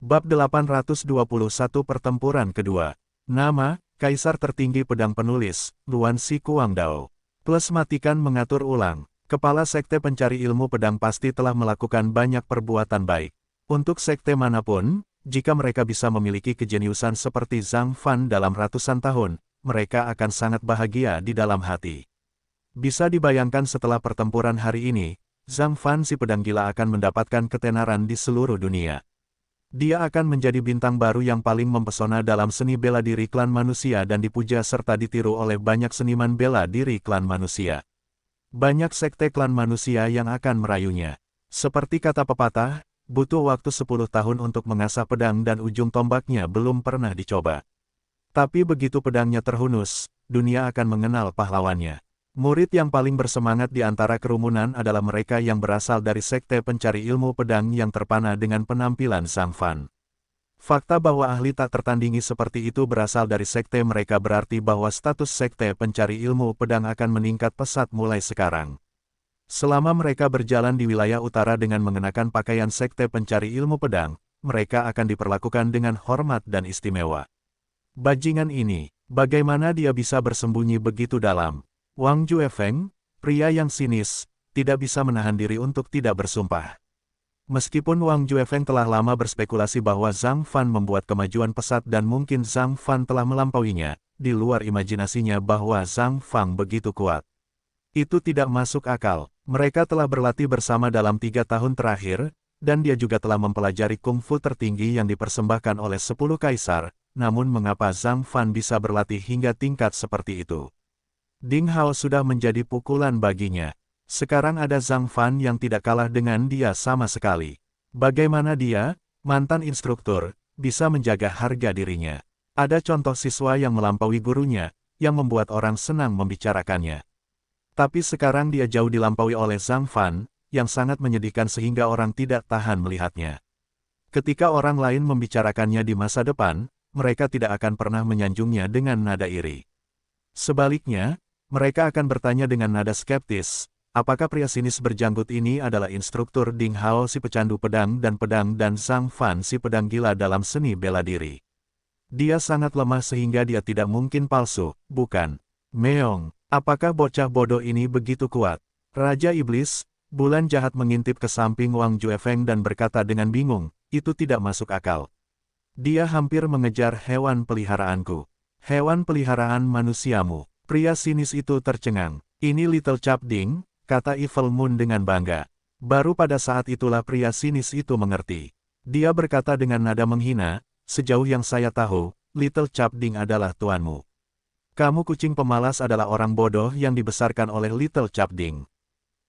Bab 821 Pertempuran Kedua. Nama, Kaisar Tertinggi Pedang Penulis, Luan Si Kuangdao. Plus matikan mengatur ulang. Kepala Sekte Pencari Ilmu Pedang pasti telah melakukan banyak perbuatan baik. Untuk sekte manapun, jika mereka bisa memiliki kejeniusan seperti Zhang Fan dalam ratusan tahun, mereka akan sangat bahagia di dalam hati. Bisa dibayangkan setelah pertempuran hari ini, Zhang Fan si pedang gila akan mendapatkan ketenaran di seluruh dunia. Dia akan menjadi bintang baru yang paling mempesona dalam seni bela diri klan manusia dan dipuja serta ditiru oleh banyak seniman bela diri klan manusia. Banyak sekte klan manusia yang akan merayunya. Seperti kata pepatah, butuh waktu 10 tahun untuk mengasah pedang dan ujung tombaknya belum pernah dicoba. Tapi begitu pedangnya terhunus, dunia akan mengenal pahlawannya. Murid yang paling bersemangat di antara kerumunan adalah mereka yang berasal dari sekte pencari ilmu pedang yang terpana dengan penampilan Zhang Fan. Fakta bahwa ahli tak tertandingi seperti itu berasal dari sekte mereka berarti bahwa status sekte pencari ilmu pedang akan meningkat pesat mulai sekarang. Selama mereka berjalan di wilayah utara dengan mengenakan pakaian sekte pencari ilmu pedang, mereka akan diperlakukan dengan hormat dan istimewa. Bajingan ini, bagaimana dia bisa bersembunyi begitu dalam? Wang Juefeng, pria yang sinis, tidak bisa menahan diri untuk tidak bersumpah. Meskipun Wang Juefeng telah lama berspekulasi bahwa Zhang Fan membuat kemajuan pesat dan mungkin Zhang Fan telah melampauinya, di luar imajinasinya bahwa Zhang Fan begitu kuat. Itu tidak masuk akal. Mereka telah berlatih bersama dalam 3 tahun terakhir, dan dia juga telah mempelajari kungfu tertinggi yang dipersembahkan oleh 10 kaisar, namun mengapa Zhang Fan bisa berlatih hingga tingkat seperti itu? Ding Hao sudah menjadi pukulan baginya. Sekarang ada Zhang Fan yang tidak kalah dengan dia sama sekali. Bagaimana dia, mantan instruktur, bisa menjaga harga dirinya? Ada contoh siswa yang melampaui gurunya, yang membuat orang senang membicarakannya. Tapi sekarang dia jauh dilampaui oleh Zhang Fan, yang sangat menyedihkan sehingga orang tidak tahan melihatnya. Ketika orang lain membicarakannya di masa depan, mereka tidak akan pernah menyanjungnya dengan nada iri. Sebaliknya, mereka akan bertanya dengan nada skeptis, apakah pria sinis berjanggut ini adalah instruktur Ding Hao si pecandu pedang dan Zhang Fan si pedang gila dalam seni bela diri. Dia sangat lemah sehingga dia tidak mungkin palsu, bukan? Meong, apakah bocah bodoh ini begitu kuat? Raja Iblis, bulan jahat mengintip ke samping Wang Juefeng dan berkata dengan bingung, itu tidak masuk akal. Dia hampir mengejar hewan peliharaanku. Hewan peliharaan manusiamu. Pria sinis itu tercengang. Ini Little Chap Ding, kata Evil Moon dengan bangga. Baru pada saat itulah pria sinis itu mengerti. Dia berkata dengan nada menghina, sejauh yang saya tahu, Little Chap Ding adalah tuanmu. Kamu kucing pemalas adalah orang bodoh yang dibesarkan oleh Little Chap Ding.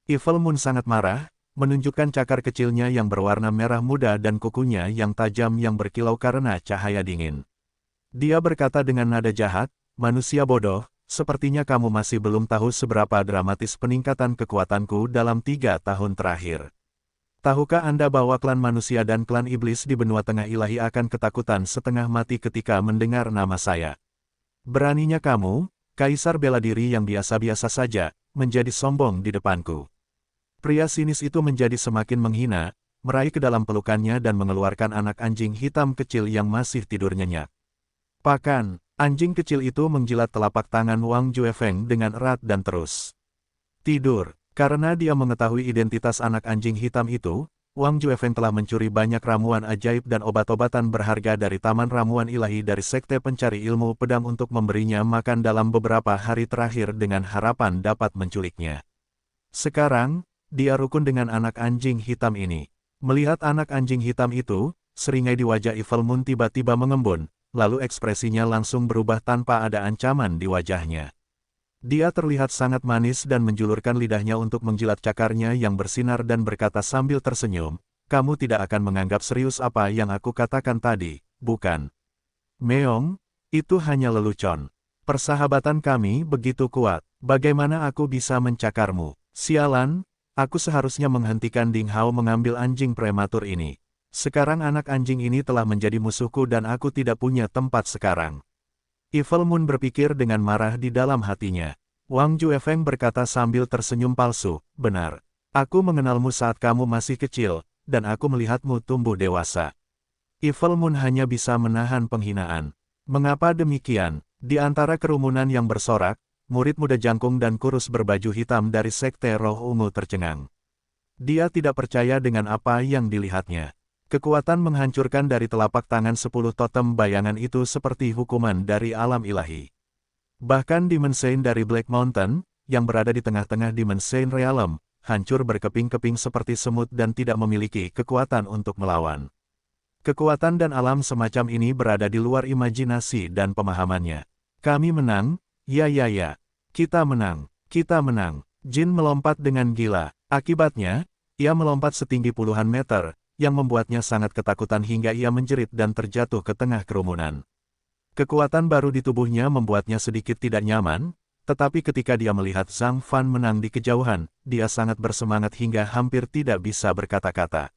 Evil Moon sangat marah, menunjukkan cakar kecilnya yang berwarna merah muda dan kukunya yang tajam yang berkilau karena cahaya dingin. Dia berkata dengan nada jahat, manusia bodoh, sepertinya kamu masih belum tahu seberapa dramatis peningkatan kekuatanku dalam 3 tahun terakhir. Tahukah Anda bahwa klan manusia dan klan iblis di benua tengah ilahi akan ketakutan setengah mati ketika mendengar nama saya? Beraninya kamu, kaisar bela diri yang biasa-biasa saja, menjadi sombong di depanku. Pria sinis itu menjadi semakin menghina, meraih ke dalam pelukannya dan mengeluarkan anak anjing hitam kecil yang masih tidur nyenyak. Pakan, anjing kecil itu menjilat telapak tangan Wang Juefeng dengan erat dan terus tidur. Karena dia mengetahui identitas anak anjing hitam itu, Wang Juefeng telah mencuri banyak ramuan ajaib dan obat-obatan berharga dari Taman Ramuan Ilahi dari Sekte Pencari Ilmu Pedang untuk memberinya makan dalam beberapa hari terakhir dengan harapan dapat menculiknya. Sekarang, dia rukun dengan anak anjing hitam ini. Melihat anak anjing hitam itu, seringai di wajah Evil Moon tiba-tiba mengembun. Lalu ekspresinya langsung berubah tanpa ada ancaman di wajahnya. Dia terlihat sangat manis dan menjulurkan lidahnya untuk menjilat cakarnya yang bersinar dan berkata sambil tersenyum, kamu tidak akan menganggap serius apa yang aku katakan tadi, bukan? Meong, itu hanya lelucon. Persahabatan kami begitu kuat, bagaimana aku bisa mencakarmu? Sialan, aku seharusnya menghentikan Ding Hao mengambil anjing prematur ini. Sekarang anak anjing ini telah menjadi musuhku dan aku tidak punya tempat sekarang. Evil Moon berpikir dengan marah di dalam hatinya. Wang Juefeng berkata sambil tersenyum palsu, benar. Aku mengenalmu saat kamu masih kecil, dan aku melihatmu tumbuh dewasa. Evil Moon hanya bisa menahan penghinaan. Mengapa demikian? Di antara kerumunan yang bersorak, murid muda jangkung dan kurus berbaju hitam dari Sekte Roh Ungu tercengang. Dia tidak percaya dengan apa yang dilihatnya. Kekuatan menghancurkan dari telapak tangan 10 totem bayangan itu seperti hukuman dari alam ilahi. Bahkan Demon Saint dari Black Mountain, yang berada di tengah-tengah Demon Saint Realm, hancur berkeping-keping seperti semut dan tidak memiliki kekuatan untuk melawan. Kekuatan dan alam semacam ini berada di luar imajinasi dan pemahamannya. Kami menang, ya. Kita menang, kita menang. Jin melompat dengan gila. Akibatnya, ia melompat setinggi puluhan meter, yang membuatnya sangat ketakutan hingga ia menjerit dan terjatuh ke tengah kerumunan. Kekuatan baru di tubuhnya membuatnya sedikit tidak nyaman, tetapi ketika dia melihat Zhang Fan menang di kejauhan, dia sangat bersemangat hingga hampir tidak bisa berkata-kata.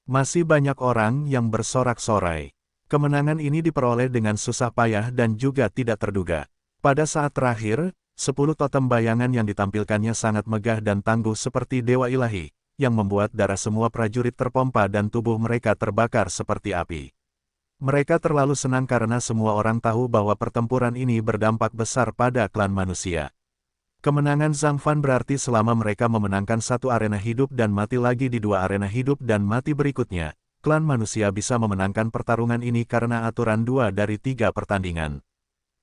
Masih banyak orang yang bersorak-sorai. Kemenangan ini diperoleh dengan susah payah dan juga tidak terduga. Pada saat terakhir, 10 totem bayangan yang ditampilkannya sangat megah dan tangguh seperti dewa ilahi, yang membuat darah semua prajurit terpompa dan tubuh mereka terbakar seperti api. Mereka terlalu senang karena semua orang tahu bahwa pertempuran ini berdampak besar pada klan manusia. Kemenangan Zhang Fan berarti selama mereka memenangkan satu arena hidup dan mati lagi di dua arena hidup dan mati berikutnya, klan manusia bisa memenangkan pertarungan ini karena aturan 2 dari 3 pertandingan.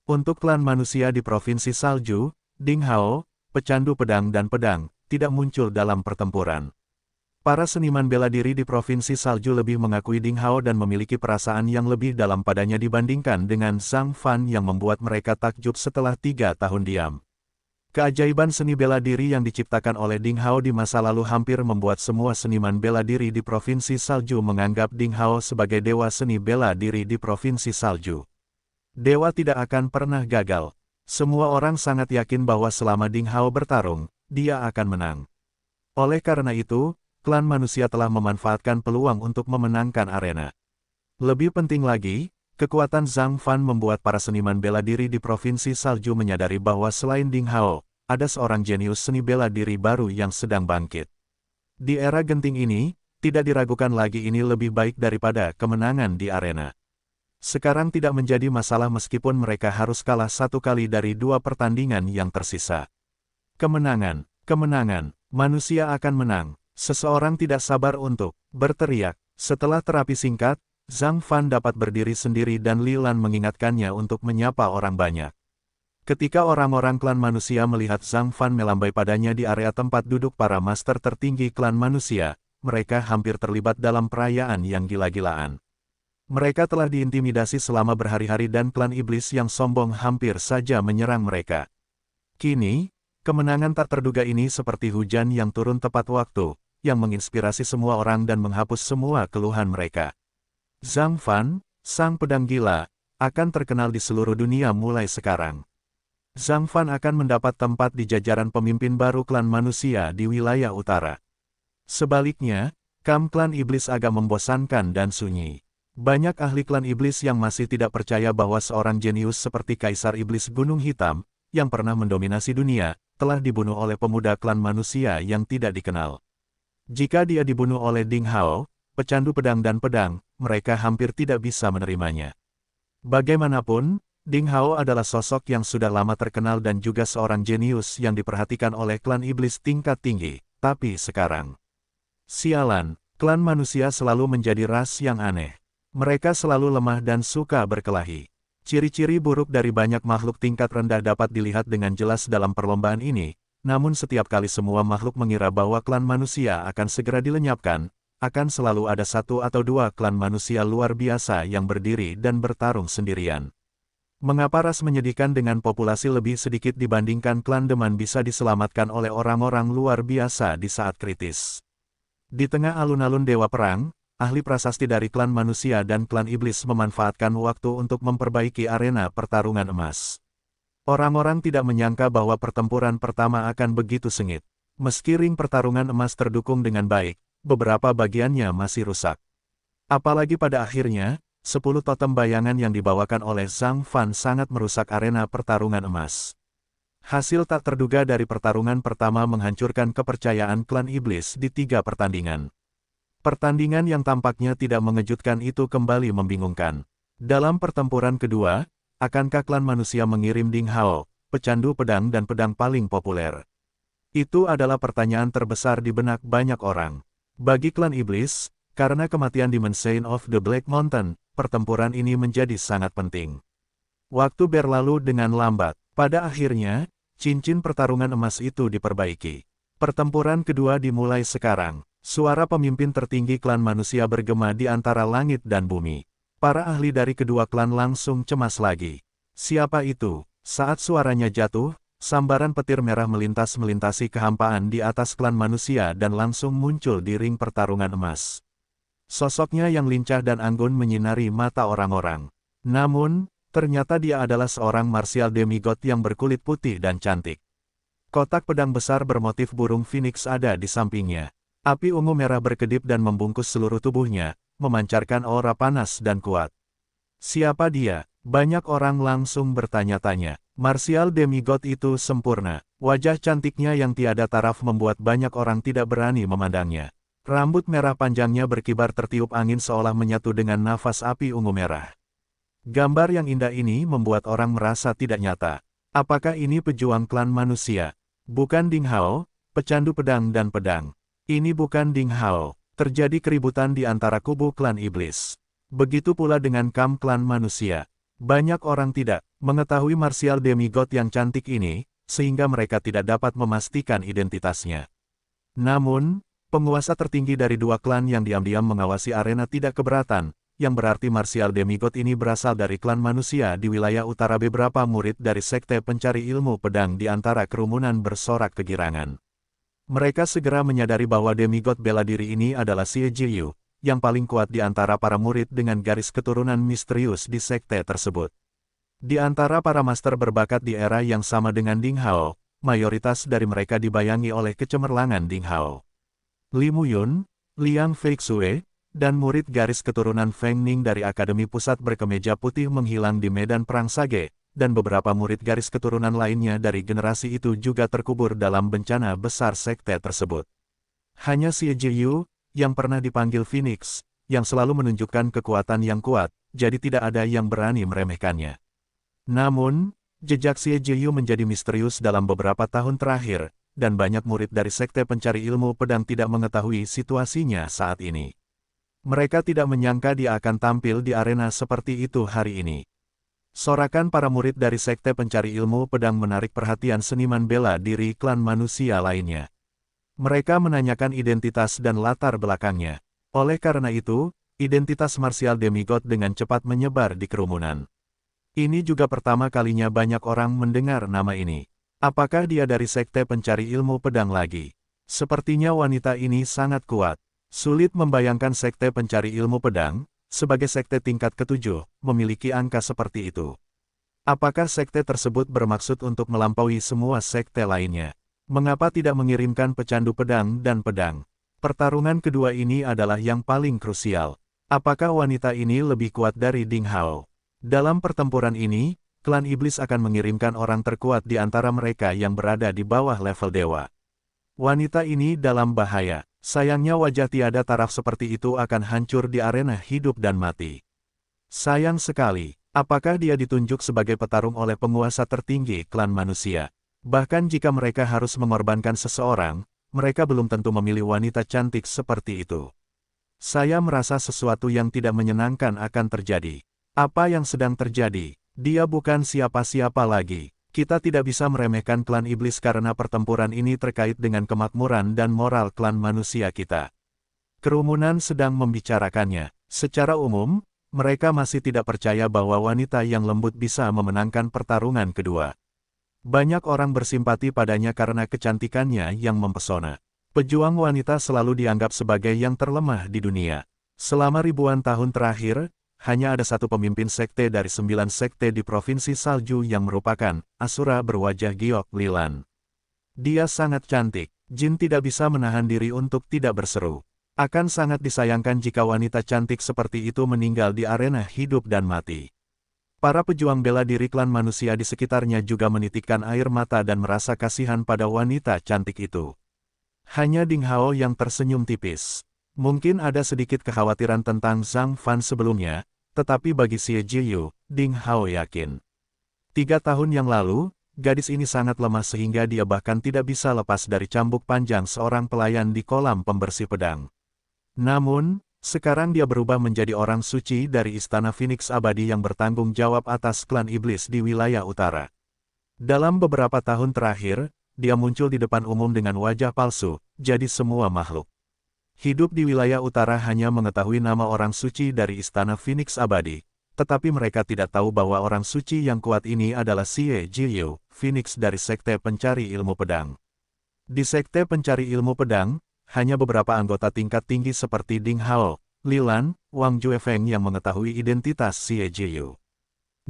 Untuk klan manusia di Provinsi Salju, Ding Hao, pecandu pedang dan pedang, tidak muncul dalam pertempuran. Para seniman bela diri di Provinsi Salju lebih mengakui Ding Hao dan memiliki perasaan yang lebih dalam padanya dibandingkan dengan Zhang Fan yang membuat mereka takjub setelah 3 tahun diam. Keajaiban seni bela diri yang diciptakan oleh Ding Hao di masa lalu hampir membuat semua seniman bela diri di Provinsi Salju menganggap Ding Hao sebagai dewa seni bela diri di Provinsi Salju. Dewa tidak akan pernah gagal. Semua orang sangat yakin bahwa selama Ding Hao bertarung, dia akan menang. Oleh karena itu, klan manusia telah memanfaatkan peluang untuk memenangkan arena. Lebih penting lagi, kekuatan Zhang Fan membuat para seniman bela diri di Provinsi Salju menyadari bahwa selain Ding Hao, ada seorang jenius seni bela diri baru yang sedang bangkit. Di era genting ini, tidak diragukan lagi ini lebih baik daripada kemenangan di arena. Sekarang tidak menjadi masalah meskipun mereka harus kalah 1 kali dari 2 pertandingan yang tersisa. Kemenangan, kemenangan, manusia akan menang. Seseorang tidak sabar untuk berteriak. Setelah terapi singkat, Zhang Fan dapat berdiri sendiri dan Li Lan mengingatkannya untuk menyapa orang banyak. Ketika orang-orang klan manusia melihat Zhang Fan melambai padanya di area tempat duduk para master tertinggi klan manusia, mereka hampir terlibat dalam perayaan yang gila-gilaan. Mereka telah diintimidasi selama berhari-hari dan klan iblis yang sombong hampir saja menyerang mereka. Kini, kemenangan tak terduga ini seperti hujan yang turun tepat waktu, yang menginspirasi semua orang dan menghapus semua keluhan mereka. Zhang Fan, sang pedang gila, akan terkenal di seluruh dunia mulai sekarang. Zhang Fan akan mendapat tempat di jajaran pemimpin baru klan manusia di wilayah utara. Sebaliknya, klan iblis agak membosankan dan sunyi. Banyak ahli klan iblis yang masih tidak percaya bahwa seorang jenius seperti Kaisar Iblis Gunung Hitam, yang pernah mendominasi dunia, telah dibunuh oleh pemuda klan manusia yang tidak dikenal. Jika dia dibunuh oleh Ding Hao, pecandu pedang dan pedang, mereka hampir tidak bisa menerimanya. Bagaimanapun, Ding Hao adalah sosok yang sudah lama terkenal dan juga seorang jenius yang diperhatikan oleh klan iblis tingkat tinggi, tapi sekarang. Sialan, klan manusia selalu menjadi ras yang aneh. Mereka selalu lemah dan suka berkelahi. Ciri-ciri buruk dari banyak makhluk tingkat rendah dapat dilihat dengan jelas dalam perlombaan ini, namun setiap kali semua makhluk mengira bahwa klan manusia akan segera dilenyapkan, akan selalu ada 1 atau 2 klan manusia luar biasa yang berdiri dan bertarung sendirian. Mengapa ras menyedihkan dengan populasi lebih sedikit dibandingkan klan Deman bisa diselamatkan oleh orang-orang luar biasa di saat kritis? Di tengah alun-alun Dewa Perang, ahli prasasti dari klan manusia dan klan iblis memanfaatkan waktu untuk memperbaiki arena pertarungan emas. Orang-orang tidak menyangka bahwa pertempuran pertama akan begitu sengit. Meski ring pertarungan emas terdukung dengan baik, beberapa bagiannya masih rusak. Apalagi pada akhirnya, 10 totem bayangan yang dibawakan oleh Zhang Fan sangat merusak arena pertarungan emas. Hasil tak terduga dari pertarungan pertama menghancurkan kepercayaan klan iblis di 3 pertandingan. Pertandingan yang tampaknya tidak mengejutkan itu kembali membingungkan. Dalam pertempuran kedua, akankah klan manusia mengirim Ding Hao, pecandu pedang dan pedang paling populer? Itu adalah pertanyaan terbesar di benak banyak orang. Bagi klan iblis, karena kematian Demon Saint of the Black Mountain, pertempuran ini menjadi sangat penting. Waktu berlalu dengan lambat. Pada akhirnya, cincin pertarungan emas itu diperbaiki. Pertempuran kedua dimulai sekarang. Suara pemimpin tertinggi klan manusia bergema di antara langit dan bumi. Para ahli dari kedua klan langsung cemas lagi. Siapa itu? Saat suaranya jatuh, sambaran petir merah melintasi kehampaan di atas klan manusia dan langsung muncul di ring pertarungan emas. Sosoknya yang lincah dan anggun menyinari mata orang-orang. Namun, ternyata dia adalah seorang martial demigod yang berkulit putih dan cantik. Kotak pedang besar bermotif burung phoenix ada di sampingnya. Api ungu merah berkedip dan membungkus seluruh tubuhnya, memancarkan aura panas dan kuat. Siapa dia? Banyak orang langsung bertanya-tanya. Martial demigod itu sempurna. Wajah cantiknya yang tiada taraf membuat banyak orang tidak berani memandangnya. Rambut merah panjangnya berkibar tertiup angin seolah menyatu dengan nafas api ungu merah. Gambar yang indah ini membuat orang merasa tidak nyata. Apakah ini pejuang klan manusia? Bukan Ding Hao, pecandu pedang dan pedang. Ini bukan Ding Hao. Terjadi keributan di antara kubu klan iblis. Begitu pula dengan Kam klan manusia. Banyak orang tidak mengetahui martial demigod yang cantik ini, sehingga mereka tidak dapat memastikan identitasnya. Namun, penguasa tertinggi dari dua klan yang diam-diam mengawasi arena tidak keberatan, yang berarti martial demigod ini berasal dari klan manusia di wilayah utara. Beberapa murid dari sekte pencari ilmu pedang di antara kerumunan bersorak kegirangan. Mereka segera menyadari bahwa demigod bela diri ini adalah Xie Jiyu, yang paling kuat di antara para murid dengan garis keturunan misterius di sekte tersebut. Di antara para master berbakat di era yang sama dengan Ding Hao, mayoritas dari mereka dibayangi oleh kecemerlangan Ding Hao. Li Muyun, Liang Feixue, dan murid garis keturunan Feng Ning dari Akademi Pusat Berkemeja Putih menghilang di medan perang Sage, dan beberapa murid garis keturunan lainnya dari generasi itu juga terkubur dalam bencana besar sekte tersebut. Hanya Xie Jiyu, yang pernah dipanggil Phoenix, yang selalu menunjukkan kekuatan yang kuat, jadi tidak ada yang berani meremehkannya. Namun, jejak Xie Jiyu menjadi misterius dalam beberapa tahun terakhir, dan banyak murid dari sekte pencari ilmu pedang tidak mengetahui situasinya saat ini. Mereka tidak menyangka dia akan tampil di arena seperti itu hari ini. Sorakan para murid dari sekte pencari ilmu pedang menarik perhatian seniman bela diri klan manusia lainnya. Mereka menanyakan identitas dan latar belakangnya. Oleh karena itu, identitas martial demigod dengan cepat menyebar di kerumunan. Ini juga pertama kalinya banyak orang mendengar nama ini. Apakah dia dari sekte pencari ilmu pedang lagi? Sepertinya wanita ini sangat kuat. Sulit membayangkan sekte pencari ilmu pedang, sebagai sekte tingkat ketujuh, memiliki angka seperti itu. Apakah sekte tersebut bermaksud untuk melampaui semua sekte lainnya? Mengapa tidak mengirimkan pecandu pedang dan pedang? Pertarungan kedua ini adalah yang paling krusial. Apakah wanita ini lebih kuat dari Ding Hao? Dalam pertempuran ini, klan iblis akan mengirimkan orang terkuat di antara mereka yang berada di bawah level dewa. Wanita ini dalam bahaya. Sayangnya wajah tiada taraf seperti itu akan hancur di arena hidup dan mati. Sayang sekali, apakah dia ditunjuk sebagai petarung oleh penguasa tertinggi klan manusia? Bahkan jika mereka harus mengorbankan seseorang, mereka belum tentu memilih wanita cantik seperti itu. Saya merasa sesuatu yang tidak menyenangkan akan terjadi. Apa yang sedang terjadi? Dia bukan siapa-siapa lagi. Kita tidak bisa meremehkan klan iblis karena pertempuran ini terkait dengan kemakmuran dan moral klan manusia kita. Kerumunan sedang membicarakannya. Secara umum, mereka masih tidak percaya bahwa wanita yang lembut bisa memenangkan pertarungan kedua. Banyak orang bersimpati padanya karena kecantikannya yang mempesona. Pejuang wanita selalu dianggap sebagai yang terlemah di dunia. Selama ribuan tahun terakhir, hanya ada satu pemimpin sekte dari 9 sekte di Provinsi Salju yang merupakan Asura berwajah giok Lilan. Dia sangat cantik, Jin tidak bisa menahan diri untuk tidak berseru. Akan sangat disayangkan jika wanita cantik seperti itu meninggal di arena hidup dan mati. Para pejuang bela diri klan manusia di sekitarnya juga menitikkan air mata dan merasa kasihan pada wanita cantik itu. Hanya Ding Hao yang tersenyum tipis. Mungkin ada sedikit kekhawatiran tentang Zhang Fan sebelumnya, tetapi bagi Xie Jiyu, Ding Hao yakin. 3 tahun yang lalu, gadis ini sangat lemah sehingga dia bahkan tidak bisa lepas dari cambuk panjang seorang pelayan di kolam pembersih pedang. Namun, sekarang dia berubah menjadi orang suci dari Istana Phoenix Abadi yang bertanggung jawab atas klan iblis di wilayah utara. Dalam beberapa tahun terakhir, dia muncul di depan umum dengan wajah palsu, jadi semua makhluk hidup di wilayah utara hanya mengetahui nama orang suci dari Istana Phoenix Abadi, tetapi mereka tidak tahu bahwa orang suci yang kuat ini adalah Xie Jiyu, Phoenix dari Sekte Pencari Ilmu Pedang. Di Sekte Pencari Ilmu Pedang, hanya beberapa anggota tingkat tinggi seperti Ding Hao, Li Lan, Wang Juefeng yang mengetahui identitas Xie Jiyu.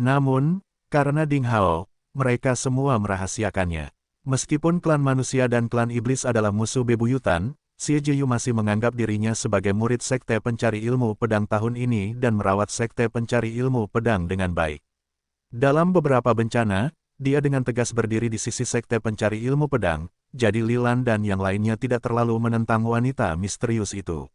Namun, karena Ding Hao, mereka semua merahasiakannya. Meskipun klan manusia dan klan iblis adalah musuh bebuyutan, Xie Jiyu masih menganggap dirinya sebagai murid Sekte Pencari Ilmu Pedang tahun ini dan merawat Sekte Pencari Ilmu Pedang dengan baik. Dalam beberapa bencana, dia dengan tegas berdiri di sisi Sekte Pencari Ilmu Pedang, jadi Li Lan dan yang lainnya tidak terlalu menentang wanita misterius itu.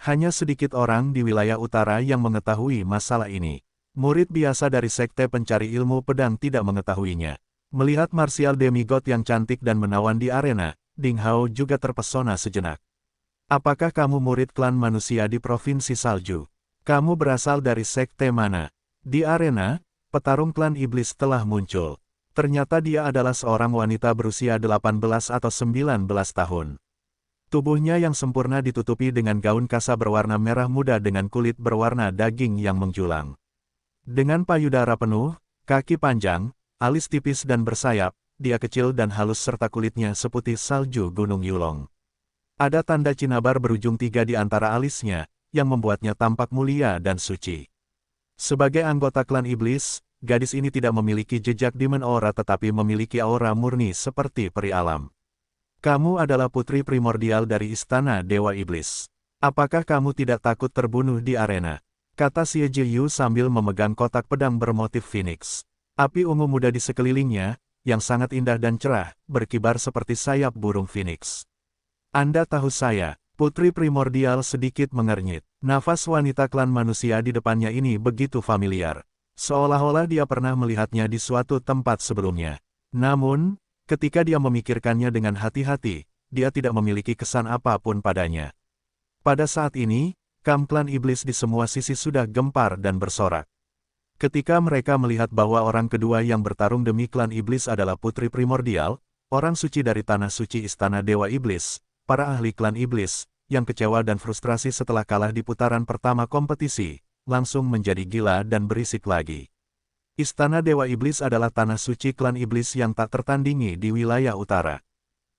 Hanya sedikit orang di wilayah utara yang mengetahui masalah ini. Murid biasa dari Sekte Pencari Ilmu Pedang tidak mengetahuinya. Melihat martial demigod yang cantik dan menawan di arena, Ding Hao juga terpesona sejenak. Apakah kamu murid klan manusia di Provinsi Salju? Kamu berasal dari sekte mana? Di arena, petarung klan iblis telah muncul. Ternyata dia adalah seorang wanita berusia 18 atau 19 tahun. Tubuhnya yang sempurna ditutupi dengan gaun kasa berwarna merah muda dengan kulit berwarna daging yang menjulang. Dengan payudara penuh, kaki panjang, alis tipis dan bersayap, dia kecil dan halus serta kulitnya seputih salju Gunung Yulong. Ada tanda cinabar berujung 3 di antara alisnya, yang membuatnya tampak mulia dan suci. Sebagai anggota klan iblis, gadis ini tidak memiliki jejak demon aura tetapi memiliki aura murni seperti peri alam. Kamu adalah putri primordial dari Istana Dewa Iblis. Apakah kamu tidak takut terbunuh di arena? Kata Xie Jiyu sambil memegang kotak pedang bermotif Phoenix. Api ungu muda di sekelilingnya, yang sangat indah dan cerah, berkibar seperti sayap burung Phoenix. Anda tahu saya, putri primordial sedikit mengernyit. Nafas wanita klan manusia di depannya ini begitu familiar. Seolah-olah dia pernah melihatnya di suatu tempat sebelumnya. Namun, ketika dia memikirkannya dengan hati-hati, dia tidak memiliki kesan apapun padanya. Pada saat ini, kam klan iblis di semua sisi sudah gempar dan bersorak. Ketika mereka melihat bahwa orang kedua yang bertarung demi klan iblis adalah putri primordial, orang suci dari tanah suci Istana Dewa Iblis, para ahli klan iblis, yang kecewa dan frustrasi setelah kalah di putaran pertama kompetisi, langsung menjadi gila dan berisik lagi. Istana Dewa Iblis adalah tanah suci klan iblis yang tak tertandingi di wilayah utara.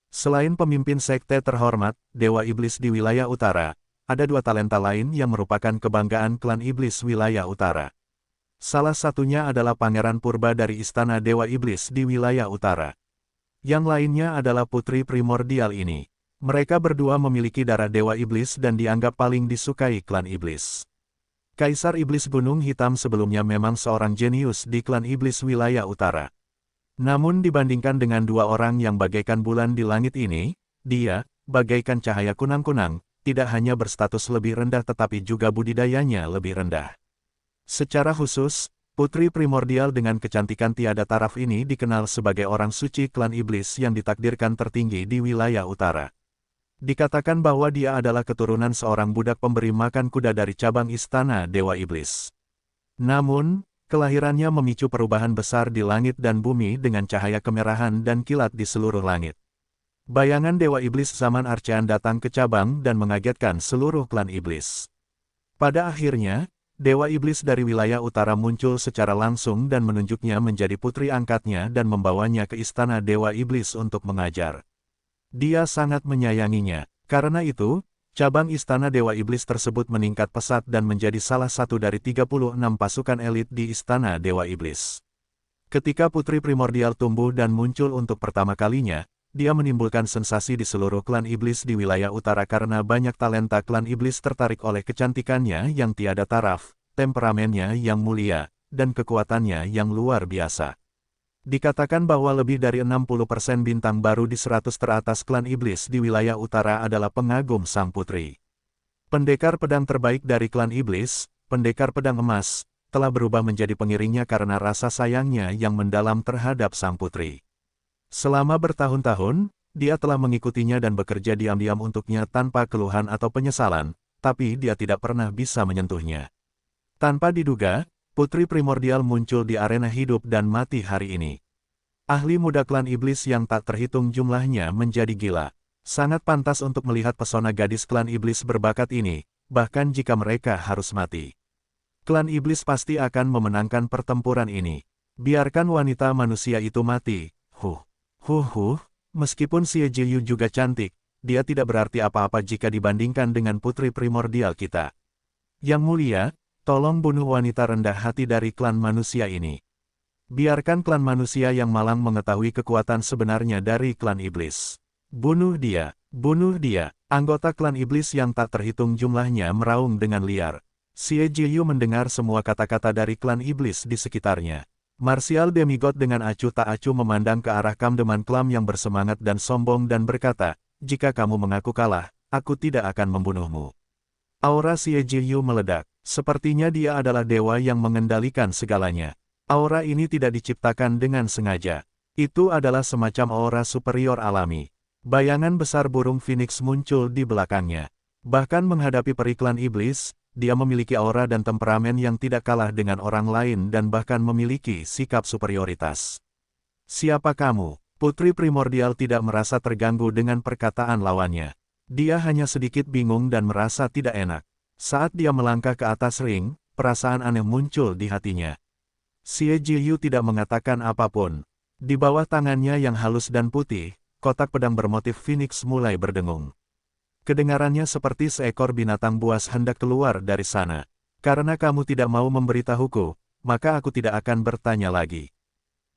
Selain pemimpin sekte terhormat, Dewa Iblis di wilayah utara, ada 2 talenta lain yang merupakan kebanggaan klan iblis wilayah utara. Salah satunya adalah Pangeran Purba dari Istana Dewa Iblis di wilayah utara. Yang lainnya adalah putri primordial ini. Mereka berdua memiliki darah Dewa Iblis dan dianggap paling disukai klan iblis. Kaisar Iblis Gunung Hitam sebelumnya memang seorang jenius di klan iblis wilayah utara. Namun dibandingkan dengan 2 orang yang bagaikan bulan di langit ini, dia, bagaikan cahaya kunang-kunang, tidak hanya berstatus lebih rendah tetapi juga budidayanya lebih rendah. Secara khusus, putri primordial dengan kecantikan tiada taraf ini dikenal sebagai orang suci klan iblis yang ditakdirkan tertinggi di wilayah utara. Dikatakan bahwa dia adalah keturunan seorang budak pemberi makan kuda dari cabang Istana Dewa Iblis. Namun, kelahirannya memicu perubahan besar di langit dan bumi dengan cahaya kemerahan dan kilat di seluruh langit. Bayangan Dewa Iblis zaman Archean datang ke cabang dan mengagetkan seluruh klan iblis. Pada akhirnya, Dewa Iblis dari wilayah utara muncul secara langsung dan menunjuknya menjadi putri angkatnya dan membawanya ke Istana Dewa Iblis untuk mengajar. Dia sangat menyayanginya. Karena itu, cabang Istana Dewa Iblis tersebut meningkat pesat dan menjadi salah satu dari 36 pasukan elit di Istana Dewa Iblis. Ketika putri primordial tumbuh dan muncul untuk pertama kalinya, dia menimbulkan sensasi di seluruh klan iblis di wilayah utara karena banyak talenta klan iblis tertarik oleh kecantikannya yang tiada taraf, temperamennya yang mulia, dan kekuatannya yang luar biasa. Dikatakan bahwa lebih dari 60% bintang baru di 100 teratas klan iblis di wilayah utara adalah pengagum sang putri. Pendekar pedang terbaik dari klan iblis, pendekar pedang emas, telah berubah menjadi pengiringnya karena rasa sayangnya yang mendalam terhadap sang putri. Selama bertahun-tahun, dia telah mengikutinya dan bekerja diam-diam untuknya tanpa keluhan atau penyesalan, tapi dia tidak pernah bisa menyentuhnya. Tanpa diduga, putri primordial muncul di arena hidup dan mati hari ini. Ahli muda klan iblis yang tak terhitung jumlahnya menjadi gila. Sangat pantas untuk melihat pesona gadis klan iblis berbakat ini, bahkan jika mereka harus mati. Klan iblis pasti akan memenangkan pertempuran ini. Biarkan wanita manusia itu mati. Meskipun Xie Jiyu juga cantik, dia tidak berarti apa-apa jika dibandingkan dengan putri primordial kita. Yang mulia, tolong bunuh wanita rendah hati dari klan manusia ini. Biarkan klan manusia yang malang mengetahui kekuatan sebenarnya dari klan iblis. Bunuh dia, bunuh dia. Anggota klan iblis yang tak terhitung jumlahnya meraung dengan liar. Xie Jiyu mendengar semua kata-kata dari klan iblis di sekitarnya. Martial Demigod dengan acuh tak acuh memandang ke arah Kamdeman Klam yang bersemangat dan sombong dan berkata, "Jika kamu mengaku kalah, aku tidak akan membunuhmu." Aura Xie Jiyu meledak. Sepertinya dia adalah dewa yang mengendalikan segalanya. Aura ini tidak diciptakan dengan sengaja. Itu adalah semacam aura superior alami. Bayangan besar burung phoenix muncul di belakangnya. Bahkan menghadapi periklan iblis, dia memiliki aura dan temperamen yang tidak kalah dengan orang lain dan bahkan memiliki sikap superioritas. "Siapa kamu?" Putri primordial tidak merasa terganggu dengan perkataan lawannya. Dia hanya sedikit bingung dan merasa tidak enak. Saat dia melangkah ke atas ring, perasaan aneh muncul di hatinya. Xie Jiyu tidak mengatakan apapun. Di bawah tangannya yang halus dan putih, kotak pedang bermotif phoenix mulai berdengung. Kedengarannya seperti seekor binatang buas hendak keluar dari sana. "Karena kamu tidak mau memberitahuku, maka aku tidak akan bertanya lagi.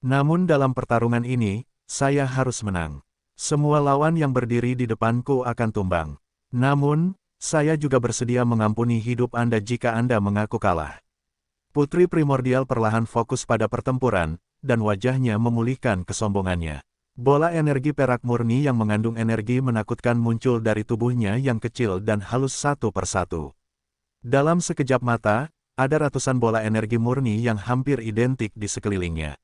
Namun dalam pertarungan ini, saya harus menang. Semua lawan yang berdiri di depanku akan tumbang. Namun, saya juga bersedia mengampuni hidup Anda jika Anda mengaku kalah." Putri primordial perlahan fokus pada pertempuran, dan wajahnya memulihkan kesombongannya. Bola energi perak murni yang mengandung energi menakutkan muncul dari tubuhnya yang kecil dan halus satu persatu. Dalam sekejap mata, ada ratusan bola energi murni yang hampir identik di sekelilingnya.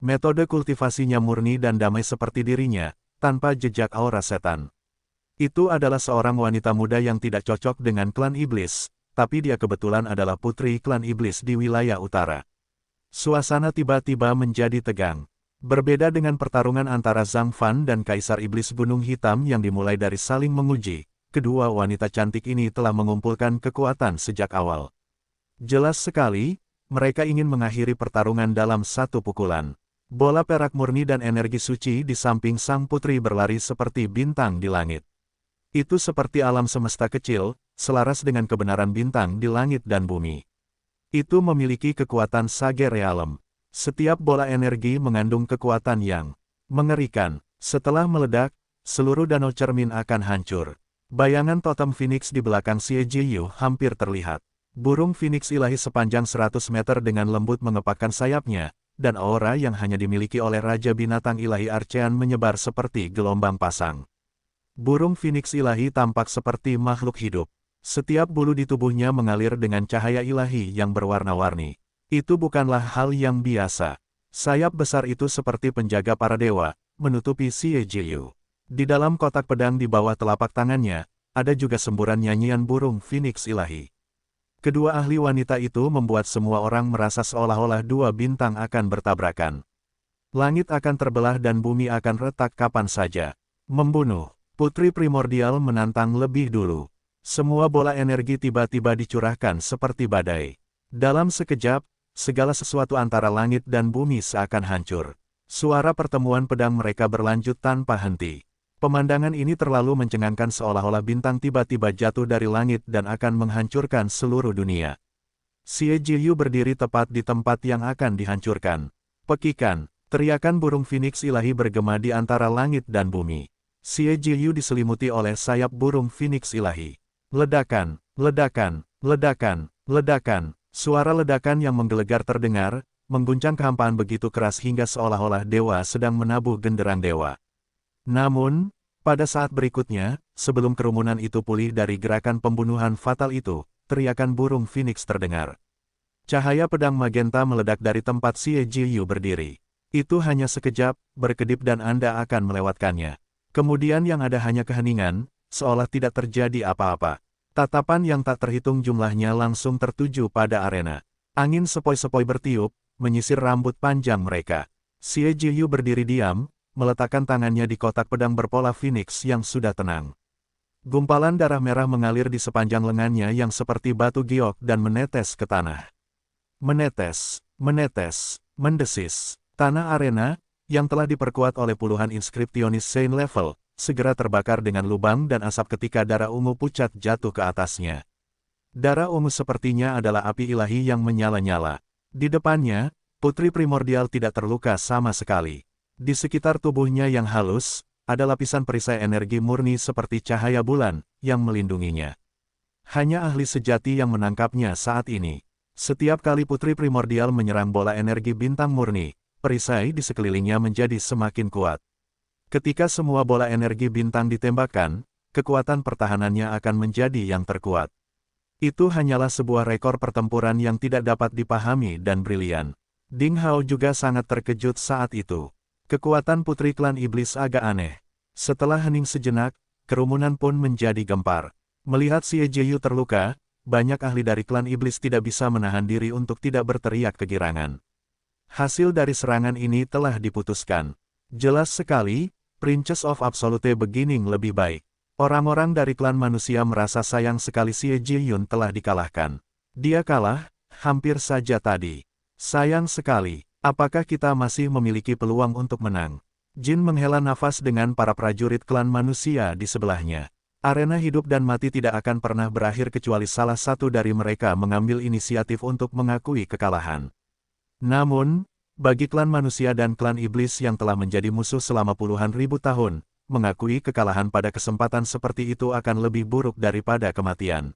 Metode kultivasinya murni dan damai seperti dirinya, tanpa jejak aura setan. Itu adalah seorang wanita muda yang tidak cocok dengan klan iblis, tapi dia kebetulan adalah putri klan iblis di wilayah utara. Suasana tiba-tiba menjadi tegang. Berbeda dengan pertarungan antara Zhang Fan dan Kaisar Iblis Gunung Hitam yang dimulai dari saling menguji, kedua wanita cantik ini telah mengumpulkan kekuatan sejak awal. Jelas sekali, mereka ingin mengakhiri pertarungan dalam satu pukulan. Bola perak murni dan energi suci di samping sang putri berlari seperti bintang di langit. Itu seperti alam semesta kecil, selaras dengan kebenaran bintang di langit dan bumi. Itu memiliki kekuatan Sage Realem. Setiap bola energi mengandung kekuatan yang mengerikan. Setelah meledak, seluruh danau cermin akan hancur. Bayangan totem Phoenix di belakang Xie Jiyu hampir terlihat. Burung Phoenix ilahi sepanjang 100 meter dengan lembut mengepakkan sayapnya, dan aura yang hanya dimiliki oleh Raja Binatang Ilahi Archean menyebar seperti gelombang pasang. Burung Phoenix ilahi tampak seperti makhluk hidup. Setiap bulu di tubuhnya mengalir dengan cahaya ilahi yang berwarna-warni. Itu bukanlah hal yang biasa. Sayap besar itu seperti penjaga para dewa, menutupi Xie Jiyu. Di dalam kotak pedang di bawah telapak tangannya, ada juga semburan nyanyian burung Phoenix ilahi. Kedua ahli wanita itu membuat semua orang merasa seolah-olah dua bintang akan bertabrakan. Langit akan terbelah dan bumi akan retak kapan saja. Membunuh. Putri primordial menantang lebih dulu. Semua bola energi tiba-tiba dicurahkan seperti badai. Dalam sekejap, segala sesuatu antara langit dan bumi seakan hancur. Suara pertemuan pedang mereka berlanjut tanpa henti. Pemandangan ini terlalu mencengangkan seolah-olah bintang tiba-tiba jatuh dari langit dan akan menghancurkan seluruh dunia. Xie Jiyu berdiri tepat di tempat yang akan dihancurkan. Pekikan, teriakan burung Phoenix ilahi bergema di antara langit dan bumi. Xie Jiyu diselimuti oleh sayap burung Phoenix ilahi. Ledakan, ledakan, ledakan, ledakan. Suara ledakan yang menggelegar terdengar, mengguncang kehampaan begitu keras hingga seolah-olah dewa sedang menabuh genderang dewa. Namun, Pada saat berikutnya, sebelum kerumunan itu pulih dari gerakan pembunuhan fatal itu, teriakan burung Phoenix terdengar. Cahaya pedang magenta meledak dari tempat Xie Jiyu berdiri. Itu hanya sekejap, berkedip dan Anda akan melewatkannya. Kemudian yang ada hanya keheningan, seolah tidak terjadi apa-apa. Tatapan yang tak terhitung jumlahnya langsung tertuju pada arena. Angin sepoi-sepoi bertiup, menyisir rambut panjang mereka. Xie Jiyu berdiri diam, meletakkan tangannya di kotak pedang berpola Phoenix yang sudah tenang. Gumpalan darah merah mengalir di sepanjang lengannya yang seperti batu giok dan menetes ke tanah. Menetes, menetes, mendesis. Tanah arena, yang telah diperkuat oleh puluhan inskripsionis Saint Level, segera terbakar dengan lubang dan asap ketika darah ungu pucat jatuh ke atasnya. Darah ungu sepertinya adalah api ilahi yang menyala-nyala. Di depannya, Putri Primordial tidak terluka sama sekali. Di sekitar tubuhnya yang halus, ada lapisan perisai energi murni seperti cahaya bulan, yang melindunginya. Hanya ahli sejati yang menangkapnya saat ini. Setiap kali Putri Primordial menyerang bola energi bintang murni, perisai di sekelilingnya menjadi semakin kuat. Ketika semua bola energi bintang ditembakkan, kekuatan pertahanannya akan menjadi yang terkuat. Itu hanyalah sebuah rekor pertempuran yang tidak dapat dipahami dan brilian. Ding Hao juga sangat terkejut saat itu. Kekuatan Putri Klan Iblis agak aneh. Setelah hening sejenak, kerumunan pun menjadi gempar. Melihat Xie Jiyu terluka, banyak ahli dari Klan Iblis tidak bisa menahan diri untuk tidak berteriak kegirangan. Hasil dari serangan ini telah diputuskan. Jelas sekali, Princess of Absolute Beginning lebih baik. Orang-orang dari klan manusia merasa sayang sekali Xie Jiyun telah dikalahkan. Dia kalah, hampir saja tadi. Sayang sekali. Apakah kita masih memiliki peluang untuk menang? Jin menghela nafas dengan para prajurit klan manusia di sebelahnya. Arena hidup dan mati tidak akan pernah berakhir kecuali salah satu dari mereka mengambil inisiatif untuk mengakui kekalahan. Namun, bagi klan manusia dan klan iblis yang telah menjadi musuh selama puluhan ribu tahun, mengakui kekalahan pada kesempatan seperti itu akan lebih buruk daripada kematian.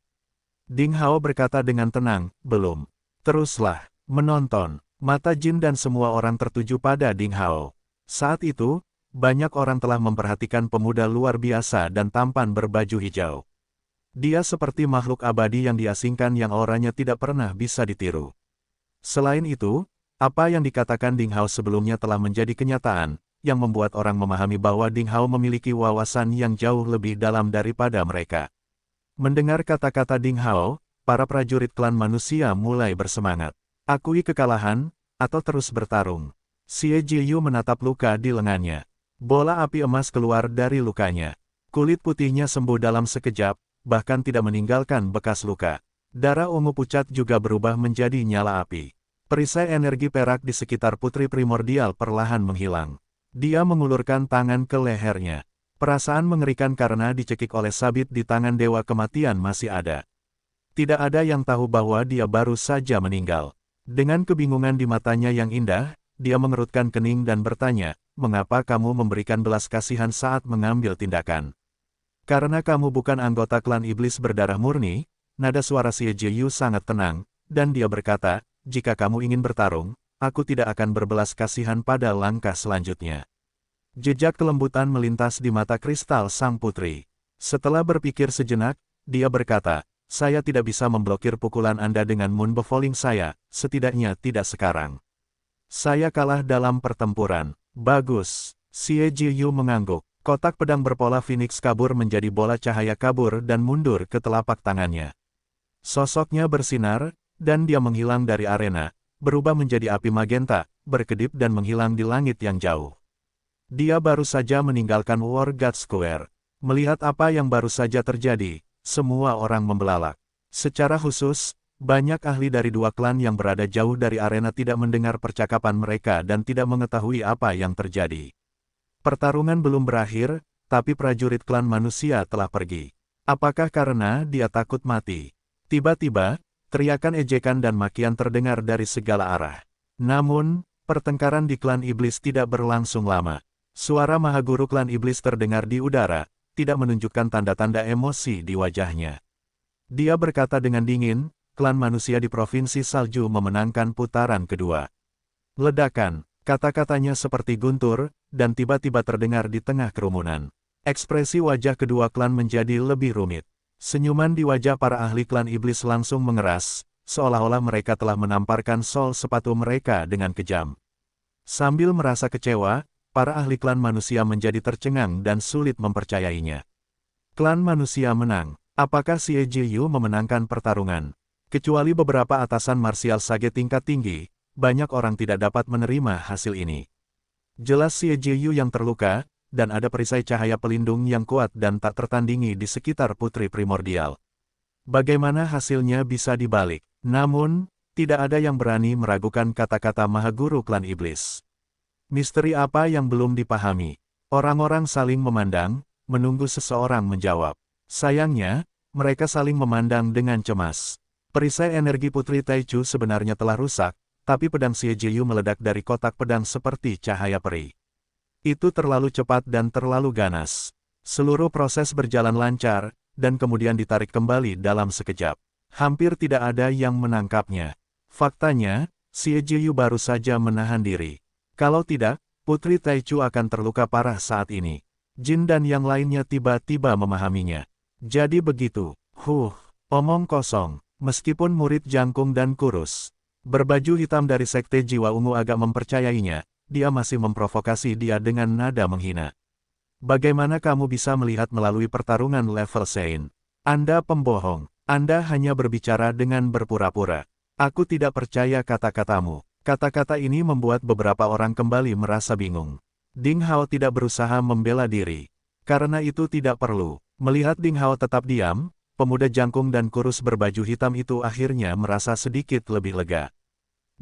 Ding Hao berkata dengan tenang, belum. Teruslah, menonton. Mata Jin dan semua orang tertuju pada Ding Hao. Saat itu, banyak orang telah memperhatikan pemuda luar biasa dan tampan berbaju hijau. Dia seperti makhluk abadi yang diasingkan yang auranya tidak pernah bisa ditiru. Selain itu, apa yang dikatakan Ding Hao sebelumnya telah menjadi kenyataan, yang membuat orang memahami bahwa Ding Hao memiliki wawasan yang jauh lebih dalam daripada mereka. Mendengar kata-kata Ding Hao, para prajurit klan manusia mulai bersemangat. Akui kekalahan, atau terus bertarung. Xie Jiyu menatap luka di lengannya. Bola api emas keluar dari lukanya. Kulit putihnya sembuh dalam sekejap, bahkan tidak meninggalkan bekas luka. Darah ungu pucat juga berubah menjadi nyala api. Perisai energi perak di sekitar Putri Primordial perlahan menghilang. Dia mengulurkan tangan ke lehernya. Perasaan mengerikan karena dicekik oleh sabit di tangan Dewa Kematian masih ada. Tidak ada yang tahu bahwa dia baru saja meninggal. Dengan kebingungan di matanya yang indah, dia mengerutkan kening dan bertanya, mengapa kamu memberikan belas kasihan saat mengambil tindakan? Karena kamu bukan anggota klan iblis berdarah murni, nada suara Xie Jiyu sangat tenang, dan dia berkata, jika kamu ingin bertarung, aku tidak akan berbelas kasihan pada langkah selanjutnya. Jejak kelembutan melintas di mata kristal sang putri. Setelah berpikir sejenak, dia berkata, saya tidak bisa memblokir pukulan Anda dengan Moon Befalling saya, setidaknya tidak sekarang. Saya kalah dalam pertempuran. Bagus. Xie Jiyu mengangguk. Kotak pedang berpola Phoenix kabur menjadi bola cahaya kabur dan mundur ke telapak tangannya. Sosoknya bersinar, dan dia menghilang dari arena, berubah menjadi api magenta, berkedip dan menghilang di langit yang jauh. Dia baru saja meninggalkan War God Square. Melihat apa yang baru saja terjadi, semua orang membelalak. Secara khusus, banyak ahli dari dua klan yang berada jauh dari arena tidak mendengar percakapan mereka dan tidak mengetahui apa yang terjadi. Pertarungan belum berakhir, tapi prajurit klan manusia telah pergi. Apakah karena dia takut mati? Tiba-tiba, teriakan ejekan dan makian terdengar dari segala arah. Namun, pertengkaran di klan iblis tidak berlangsung lama. Suara Mahaguru klan iblis terdengar di udara, tidak menunjukkan tanda-tanda emosi di wajahnya. Dia berkata dengan dingin, klan manusia di Provinsi Salju memenangkan putaran kedua. Ledakan, kata-katanya seperti guntur, dan tiba-tiba terdengar di tengah kerumunan. Ekspresi wajah kedua klan menjadi lebih rumit. Senyuman di wajah para ahli klan iblis langsung mengeras, seolah-olah mereka telah menamparkan sol sepatu mereka dengan kejam. Sambil merasa kecewa, para ahli klan manusia menjadi tercengang dan sulit mempercayainya. Klan manusia menang. Apakah Xie Jiyu memenangkan pertarungan? Kecuali beberapa atasan marsial sage tingkat tinggi, banyak orang tidak dapat menerima hasil ini. Jelas Xie Jiyu yang terluka, dan ada perisai cahaya pelindung yang kuat dan tak tertandingi di sekitar putri primordial. Bagaimana hasilnya bisa dibalik? Namun, tidak ada yang berani meragukan kata-kata Mahaguru klan iblis. Misteri apa yang belum dipahami? Orang-orang saling memandang, menunggu seseorang menjawab. Sayangnya, mereka saling memandang dengan cemas. Perisai energi Putri Taichu sebenarnya telah rusak, tapi pedang Xie Jiyu meledak dari kotak pedang seperti cahaya peri. Itu terlalu cepat dan terlalu ganas. Seluruh proses berjalan lancar, dan kemudian ditarik kembali dalam sekejap. Hampir tidak ada yang menangkapnya. Faktanya, Xie Jiyu baru saja menahan diri. Kalau tidak, Putri Taichu akan terluka parah saat ini. Jin dan yang lainnya tiba-tiba memahaminya. Jadi begitu. Omong kosong. Meskipun murid jangkung dan kurus, berbaju hitam dari Sekte Jiwa Ungu agak mempercayainya, dia masih memprovokasi dia dengan nada menghina. Bagaimana kamu bisa melihat melalui pertarungan level Sein? Anda pembohong. Anda hanya berbicara dengan berpura-pura. Aku tidak percaya kata-katamu. Kata-kata ini membuat beberapa orang kembali merasa bingung. Ding Hao tidak berusaha membela diri. Karena itu tidak perlu. Melihat Ding Hao tetap diam, pemuda jangkung dan kurus berbaju hitam itu akhirnya merasa sedikit lebih lega.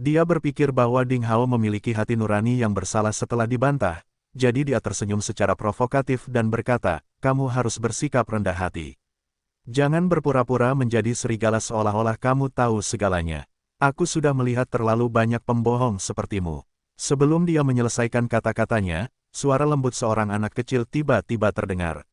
Dia berpikir bahwa Ding Hao memiliki hati nurani yang bersalah setelah dibantah, jadi dia tersenyum secara provokatif dan berkata, kamu harus bersikap rendah hati. Jangan berpura-pura menjadi serigala seolah-olah kamu tahu segalanya. Aku sudah melihat terlalu banyak pembohong sepertimu. Sebelum dia menyelesaikan kata-katanya, suara lembut seorang anak kecil tiba-tiba terdengar.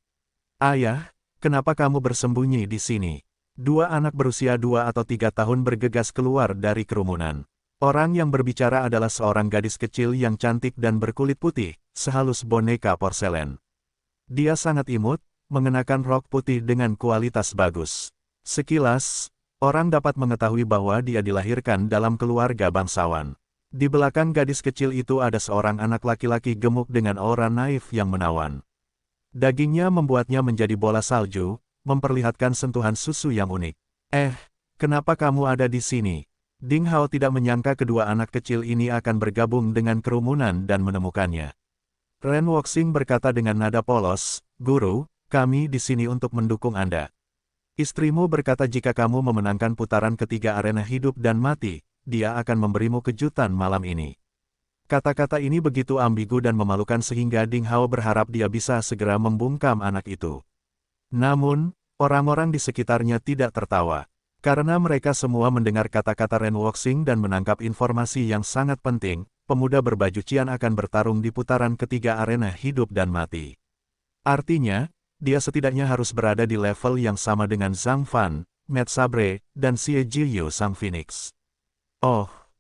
Ayah, kenapa kamu bersembunyi di sini? Dua anak berusia 2 atau 3 tahun bergegas keluar dari kerumunan. Orang yang berbicara adalah seorang gadis kecil yang cantik dan berkulit putih, sehalus boneka porselen. Dia sangat imut, mengenakan rok putih dengan kualitas bagus. Sekilas, orang dapat mengetahui bahwa dia dilahirkan dalam keluarga bangsawan. Di belakang gadis kecil itu ada seorang anak laki-laki gemuk dengan aura naif yang menawan. Dagingnya membuatnya menjadi bola salju, memperlihatkan sentuhan susu yang unik. Kenapa kamu ada di sini? Ding Hao tidak menyangka kedua anak kecil ini akan bergabung dengan kerumunan dan menemukannya. Ren Wuxing berkata dengan nada polos, Guru, kami di sini untuk mendukung Anda. Istrimu berkata jika kamu memenangkan putaran ketiga arena hidup dan mati, dia akan memberimu kejutan malam ini. Kata-kata ini begitu ambigu dan memalukan sehingga Ding Hao berharap dia bisa segera membungkam anak itu. Namun, orang-orang di sekitarnya tidak tertawa. Karena mereka semua mendengar kata-kata Ren Wuxing dan menangkap informasi yang sangat penting, pemuda berbaju cian akan bertarung di putaran ketiga arena hidup dan mati. Artinya, dia setidaknya harus berada di level yang sama dengan Zhang Fan, Matt Sabre, dan Xie Jiyu Sang Phoenix.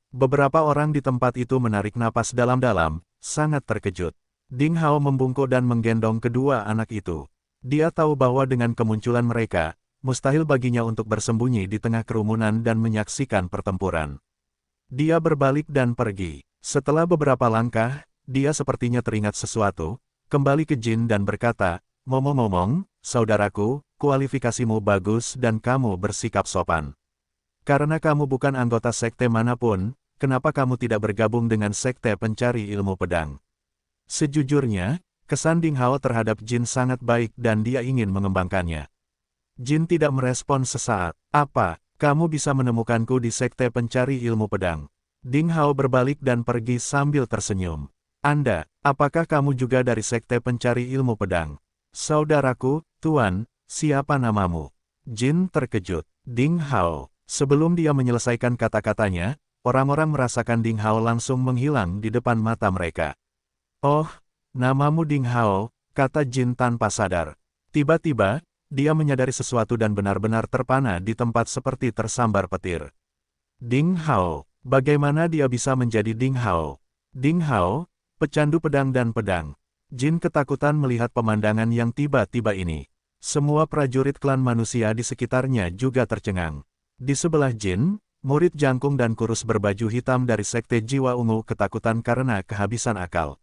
Beberapa orang di tempat itu menarik napas dalam-dalam, sangat terkejut. Ding Hao membungkuk dan menggendong kedua anak itu. Dia tahu bahwa dengan kemunculan mereka, mustahil baginya untuk bersembunyi di tengah kerumunan dan menyaksikan pertempuran. Dia berbalik dan pergi. Setelah beberapa langkah, dia sepertinya teringat sesuatu, kembali ke Jin dan berkata, ngomong-ngomong, saudaraku, kualifikasimu bagus dan kamu bersikap sopan. Karena kamu bukan anggota sekte manapun, kenapa kamu tidak bergabung dengan sekte pencari ilmu pedang? Sejujurnya, kesan Ding Hao terhadap Jin sangat baik dan dia ingin mengembangkannya. Jin tidak merespon sesaat. Apa, kamu bisa menemukanku di sekte pencari ilmu pedang? Ding Hao berbalik dan pergi sambil tersenyum. Anda, apakah kamu juga dari sekte pencari ilmu pedang? Saudaraku, Tuan, siapa namamu? Jin terkejut. Ding Hao. Sebelum dia menyelesaikan kata-katanya, orang-orang merasakan Ding Hao langsung menghilang di depan mata mereka. Namamu Ding Hao, kata Jin tanpa sadar. Tiba-tiba, dia menyadari sesuatu dan benar-benar terpana di tempat seperti tersambar petir. Ding Hao, bagaimana dia bisa menjadi Ding Hao? Ding Hao, pecandu pedang dan pedang. Jin ketakutan melihat pemandangan yang tiba-tiba ini. Semua prajurit klan manusia di sekitarnya juga tercengang. Di sebelah Jin, murid jangkung dan kurus berbaju hitam dari Sekte Jiwa Ungu ketakutan karena kehabisan akal.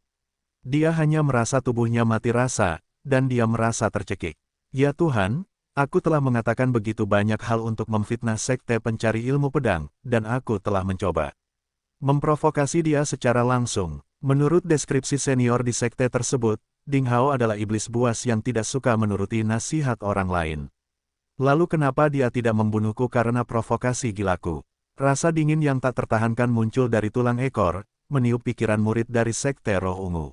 Dia hanya merasa tubuhnya mati rasa, dan dia merasa tercekik. Ya Tuhan, aku telah mengatakan begitu banyak hal untuk memfitnah Sekte Pencari Ilmu Pedang, dan aku telah mencoba memprovokasi dia secara langsung. Menurut deskripsi senior di sekte tersebut, Ding Hao adalah iblis buas yang tidak suka menuruti nasihat orang lain. Lalu kenapa dia tidak membunuhku karena provokasi gilaku? Rasa dingin yang tak tertahankan muncul dari tulang ekor, meniup pikiran murid dari sekte Roh Ungu.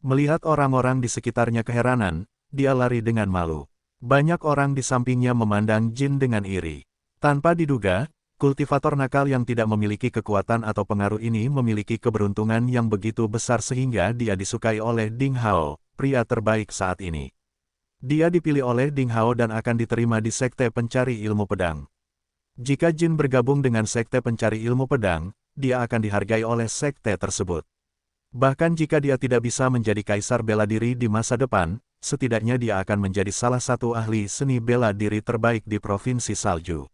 Melihat orang-orang di sekitarnya keheranan, dia lari dengan malu. Banyak orang di sampingnya memandang Jin dengan iri. Tanpa diduga, kultivator nakal yang tidak memiliki kekuatan atau pengaruh ini memiliki keberuntungan yang begitu besar sehingga dia disukai oleh Ding Hao, pria terbaik saat ini. Dia dipilih oleh Ding Hao dan akan diterima di Sekte Pencari Ilmu Pedang. Jika Jin bergabung dengan Sekte Pencari Ilmu Pedang, dia akan dihargai oleh sekte tersebut. Bahkan jika dia tidak bisa menjadi kaisar bela diri di masa depan, setidaknya dia akan menjadi salah satu ahli seni bela diri terbaik di Provinsi Salju.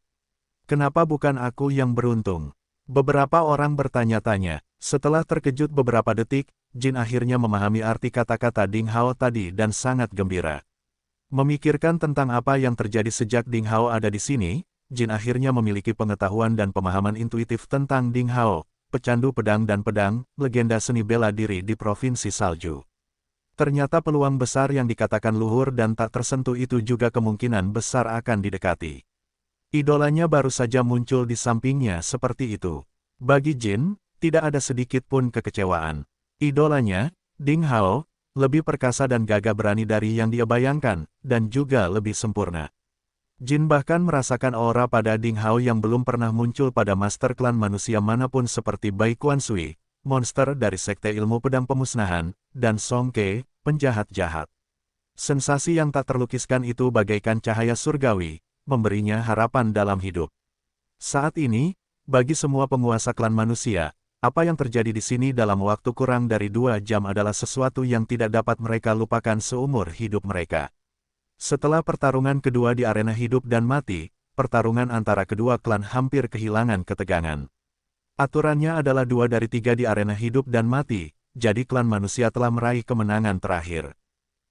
Kenapa bukan aku yang beruntung? Beberapa orang bertanya-tanya. Setelah terkejut beberapa detik, Jin akhirnya memahami arti kata-kata Ding Hao tadi dan sangat gembira. Memikirkan tentang apa yang terjadi sejak Ding Hao ada di sini, Jin akhirnya memiliki pengetahuan dan pemahaman intuitif tentang Ding Hao, pecandu pedang dan pedang, legenda seni bela diri di Provinsi Salju. Ternyata peluang besar yang dikatakan luhur dan tak tersentuh itu juga kemungkinan besar akan didekati. Idolanya baru saja muncul di sampingnya seperti itu. Bagi Jin, tidak ada sedikit pun kekecewaan. Idolanya, Ding Hao, lebih perkasa dan gagah berani dari yang dia bayangkan, dan juga lebih sempurna. Jin bahkan merasakan aura pada Ding Hao yang belum pernah muncul pada master klan manusia manapun seperti Bai Quan Sui, monster dari Sekte Ilmu Pedang Pemusnahan, dan Song Ke, penjahat jahat. Sensasi yang tak terlukiskan itu bagaikan cahaya surgawi, memberinya harapan dalam hidup. Saat ini, bagi semua penguasa klan manusia, apa yang terjadi di sini dalam waktu kurang dari 2 jam adalah sesuatu yang tidak dapat mereka lupakan seumur hidup mereka. Setelah pertarungan kedua di arena hidup dan mati, pertarungan antara kedua klan hampir kehilangan ketegangan. Aturannya adalah 2 dari 3 di arena hidup dan mati, jadi klan manusia telah meraih kemenangan terakhir.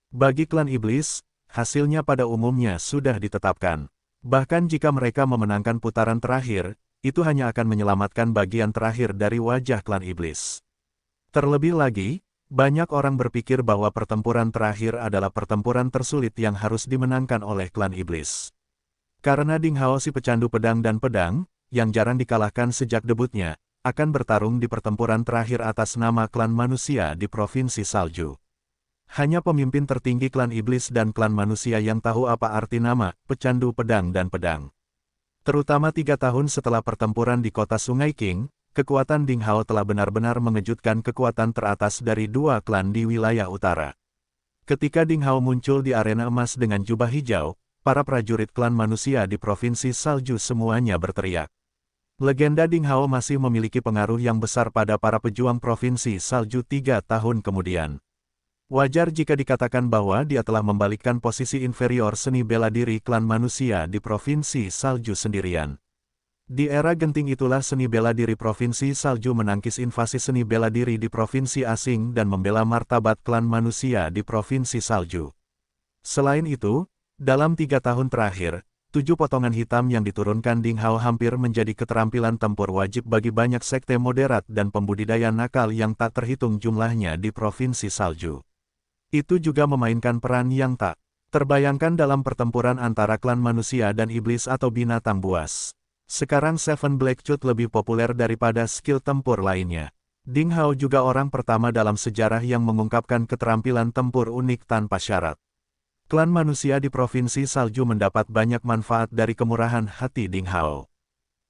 Bagi klan iblis, hasilnya pada umumnya sudah ditetapkan. Bahkan jika mereka memenangkan putaran terakhir, itu hanya akan menyelamatkan bagian terakhir dari wajah klan iblis. Terlebih lagi, banyak orang berpikir bahwa pertempuran terakhir adalah pertempuran tersulit yang harus dimenangkan oleh klan iblis. Karena Ding Hao si pecandu pedang dan pedang, yang jarang dikalahkan sejak debutnya, akan bertarung di pertempuran terakhir atas nama klan manusia di Provinsi Salju. Hanya pemimpin tertinggi klan iblis dan klan manusia yang tahu apa arti nama pecandu pedang dan pedang. Terutama 3 tahun setelah pertempuran di kota Sungai King, kekuatan Ding Hao telah benar-benar mengejutkan kekuatan teratas dari 2 klan di wilayah utara. Ketika Ding Hao muncul di arena emas dengan jubah hijau, para prajurit klan manusia di Provinsi Salju semuanya berteriak. Legenda Ding Hao masih memiliki pengaruh yang besar pada para pejuang Provinsi Salju 3 tahun kemudian. Wajar jika dikatakan bahwa dia telah membalikkan posisi inferior seni bela diri klan manusia di Provinsi Salju sendirian. Di era genting itulah seni bela diri Provinsi Salju menangkis invasi seni bela diri di provinsi asing dan membela martabat klan manusia di Provinsi Salju. Selain itu, dalam 3 tahun terakhir, 7 potongan hitam yang diturunkan Ding Hao hampir menjadi keterampilan tempur wajib bagi banyak sekte moderat dan pembudidaya nakal yang tak terhitung jumlahnya di Provinsi Salju. Itu juga memainkan peran yang tak terbayangkan dalam pertempuran antara klan manusia dan iblis atau binatang buas. Sekarang Seven Black Chute lebih populer daripada skill tempur lainnya. Ding Hao juga orang pertama dalam sejarah yang mengungkapkan keterampilan tempur unik tanpa syarat. Klan manusia di Provinsi Salju mendapat banyak manfaat dari kemurahan hati Ding Hao.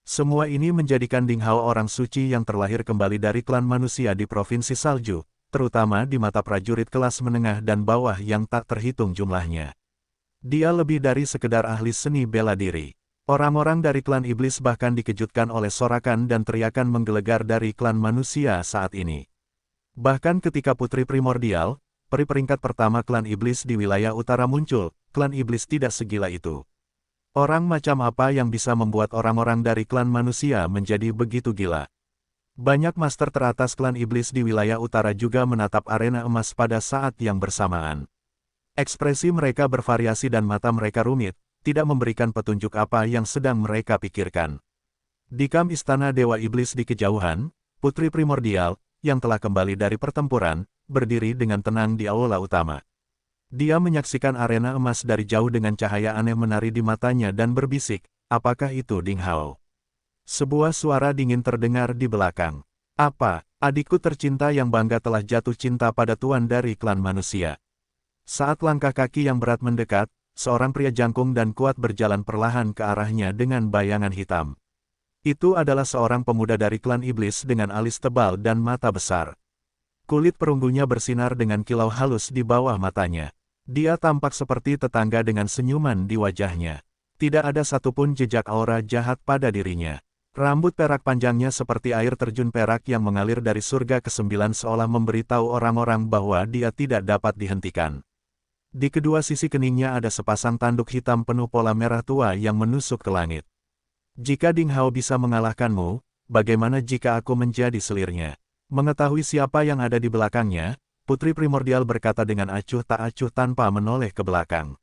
Semua ini menjadikan Ding Hao orang suci yang terlahir kembali dari klan manusia di Provinsi Salju, terutama di mata prajurit kelas menengah dan bawah yang tak terhitung jumlahnya. Dia lebih dari sekedar ahli seni bela diri. Orang-orang dari klan iblis bahkan dikejutkan oleh sorakan dan teriakan menggelegar dari klan manusia saat ini. Bahkan ketika putri primordial, peri peringkat pertama klan iblis di wilayah utara muncul, klan iblis tidak segila itu. Orang macam apa yang bisa membuat orang-orang dari klan manusia menjadi begitu gila? Banyak master teratas klan iblis di wilayah utara juga menatap arena emas pada saat yang bersamaan. Ekspresi mereka bervariasi dan mata mereka rumit, tidak memberikan petunjuk apa yang sedang mereka pikirkan. Di kamp istana Dewa Iblis di kejauhan, Putri Primordial, yang telah kembali dari pertempuran, berdiri dengan tenang di aula utama. Dia menyaksikan arena emas dari jauh dengan cahaya aneh menari di matanya dan berbisik, apakah itu Ding Hao? Sebuah suara dingin terdengar di belakang. Apa, adikku tercinta yang bangga telah jatuh cinta pada tuan dari klan manusia? Saat langkah kaki yang berat mendekat, seorang pria jangkung dan kuat berjalan perlahan ke arahnya dengan bayangan hitam. Itu adalah seorang pemuda dari klan iblis dengan alis tebal dan mata besar. Kulit perunggunya bersinar dengan kilau halus di bawah matanya. Dia tampak seperti tetangga dengan senyuman di wajahnya. Tidak ada satupun jejak aura jahat pada dirinya. Rambut perak panjangnya seperti air terjun perak yang mengalir dari surga ke-9 seolah memberitahu orang-orang bahwa dia tidak dapat dihentikan. Di kedua sisi keningnya ada sepasang tanduk hitam penuh pola merah tua yang menusuk ke langit. Jika Ding Hao bisa mengalahkanmu, bagaimana jika aku menjadi selirnya? Mengetahui siapa yang ada di belakangnya, Putri Primordial berkata dengan acuh tak acuh tanpa menoleh ke belakang.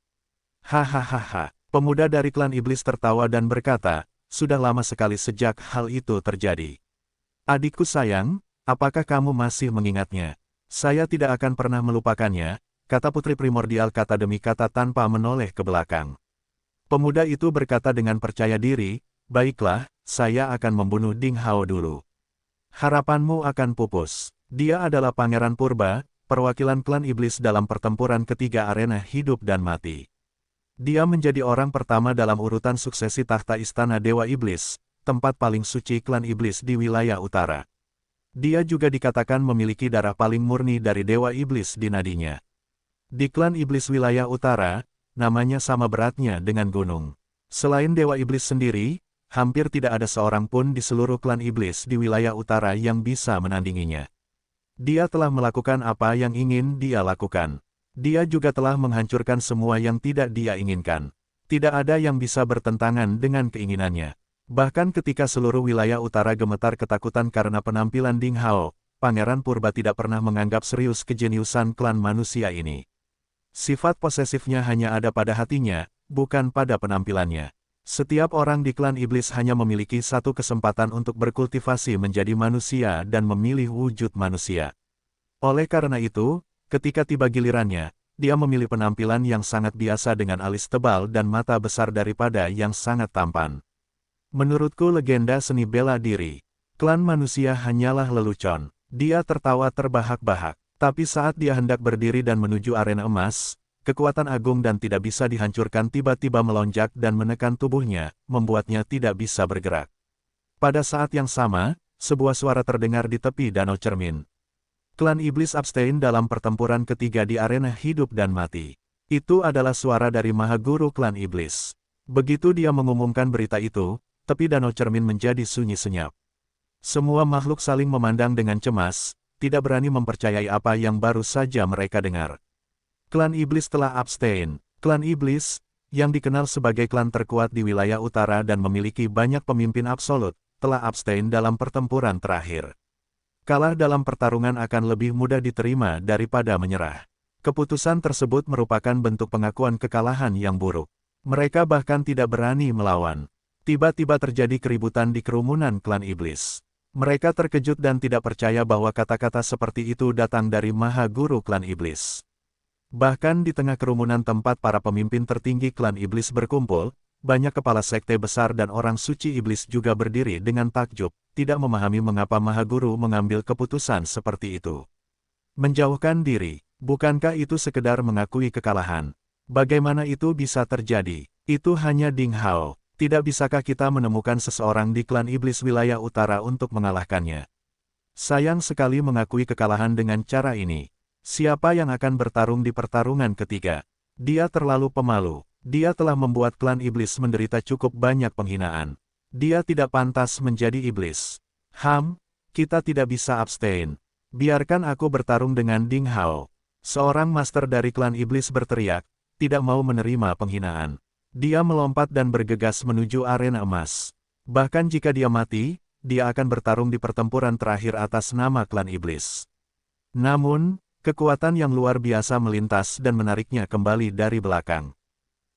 Hahaha, pemuda dari klan iblis tertawa dan berkata, sudah lama sekali sejak hal itu terjadi. Adikku sayang, apakah kamu masih mengingatnya? Saya tidak akan pernah melupakannya, kata Putri Primordial kata demi kata tanpa menoleh ke belakang. Pemuda itu berkata dengan percaya diri, baiklah, saya akan membunuh Ding Hao dulu. Harapanmu akan pupus. Dia adalah Pangeran Purba, perwakilan klan iblis dalam pertempuran ketiga arena hidup dan mati. Dia menjadi orang pertama dalam urutan suksesi tahta istana Dewa Iblis, tempat paling suci klan iblis di wilayah utara. Dia juga dikatakan memiliki darah paling murni dari Dewa Iblis di nadinya. Di klan iblis wilayah utara, namanya sama beratnya dengan gunung. Selain Dewa Iblis sendiri, hampir tidak ada seorang pun di seluruh klan iblis di wilayah utara yang bisa menandinginya. Dia telah melakukan apa yang ingin dia lakukan. Dia juga telah menghancurkan semua yang tidak dia inginkan. Tidak ada yang bisa bertentangan dengan keinginannya. Bahkan ketika seluruh wilayah utara gemetar ketakutan karena penampilan Ding Hao, Pangeran Purba tidak pernah menganggap serius kejeniusan klan manusia ini. Sifat posesifnya hanya ada pada hatinya, bukan pada penampilannya. Setiap orang di klan iblis hanya memiliki satu kesempatan untuk berkultivasi menjadi manusia dan memilih wujud manusia. Oleh karena itu, ketika tiba gilirannya, dia memilih penampilan yang sangat biasa dengan alis tebal dan mata besar daripada yang sangat tampan. Menurutku legenda seni bela diri, klan manusia hanyalah lelucon. Dia tertawa terbahak-bahak. Tapi saat dia hendak berdiri dan menuju arena emas, kekuatan agung dan tidak bisa dihancurkan tiba-tiba melonjak dan menekan tubuhnya, membuatnya tidak bisa bergerak. Pada saat yang sama, sebuah suara terdengar di tepi danau cermin. Klan iblis abstain dalam pertempuran ketiga di arena hidup dan mati. Itu adalah suara dari Mahaguru klan iblis. Begitu dia mengumumkan berita itu, tepi danau cermin menjadi sunyi senyap. Semua makhluk saling memandang dengan cemas, tidak berani mempercayai apa yang baru saja mereka dengar. Klan iblis telah abstain. Klan iblis, yang dikenal sebagai klan terkuat di wilayah utara dan memiliki banyak pemimpin absolut, telah abstain dalam pertempuran terakhir. Kalah dalam pertarungan akan lebih mudah diterima daripada menyerah. Keputusan tersebut merupakan bentuk pengakuan kekalahan yang buruk. Mereka bahkan tidak berani melawan. Tiba-tiba terjadi keributan di kerumunan klan iblis. Mereka terkejut dan tidak percaya bahwa kata-kata seperti itu datang dari Mahaguru klan iblis. Bahkan di tengah kerumunan tempat para pemimpin tertinggi klan iblis berkumpul, banyak kepala sekte besar dan orang suci iblis juga berdiri dengan takjub, tidak memahami mengapa Mahaguru mengambil keputusan seperti itu. Menjauhkan diri, bukankah itu sekedar mengakui kekalahan? Bagaimana itu bisa terjadi? Itu hanya Ding Hao. Tidak bisakah kita menemukan seseorang di klan iblis wilayah utara untuk mengalahkannya? Sayang sekali mengakui kekalahan dengan cara ini. Siapa yang akan bertarung di pertarungan ketiga? Dia terlalu pemalu. Dia telah membuat klan iblis menderita cukup banyak penghinaan. Dia tidak pantas menjadi iblis. Kita tidak bisa abstain. Biarkan aku bertarung dengan Ding Hao. Seorang master dari klan iblis berteriak, tidak mau menerima penghinaan. Dia melompat dan bergegas menuju arena emas. Bahkan jika dia mati, dia akan bertarung di pertempuran terakhir atas nama klan iblis. Namun, kekuatan yang luar biasa melintas dan menariknya kembali dari belakang.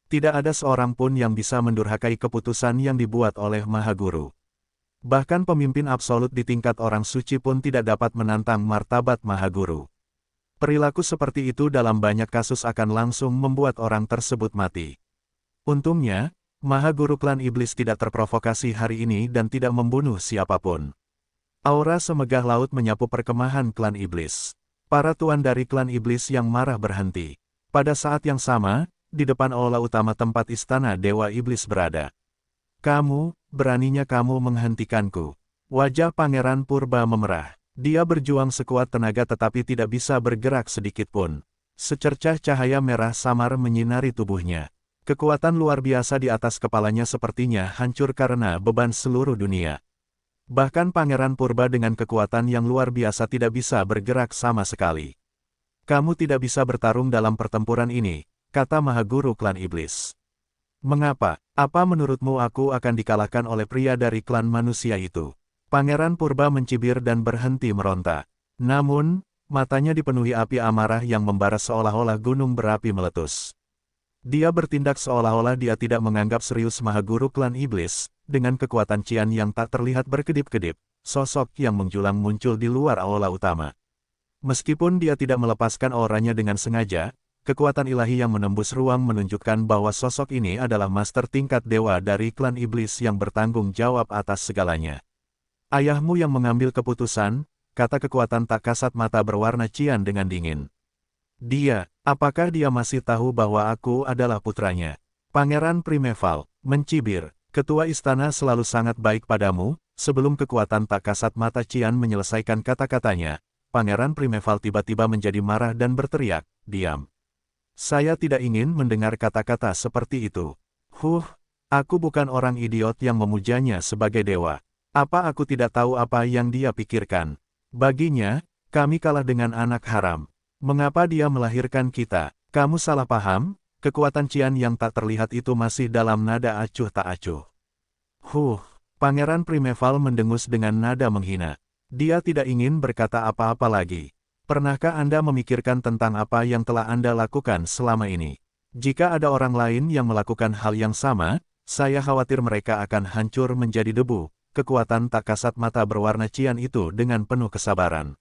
Tidak ada seorang pun yang bisa mendurhakai keputusan yang dibuat oleh Mahaguru. Bahkan pemimpin absolut di tingkat orang suci pun tidak dapat menantang martabat Mahaguru. Perilaku seperti itu dalam banyak kasus akan langsung membuat orang tersebut mati. Untungnya, Mahaguru klan iblis tidak terprovokasi hari ini dan tidak membunuh siapapun. Aura semegah laut menyapu perkemahan klan iblis. Para tuan dari klan iblis yang marah berhenti. Pada saat yang sama, di depan aula utama tempat istana Dewa Iblis berada. Kamu, beraninya kamu menghentikanku. Wajah Pangeran Purba memerah. Dia berjuang sekuat tenaga tetapi tidak bisa bergerak sedikit pun. Secercah cahaya merah samar menyinari tubuhnya. Kekuatan luar biasa di atas kepalanya sepertinya hancur karena beban seluruh dunia. Bahkan Pangeran Purba dengan kekuatan yang luar biasa tidak bisa bergerak sama sekali. Kamu tidak bisa bertarung dalam pertempuran ini, kata Mahaguru klan iblis. Mengapa? Apa menurutmu aku akan dikalahkan oleh pria dari klan manusia itu? Pangeran Purba mencibir dan berhenti meronta. Namun, matanya dipenuhi api amarah yang membara seolah-olah gunung berapi meletus. Dia bertindak seolah-olah dia tidak menganggap serius Mahaguru klan iblis, dengan kekuatan Qian yang tak terlihat berkedip-kedip, sosok yang menjulang muncul di luar aula utama. Meskipun dia tidak melepaskan auranya dengan sengaja, kekuatan ilahi yang menembus ruang menunjukkan bahwa sosok ini adalah master tingkat dewa dari klan iblis yang bertanggung jawab atas segalanya. Ayahmu yang mengambil keputusan, kata kekuatan tak kasat mata berwarna Qian dengan dingin. Dia, apakah dia masih tahu bahwa aku adalah putranya? Pangeran Primeval, mencibir, ketua istana selalu sangat baik padamu. Sebelum kekuatan tak kasat mata Qian menyelesaikan kata-katanya, Pangeran Primeval tiba-tiba menjadi marah dan berteriak, diam. Saya tidak ingin mendengar kata-kata seperti itu. Aku bukan orang idiot yang memujanya sebagai dewa. Apa aku tidak tahu apa yang dia pikirkan? Baginya, kami kalah dengan anak haram. Mengapa dia melahirkan kita? Kamu salah paham, kekuatan Qian yang tak terlihat itu masih dalam nada acuh tak acuh. Pangeran Primeval mendengus dengan nada menghina. Dia tidak ingin berkata apa-apa lagi. Pernahkah Anda memikirkan tentang apa yang telah Anda lakukan selama ini? Jika ada orang lain yang melakukan hal yang sama, saya khawatir mereka akan hancur menjadi debu. Kekuatan tak kasat mata berwarna Qian itu dengan penuh kesabaran.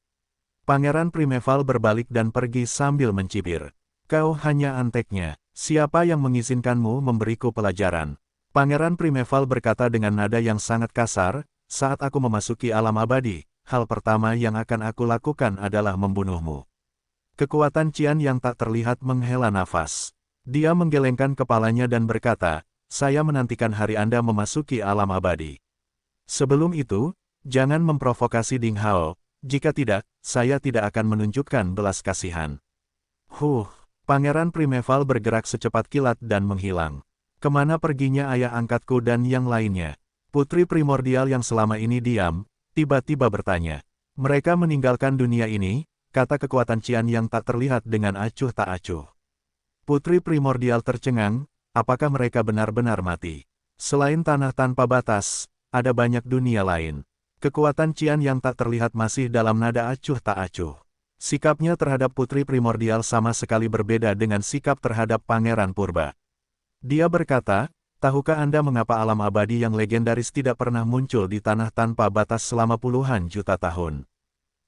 Pangeran Primeval berbalik dan pergi sambil mencibir. Kau hanya anteknya. Siapa yang mengizinkanmu memberiku pelajaran? Pangeran Primeval berkata dengan nada yang sangat kasar, saat aku memasuki alam abadi, hal pertama yang akan aku lakukan adalah membunuhmu. Kekuatan Qian yang tak terlihat menghela nafas. Dia menggelengkan kepalanya dan berkata, saya menantikan hari Anda memasuki alam abadi. Sebelum itu, jangan memprovokasi Ding Hao, jika tidak, saya tidak akan menunjukkan belas kasihan. Pangeran Primeval bergerak secepat kilat dan menghilang. Kemana perginya ayah angkatku dan yang lainnya? Putri primordial yang selama ini diam, tiba-tiba bertanya. Mereka meninggalkan dunia ini, kata kekuatan Qian yang tak terlihat dengan acuh tak acuh. Putri primordial tercengang, apakah mereka benar-benar mati? Selain tanah tanpa batas, ada banyak dunia lain. Kekuatan Qian yang tak terlihat masih dalam nada acuh tak acuh. Sikapnya terhadap putri primordial sama sekali berbeda dengan sikap terhadap Pangeran Purba. Dia berkata, tahukah Anda mengapa alam abadi yang legendaris tidak pernah muncul di tanah tanpa batas selama puluhan juta tahun?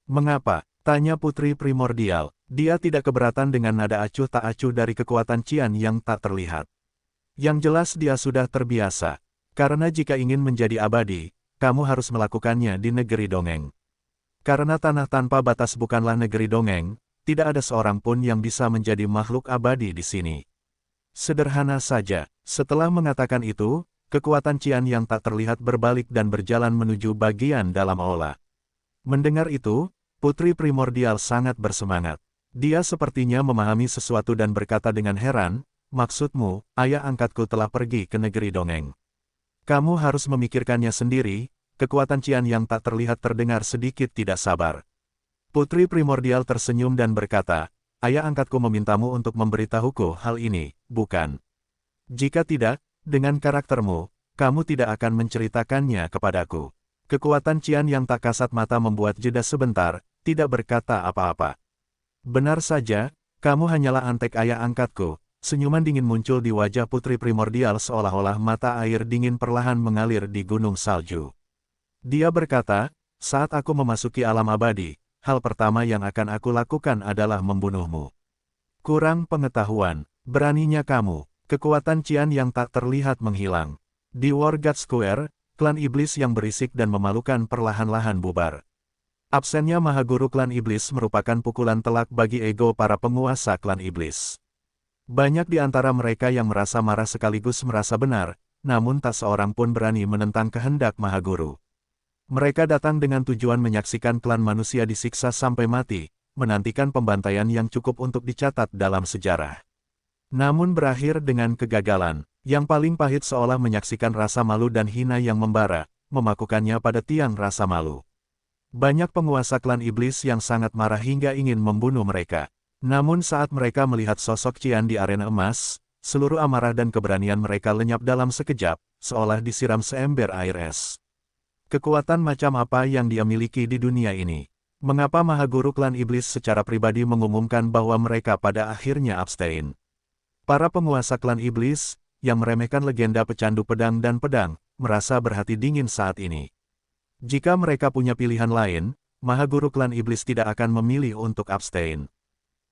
Mengapa? Tanya putri primordial. Dia tidak keberatan dengan nada acuh tak acuh dari kekuatan Qian yang tak terlihat. Yang jelas dia sudah terbiasa. Karena jika ingin menjadi abadi, kamu harus melakukannya di negeri dongeng. Karena tanah tanpa batas bukanlah negeri dongeng, tidak ada seorang pun yang bisa menjadi makhluk abadi di sini. Sederhana saja. Setelah mengatakan itu, kekuatan Qian yang tak terlihat berbalik dan berjalan menuju bagian dalam aula. Mendengar itu, putri primordial sangat bersemangat. Dia sepertinya memahami sesuatu dan berkata dengan heran, maksudmu, ayah angkatku telah pergi ke negeri dongeng. Kamu harus memikirkannya sendiri, kekuatan Qian yang tak terlihat terdengar sedikit tidak sabar. Putri primordial tersenyum dan berkata, ayah angkatku memintamu untuk memberitahuku hal ini, bukan? Jika tidak, dengan karaktermu, kamu tidak akan menceritakannya kepadaku. Kekuatan Qian yang tak kasat mata membuat jeda sebentar, tidak berkata apa-apa. Benar saja, kamu hanyalah antek ayah angkatku. Senyuman dingin muncul di wajah putri primordial seolah-olah mata air dingin perlahan mengalir di gunung salju. Dia berkata, saat aku memasuki alam abadi, hal pertama yang akan aku lakukan adalah membunuhmu. Kurang pengetahuan, beraninya kamu, kekuatan Qian yang tak terlihat menghilang. Di War God Square, klan iblis yang berisik dan memalukan perlahan-lahan bubar. Absennya Mahaguru klan iblis merupakan pukulan telak bagi ego para penguasa klan iblis. Banyak di antara mereka yang merasa marah sekaligus merasa benar, namun tak seorang pun berani menentang kehendak Mahaguru. Mereka datang dengan tujuan menyaksikan klan manusia disiksa sampai mati, menantikan pembantaian yang cukup untuk dicatat dalam sejarah. Namun berakhir dengan kegagalan, yang paling pahit seolah menyaksikan rasa malu dan hina yang membara, memakukannya pada tiang rasa malu. Banyak penguasa klan iblis yang sangat marah hingga ingin membunuh mereka. Namun saat mereka melihat sosok Qian di arena emas, seluruh amarah dan keberanian mereka lenyap dalam sekejap, seolah disiram seember air es. Kekuatan macam apa yang dia miliki di dunia ini? Mengapa Mahaguru klan iblis secara pribadi mengumumkan bahwa mereka pada akhirnya abstain? Para penguasa klan iblis, yang meremehkan legenda pecandu pedang dan pedang, merasa berhati dingin saat ini. Jika mereka punya pilihan lain, Mahaguru klan iblis tidak akan memilih untuk abstain.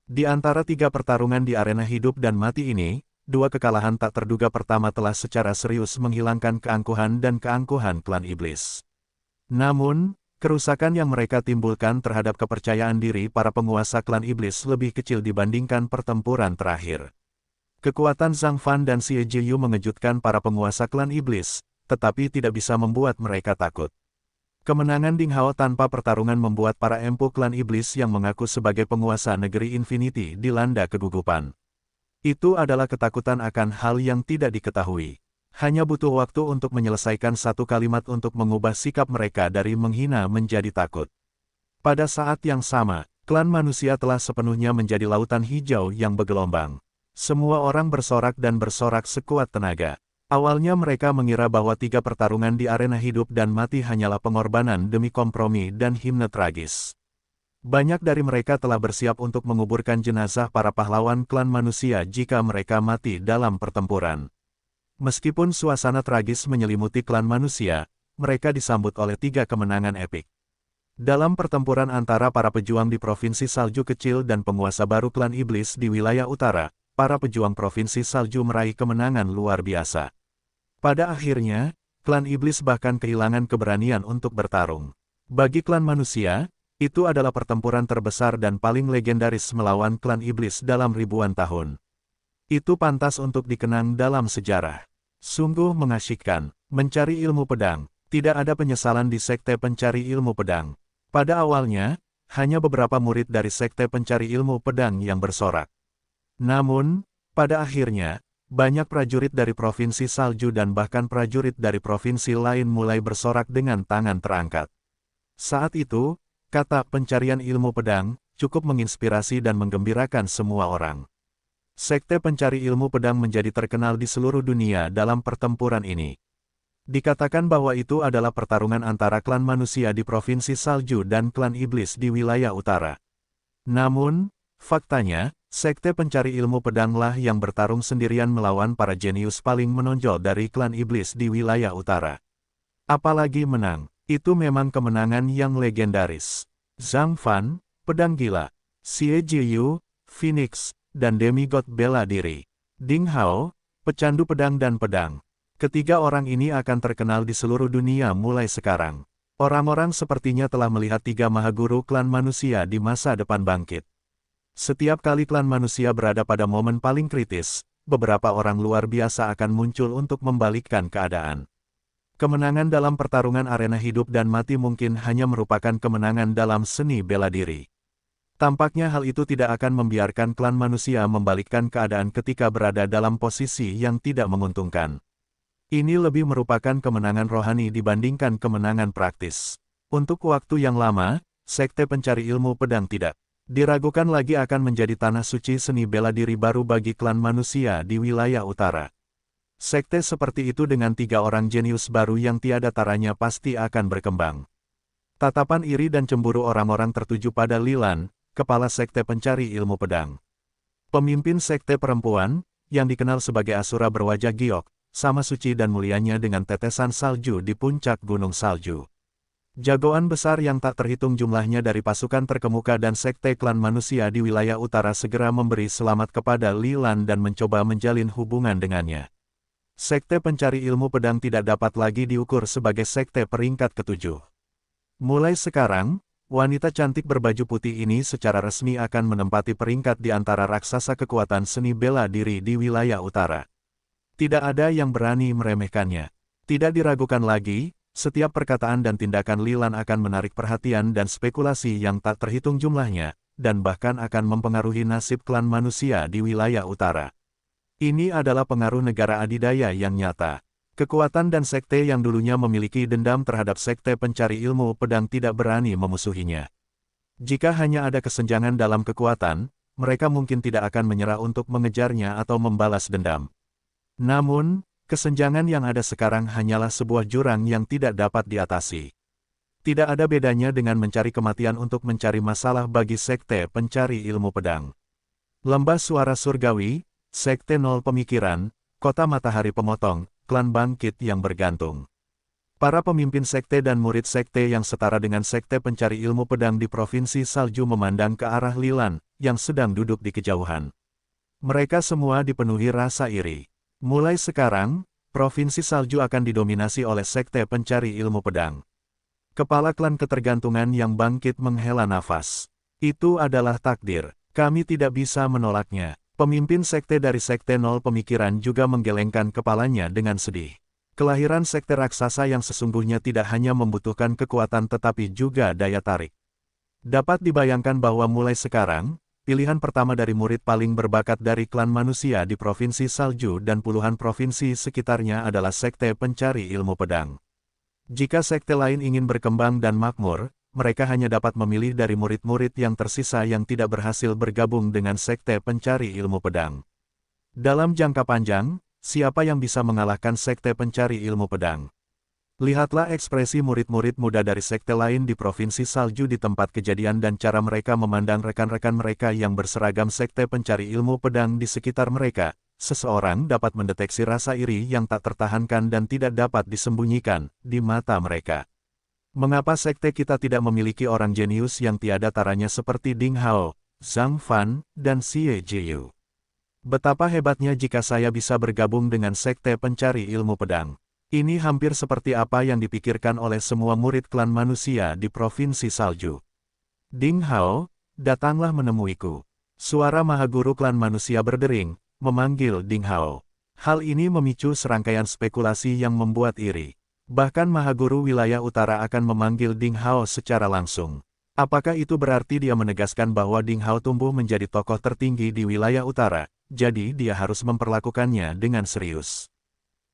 Di antara 3 pertarungan di arena hidup dan mati ini, 2 kekalahan tak terduga pertama telah secara serius menghilangkan keangkuhan dan keangkuhan klan iblis. Namun, kerusakan yang mereka timbulkan terhadap kepercayaan diri para penguasa klan iblis lebih kecil dibandingkan pertempuran terakhir. Kekuatan Zhang Fan dan Xie Jiyu mengejutkan para penguasa klan iblis, tetapi tidak bisa membuat mereka takut. Kemenangan Ding Hao tanpa pertarungan membuat para empu klan iblis yang mengaku sebagai penguasa negeri Infinity dilanda kegugupan. Itu adalah ketakutan akan hal yang tidak diketahui. Hanya butuh waktu untuk menyelesaikan satu kalimat untuk mengubah sikap mereka dari menghina menjadi takut. Pada saat yang sama, klan manusia telah sepenuhnya menjadi lautan hijau yang bergelombang. Semua orang bersorak dan bersorak sekuat tenaga. Awalnya mereka mengira bahwa 3 pertarungan di arena hidup dan mati hanyalah pengorbanan demi kompromi dan himne tragis. Banyak dari mereka telah bersiap untuk menguburkan jenazah para pahlawan klan manusia jika mereka mati dalam pertempuran. Meskipun suasana tragis menyelimuti klan manusia, mereka disambut oleh 3 kemenangan epik. Dalam pertempuran antara para pejuang di Provinsi Salju Kecil dan penguasa baru klan iblis di wilayah utara, para pejuang Provinsi Salju meraih kemenangan luar biasa. Pada akhirnya, klan iblis bahkan kehilangan keberanian untuk bertarung. Bagi klan manusia, itu adalah pertempuran terbesar dan paling legendaris melawan klan iblis dalam ribuan tahun. Itu pantas untuk dikenang dalam sejarah. Sungguh mengasyikkan, mencari ilmu pedang, tidak ada penyesalan di Sekte Pencari Ilmu Pedang. Pada awalnya, hanya beberapa murid dari Sekte Pencari Ilmu Pedang yang bersorak. Namun, pada akhirnya, banyak prajurit dari Provinsi Salju dan bahkan prajurit dari provinsi lain mulai bersorak dengan tangan terangkat. Saat itu, kata pencarian ilmu pedang cukup menginspirasi dan menggembirakan semua orang. Sekte Pencari Ilmu Pedang menjadi terkenal di seluruh dunia dalam pertempuran ini. Dikatakan bahwa itu adalah pertarungan antara klan manusia di Provinsi Salju dan klan iblis di wilayah utara. Namun, faktanya, Sekte Pencari Ilmu Pedanglah yang bertarung sendirian melawan para jenius paling menonjol dari klan iblis di wilayah utara. Apalagi menang, itu memang kemenangan yang legendaris. Zhang Fan, pedang gila. Xie Jiyu, Phoenix, dan demigod bela diri. Ding Hao, pecandu pedang dan pedang. Ketiga orang ini akan terkenal di seluruh dunia mulai sekarang. Orang-orang sepertinya telah melihat 3 mahaguru klan manusia di masa depan bangkit. Setiap kali klan manusia berada pada momen paling kritis, beberapa orang luar biasa akan muncul untuk membalikkan keadaan. Kemenangan dalam pertarungan arena hidup dan mati mungkin hanya merupakan kemenangan dalam seni bela diri. Tampaknya hal itu tidak akan membiarkan klan manusia membalikkan keadaan ketika berada dalam posisi yang tidak menguntungkan. Ini lebih merupakan kemenangan rohani dibandingkan kemenangan praktis. Untuk waktu yang lama, Sekte Pencari Ilmu Pedang tidak Diragukan lagi akan menjadi tanah suci seni bela diri baru bagi klan manusia di wilayah utara. Sekte seperti itu dengan 3 orang jenius baru yang tiada taranya pasti akan berkembang. Tatapan iri dan cemburu orang-orang tertuju pada Lilan, kepala sekte pencari ilmu pedang. Pemimpin sekte perempuan, yang dikenal sebagai Asura berwajah giok, sama suci dan mulianya dengan tetesan salju di puncak gunung salju. Jagoan besar yang tak terhitung jumlahnya dari pasukan terkemuka dan sekte klan manusia di wilayah utara segera memberi selamat kepada Lilan dan mencoba menjalin hubungan dengannya. Sekte pencari ilmu pedang tidak dapat lagi diukur sebagai sekte peringkat ketujuh. Mulai sekarang, wanita cantik berbaju putih ini secara resmi akan menempati peringkat di antara raksasa kekuatan seni bela diri di wilayah utara. Tidak ada yang berani meremehkannya. Tidak diragukan lagi, setiap perkataan dan tindakan Lilan akan menarik perhatian dan spekulasi yang tak terhitung jumlahnya, dan bahkan akan mempengaruhi nasib klan manusia di wilayah utara. Ini adalah pengaruh negara adidaya yang nyata. Kekuatan dan sekte yang dulunya memiliki dendam terhadap sekte pencari ilmu pedang tidak berani memusuhinya. Jika hanya ada kesenjangan dalam kekuatan, mereka mungkin tidak akan menyerah untuk mengejarnya atau membalas dendam. Namun, kesenjangan yang ada sekarang hanyalah sebuah jurang yang tidak dapat diatasi. Tidak ada bedanya dengan mencari kematian untuk mencari masalah bagi sekte pencari ilmu pedang. Lembah Suara Surgawi, Sekte Nol Pemikiran, Kota Matahari Pemotong, Klan Bangkit yang Bergantung. Para pemimpin sekte dan murid sekte yang setara dengan sekte pencari ilmu pedang di Provinsi Salju memandang ke arah Lilan, yang sedang duduk di kejauhan. Mereka semua dipenuhi rasa iri. Mulai sekarang, Provinsi Salju akan didominasi oleh sekte pencari ilmu pedang. Kepala klan ketergantungan yang bangkit menghela nafas. Itu adalah takdir. Kami tidak bisa menolaknya. Pemimpin sekte dari Sekte Nol Pemikiran juga menggelengkan kepalanya dengan sedih. Kelahiran sekte raksasa yang sesungguhnya tidak hanya membutuhkan kekuatan tetapi juga daya tarik. Dapat dibayangkan bahwa mulai sekarang, pilihan pertama dari murid paling berbakat dari klan manusia di Provinsi Salju dan puluhan provinsi sekitarnya adalah sekte pencari ilmu pedang. Jika sekte lain ingin berkembang dan makmur, mereka hanya dapat memilih dari murid-murid yang tersisa yang tidak berhasil bergabung dengan sekte pencari ilmu pedang. Dalam jangka panjang, siapa yang bisa mengalahkan sekte pencari ilmu pedang? Lihatlah ekspresi murid-murid muda dari sekte lain di Provinsi Salju di tempat kejadian dan cara mereka memandang rekan-rekan mereka yang berseragam sekte pencari ilmu pedang di sekitar mereka. Seseorang dapat mendeteksi rasa iri yang tak tertahankan dan tidak dapat disembunyikan di mata mereka. Mengapa sekte kita tidak memiliki orang jenius yang tiada taranya seperti Ding Hao, Zhang Fan, dan Xie Jiyu? Betapa hebatnya jika saya bisa bergabung dengan sekte pencari ilmu pedang. Ini hampir seperti apa yang dipikirkan oleh semua murid klan manusia di Provinsi Salju. Ding Hao, datanglah menemuiku. Suara Mahaguru klan manusia berdering, memanggil Ding Hao. Hal ini memicu serangkaian spekulasi yang membuat iri. Bahkan Mahaguru wilayah utara akan memanggil Ding Hao secara langsung. Apakah itu berarti dia menegaskan bahwa Ding Hao tumbuh menjadi tokoh tertinggi di wilayah utara, jadi dia harus memperlakukannya dengan serius?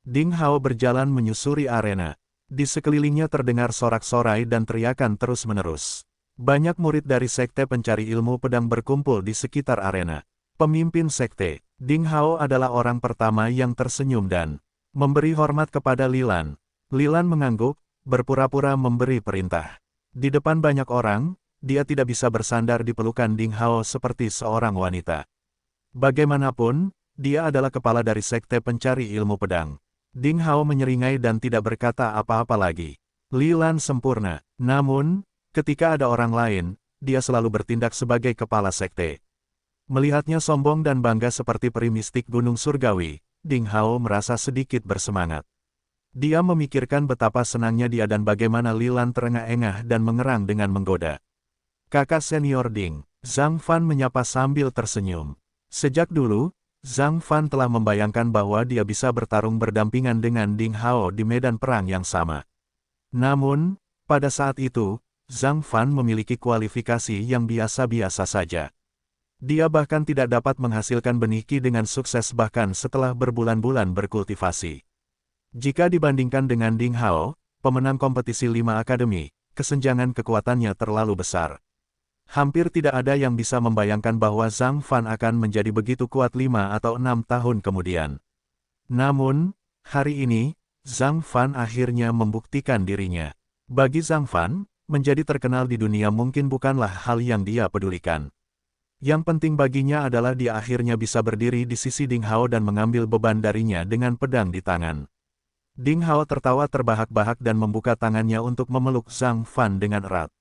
Ding Hao berjalan menyusuri arena. Di sekelilingnya terdengar sorak-sorai dan teriakan terus-menerus. Banyak murid dari sekte pencari ilmu pedang berkumpul di sekitar arena. Pemimpin sekte, Ding Hao adalah orang pertama yang tersenyum dan memberi hormat kepada Lilan. Lilan mengangguk, berpura-pura memberi perintah. Di depan banyak orang, dia tidak bisa bersandar di pelukan Ding Hao seperti seorang wanita. Bagaimanapun, dia adalah kepala dari sekte pencari ilmu pedang. Ding Hao menyeringai dan tidak berkata apa-apa lagi. Lilan sempurna, namun, ketika ada orang lain, dia selalu bertindak sebagai kepala sekte. Melihatnya sombong dan bangga seperti peri mistik Gunung Surgawi, Ding Hao merasa sedikit bersemangat. Dia memikirkan betapa senangnya dia dan bagaimana Lilan terengah-engah dan mengerang dengan menggoda. Kakak senior Ding, Zhang Fan menyapa sambil tersenyum. Sejak dulu, Zhang Fan telah membayangkan bahwa dia bisa bertarung berdampingan dengan Ding Hao di medan perang yang sama. Namun, pada saat itu, Zhang Fan memiliki kualifikasi yang biasa-biasa saja. Dia bahkan tidak dapat menghasilkan benih Qi dengan sukses bahkan setelah berbulan-bulan berkultivasi. Jika dibandingkan dengan Ding Hao, pemenang kompetisi 5 akademi, kesenjangan kekuatannya terlalu besar. Hampir tidak ada yang bisa membayangkan bahwa Zhang Fan akan menjadi begitu kuat 5 atau 6 tahun kemudian. Namun, hari ini, Zhang Fan akhirnya membuktikan dirinya. Bagi Zhang Fan, menjadi terkenal di dunia mungkin bukanlah hal yang dia pedulikan. Yang penting baginya adalah dia akhirnya bisa berdiri di sisi Ding Hao dan mengambil beban darinya dengan pedang di tangan. Ding Hao tertawa terbahak-bahak dan membuka tangannya untuk memeluk Zhang Fan dengan erat.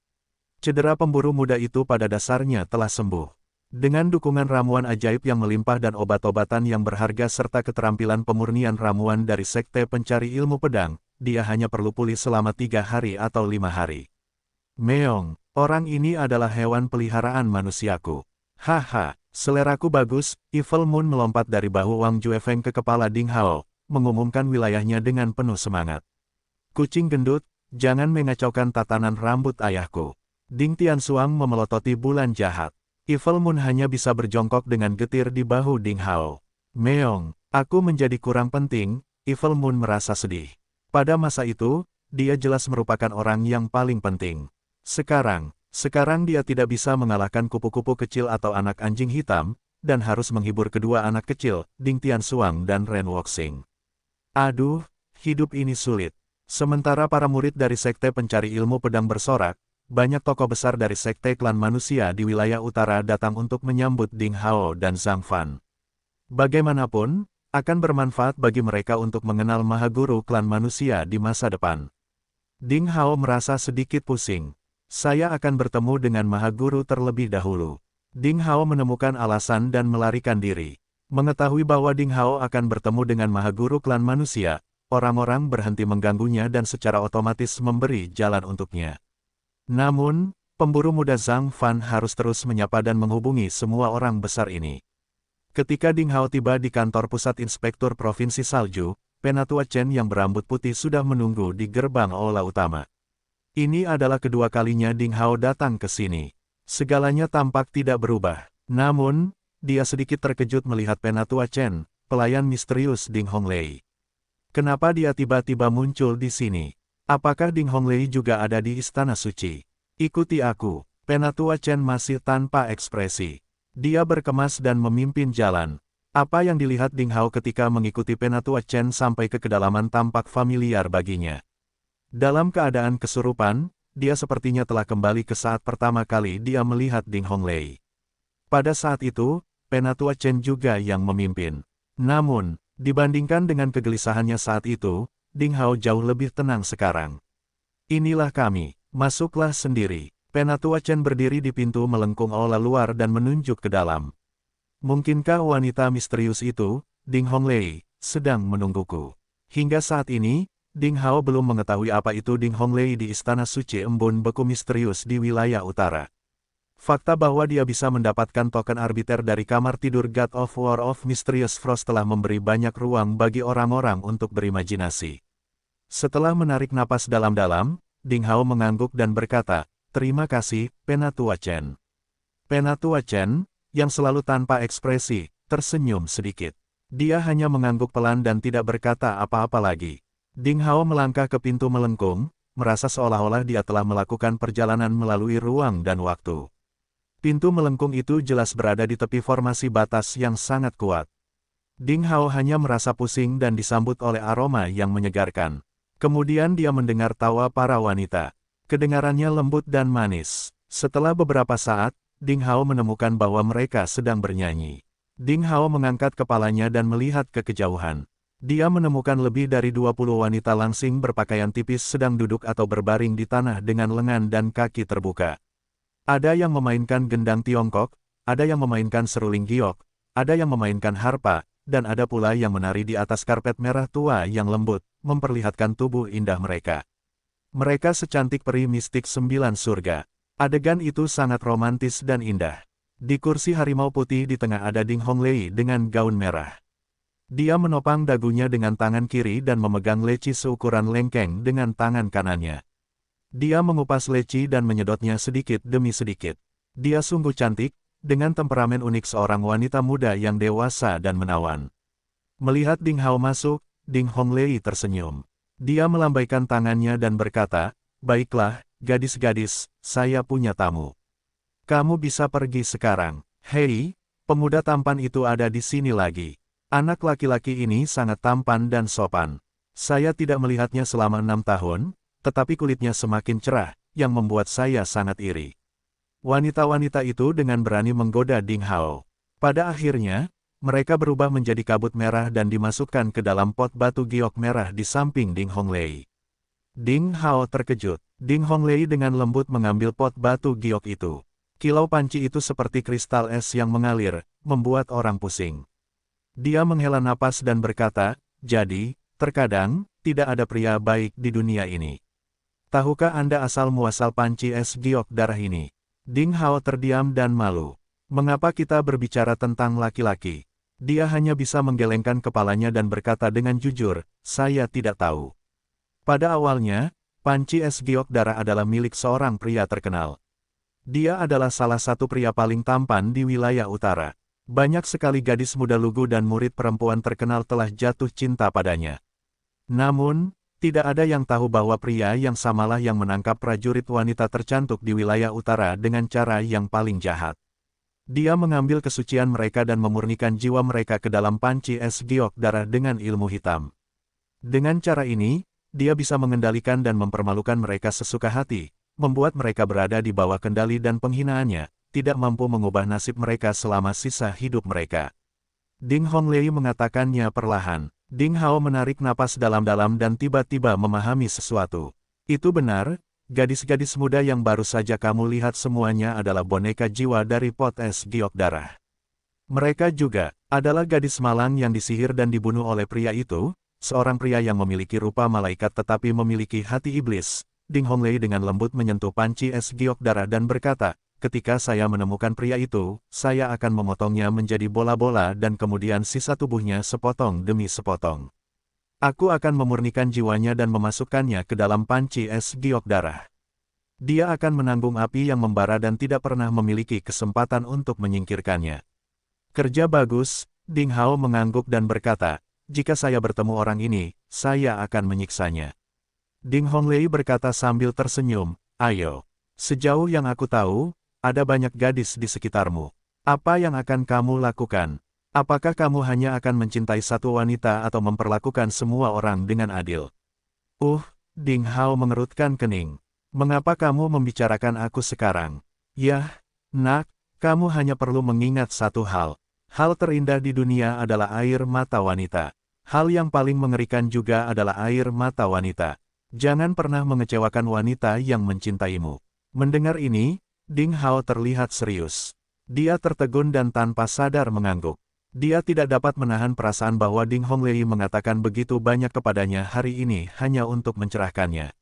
Cedera pemburu muda itu pada dasarnya telah sembuh. Dengan dukungan ramuan ajaib yang melimpah dan obat-obatan yang berharga serta keterampilan pemurnian ramuan dari Sekte Pencari Ilmu Pedang, dia hanya perlu pulih selama 3 hari atau 5 hari. Meong, orang ini adalah hewan peliharaan manusiaku. Haha, seleraku bagus. Evil Moon melompat dari bahu Wang Juefeng ke kepala Ding Hao, mengumumkan wilayahnya dengan penuh semangat. Kucing gendut, jangan mengacaukan tatanan rambut ayahku. Ding Tianxuang memelototi bulan jahat. Evil Moon hanya bisa berjongkok dengan getir di bahu Ding Hao. Meong, aku menjadi kurang penting. Evil Moon merasa sedih. Pada masa itu, dia jelas merupakan orang yang paling penting. Sekarang dia tidak bisa mengalahkan kupu-kupu kecil atau anak anjing hitam, dan harus menghibur kedua anak kecil, Ding Tianxuang dan Ren Wuxing. Aduh, hidup ini sulit. Sementara para murid dari Sekte Pencari Ilmu Pedang bersorak, banyak tokoh besar dari Sekte Klan Manusia di wilayah utara datang untuk menyambut Ding Hao dan Zhang Fan. Bagaimanapun, akan bermanfaat bagi mereka untuk mengenal Mahaguru Klan Manusia di masa depan. Ding Hao merasa sedikit pusing. Saya akan bertemu dengan Mahaguru terlebih dahulu. Ding Hao menemukan alasan dan melarikan diri. Mengetahui bahwa Ding Hao akan bertemu dengan Mahaguru Klan Manusia, orang-orang berhenti mengganggunya dan secara otomatis memberi jalan untuknya. Namun, pemburu muda Zhang Fan harus terus menyapa dan menghubungi semua orang besar ini. Ketika Ding Hao tiba di kantor pusat Inspektur Provinsi Salju, Penatua Chen yang berambut putih sudah menunggu di gerbang aula utama. Ini adalah kedua kalinya Ding Hao datang ke sini. Segalanya tampak tidak berubah. Namun, dia sedikit terkejut melihat Penatua Chen, pelayan misterius Ding Honglei. Kenapa dia tiba-tiba muncul di sini? Apakah Ding Honglei juga ada di Istana Suci? Ikuti aku. Penatua Chen masih tanpa ekspresi. Dia berkemas dan memimpin jalan. Apa yang dilihat Ding Hao ketika mengikuti Penatua Chen sampai ke kedalaman tampak familiar baginya. Dalam keadaan kesurupan, dia sepertinya telah kembali ke saat pertama kali dia melihat Ding Honglei. Pada saat itu, Penatua Chen juga yang memimpin. Namun, dibandingkan dengan kegelisahannya saat itu, Ding Hao jauh lebih tenang sekarang. Inilah kami, masuklah sendiri. Penatua Chen berdiri di pintu melengkung aula luar dan menunjuk ke dalam. Mungkinkah wanita misterius itu, Ding Honglei, sedang menungguku? Hingga saat ini, Ding Hao belum mengetahui apa itu Ding Honglei di Istana Suci Embun Beku misterius di wilayah utara. Fakta bahwa dia bisa mendapatkan token arbiter dari kamar tidur God of War of Mysterious Frost telah memberi banyak ruang bagi orang-orang untuk berimajinasi. Setelah menarik napas dalam-dalam, Ding Hao mengangguk dan berkata, "Terima kasih, Penatua Chen." Penatua Chen, yang selalu tanpa ekspresi, tersenyum sedikit. Dia hanya mengangguk pelan dan tidak berkata apa-apa lagi. Ding Hao melangkah ke pintu melengkung, merasa seolah-olah dia telah melakukan perjalanan melalui ruang dan waktu. Pintu melengkung itu jelas berada di tepi formasi batas yang sangat kuat. Ding Hao hanya merasa pusing dan disambut oleh aroma yang menyegarkan. Kemudian dia mendengar tawa para wanita. Kedengarannya lembut dan manis. Setelah beberapa saat, Ding Hao menemukan bahwa mereka sedang bernyanyi. Ding Hao mengangkat kepalanya dan melihat ke kejauhan. Dia menemukan lebih dari 20 wanita langsing berpakaian tipis sedang duduk atau berbaring di tanah dengan lengan dan kaki terbuka. Ada yang memainkan gendang Tiongkok, ada yang memainkan seruling giok, ada yang memainkan harpa, dan ada pula yang menari di atas karpet merah tua yang lembut, memperlihatkan tubuh indah mereka. Mereka secantik peri mistik 9 surga. Adegan itu sangat romantis dan indah. Di kursi harimau putih di tengah ada Ding Honglei dengan gaun merah. Dia menopang dagunya dengan tangan kiri dan memegang leci seukuran lengkeng dengan tangan kanannya. Dia mengupas leci dan menyedotnya sedikit demi sedikit. Dia sungguh cantik, dengan temperamen unik seorang wanita muda yang dewasa dan menawan. Melihat Ding Hao masuk, Ding Honglei tersenyum. Dia melambaikan tangannya dan berkata, "Baiklah, gadis-gadis, saya punya tamu." Kamu bisa pergi sekarang. Hei, pemuda tampan itu ada di sini lagi. Anak laki-laki ini sangat tampan dan sopan. Saya tidak melihatnya selama 6 tahun, tetapi kulitnya semakin cerah, yang membuat saya sangat iri. Wanita-wanita itu dengan berani menggoda Ding Hao. Pada akhirnya, mereka berubah menjadi kabut merah dan dimasukkan ke dalam pot batu giok merah di samping Ding Honglei. Ding Hao terkejut. Ding Honglei dengan lembut mengambil pot batu giok itu. Kilau panci itu seperti kristal es yang mengalir, membuat orang pusing. Dia menghela napas dan berkata, "Jadi, terkadang, tidak ada pria baik di dunia ini. Tahukah Anda asal-muasal panci es giok darah ini?" Ding Hao terdiam dan malu. Mengapa kita berbicara tentang laki-laki? Dia hanya bisa menggelengkan kepalanya dan berkata dengan jujur, "Saya tidak tahu." Pada awalnya, panci es giok darah adalah milik seorang pria terkenal. Dia adalah salah satu pria paling tampan di wilayah utara. Banyak sekali gadis muda lugu dan murid perempuan terkenal telah jatuh cinta padanya. Namun, tidak ada yang tahu bahwa pria yang samalah yang menangkap prajurit wanita tercantik di wilayah utara dengan cara yang paling jahat. Dia mengambil kesucian mereka dan memurnikan jiwa mereka ke dalam panci es giok darah dengan ilmu hitam. Dengan cara ini, dia bisa mengendalikan dan mempermalukan mereka sesuka hati, membuat mereka berada di bawah kendali dan penghinaannya, tidak mampu mengubah nasib mereka selama sisa hidup mereka. Ding Honglei mengatakannya perlahan. Ding Hao menarik napas dalam-dalam dan tiba-tiba memahami sesuatu. Itu benar, gadis-gadis muda yang baru saja kamu lihat semuanya adalah boneka jiwa dari pot es giok darah. Mereka juga adalah gadis malang yang disihir dan dibunuh oleh pria itu, seorang pria yang memiliki rupa malaikat tetapi memiliki hati iblis. Ding Honglei dengan lembut menyentuh panci es giok darah dan berkata, "Ketika saya menemukan pria itu, saya akan memotongnya menjadi bola-bola dan kemudian sisa tubuhnya sepotong demi sepotong. Aku akan memurnikan jiwanya dan memasukkannya ke dalam panci es giok darah. Dia akan menanggung api yang membara dan tidak pernah memiliki kesempatan untuk menyingkirkannya." "Kerja bagus," Ding Hao mengangguk dan berkata, "Jika saya bertemu orang ini, saya akan menyiksanya." Ding Honglei berkata sambil tersenyum, "Ayo. Sejauh yang aku tahu, ada banyak gadis di sekitarmu. Apa yang akan kamu lakukan? Apakah kamu hanya akan mencintai satu wanita atau memperlakukan semua orang dengan adil?" Ding Hao mengerutkan kening. "Mengapa kamu membicarakan aku sekarang?" "Yah, nak, kamu hanya perlu mengingat satu hal. Hal terindah di dunia adalah air mata wanita. Hal yang paling mengerikan juga adalah air mata wanita. Jangan pernah mengecewakan wanita yang mencintaimu." Mendengar ini, Ding Hao terlihat serius. Dia tertegun dan tanpa sadar mengangguk. Dia tidak dapat menahan perasaan bahwa Ding Honglei mengatakan begitu banyak kepadanya hari ini hanya untuk mencerahkannya.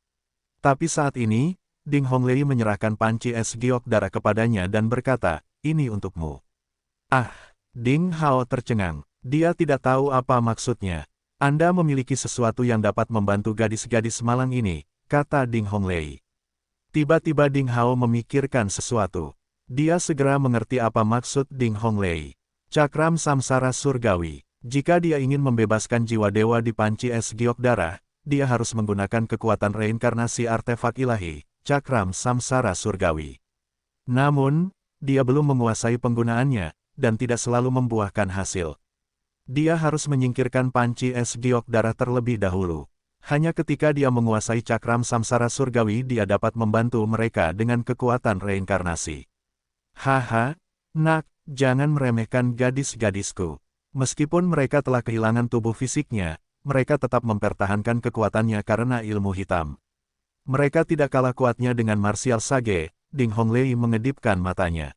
Tapi saat ini, Ding Honglei menyerahkan panci es giok darah kepadanya dan berkata, "Ini untukmu." Ding Hao tercengang. Dia tidak tahu apa maksudnya. "Anda memiliki sesuatu yang dapat membantu gadis-gadis malang ini," kata Ding Honglei. Tiba-tiba Ding Hao memikirkan sesuatu. Dia segera mengerti apa maksud Ding Honglei. Cakram samsara surgawi. Jika dia ingin membebaskan jiwa dewa di panci es giok darah, dia harus menggunakan kekuatan reinkarnasi artefak ilahi, cakram samsara surgawi. Namun, dia belum menguasai penggunaannya, dan tidak selalu membuahkan hasil. Dia harus menyingkirkan panci es giok darah terlebih dahulu. Hanya ketika dia menguasai cakram samsara surgawi dia dapat membantu mereka dengan kekuatan reinkarnasi. "Haha, nak, jangan meremehkan gadis-gadisku. Meskipun mereka telah kehilangan tubuh fisiknya, mereka tetap mempertahankan kekuatannya karena ilmu hitam. Mereka tidak kalah kuatnya dengan martial sage." Ding Honglei mengedipkan matanya.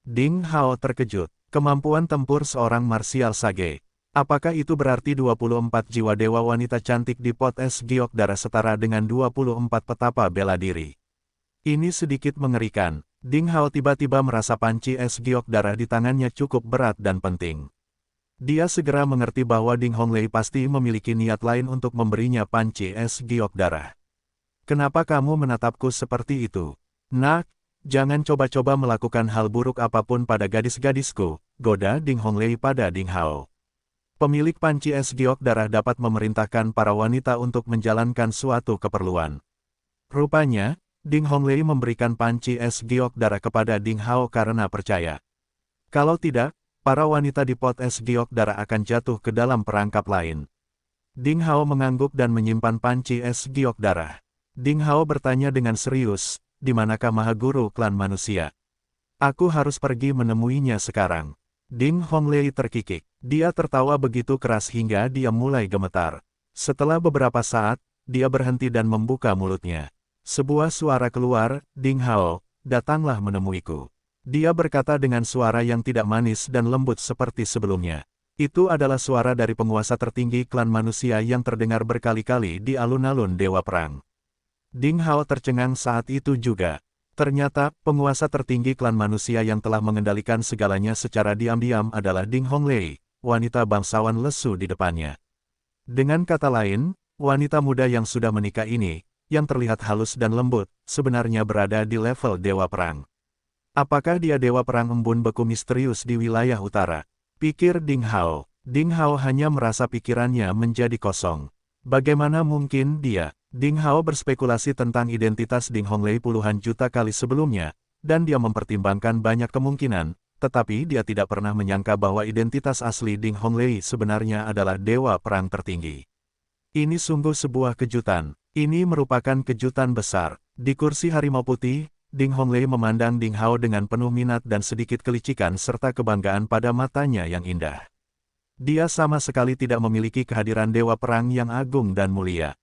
Ding Hao terkejut. Kemampuan tempur seorang martial sage. Apakah itu berarti 24 jiwa dewa wanita cantik di pot es giok darah setara dengan 24 petapa bela diri? Ini sedikit mengerikan. Ding Hao tiba-tiba merasa panci es giok darah di tangannya cukup berat dan penting. Dia segera mengerti bahwa Ding Honglei pasti memiliki niat lain untuk memberinya panci es giok darah. "Kenapa kamu menatapku seperti itu? Nak, jangan coba-coba melakukan hal buruk apapun pada gadis-gadisku," goda Ding Honglei pada Ding Hao. Pemilik panci es giok darah dapat memerintahkan para wanita untuk menjalankan suatu keperluan. Rupanya, Ding Honglei memberikan panci es giok darah kepada Ding Hao karena percaya. Kalau tidak, para wanita di pot es giok darah akan jatuh ke dalam perangkap lain. Ding Hao mengangguk dan menyimpan panci es giok darah. Ding Hao bertanya dengan serius, di manakah Maha Guru klan manusia? Aku harus pergi menemuinya sekarang. Ding Honglei terkikik. Dia tertawa begitu keras hingga dia mulai gemetar. Setelah beberapa saat, dia berhenti dan membuka mulutnya. Sebuah suara keluar, Ding Hao, datanglah menemuiku. Dia berkata dengan suara yang tidak manis dan lembut seperti sebelumnya. Itu adalah suara dari penguasa tertinggi klan manusia yang terdengar berkali-kali di alun-alun Dewa Perang. Ding Hao tercengang saat itu juga. Ternyata, penguasa tertinggi klan manusia yang telah mengendalikan segalanya secara diam-diam adalah Ding Honglei, wanita bangsawan lesu di depannya. Dengan kata lain, wanita muda yang sudah menikah ini, yang terlihat halus dan lembut, sebenarnya berada di level Dewa Perang. Apakah dia Dewa Perang embun beku misterius di wilayah utara? Pikir Ding Hao. Ding Hao hanya merasa pikirannya menjadi kosong. Bagaimana mungkin dia? Ding Hao berspekulasi tentang identitas Ding Honglei puluhan juta kali sebelumnya, dan dia mempertimbangkan banyak kemungkinan, tetapi dia tidak pernah menyangka bahwa identitas asli Ding Honglei sebenarnya adalah Dewa Perang tertinggi. Ini sungguh sebuah kejutan. Ini merupakan kejutan besar. Di kursi harimau putih, Ding Honglei memandang Ding Hao dengan penuh minat dan sedikit kelicikan serta kebanggaan pada matanya yang indah. Dia sama sekali tidak memiliki kehadiran Dewa Perang yang agung dan mulia.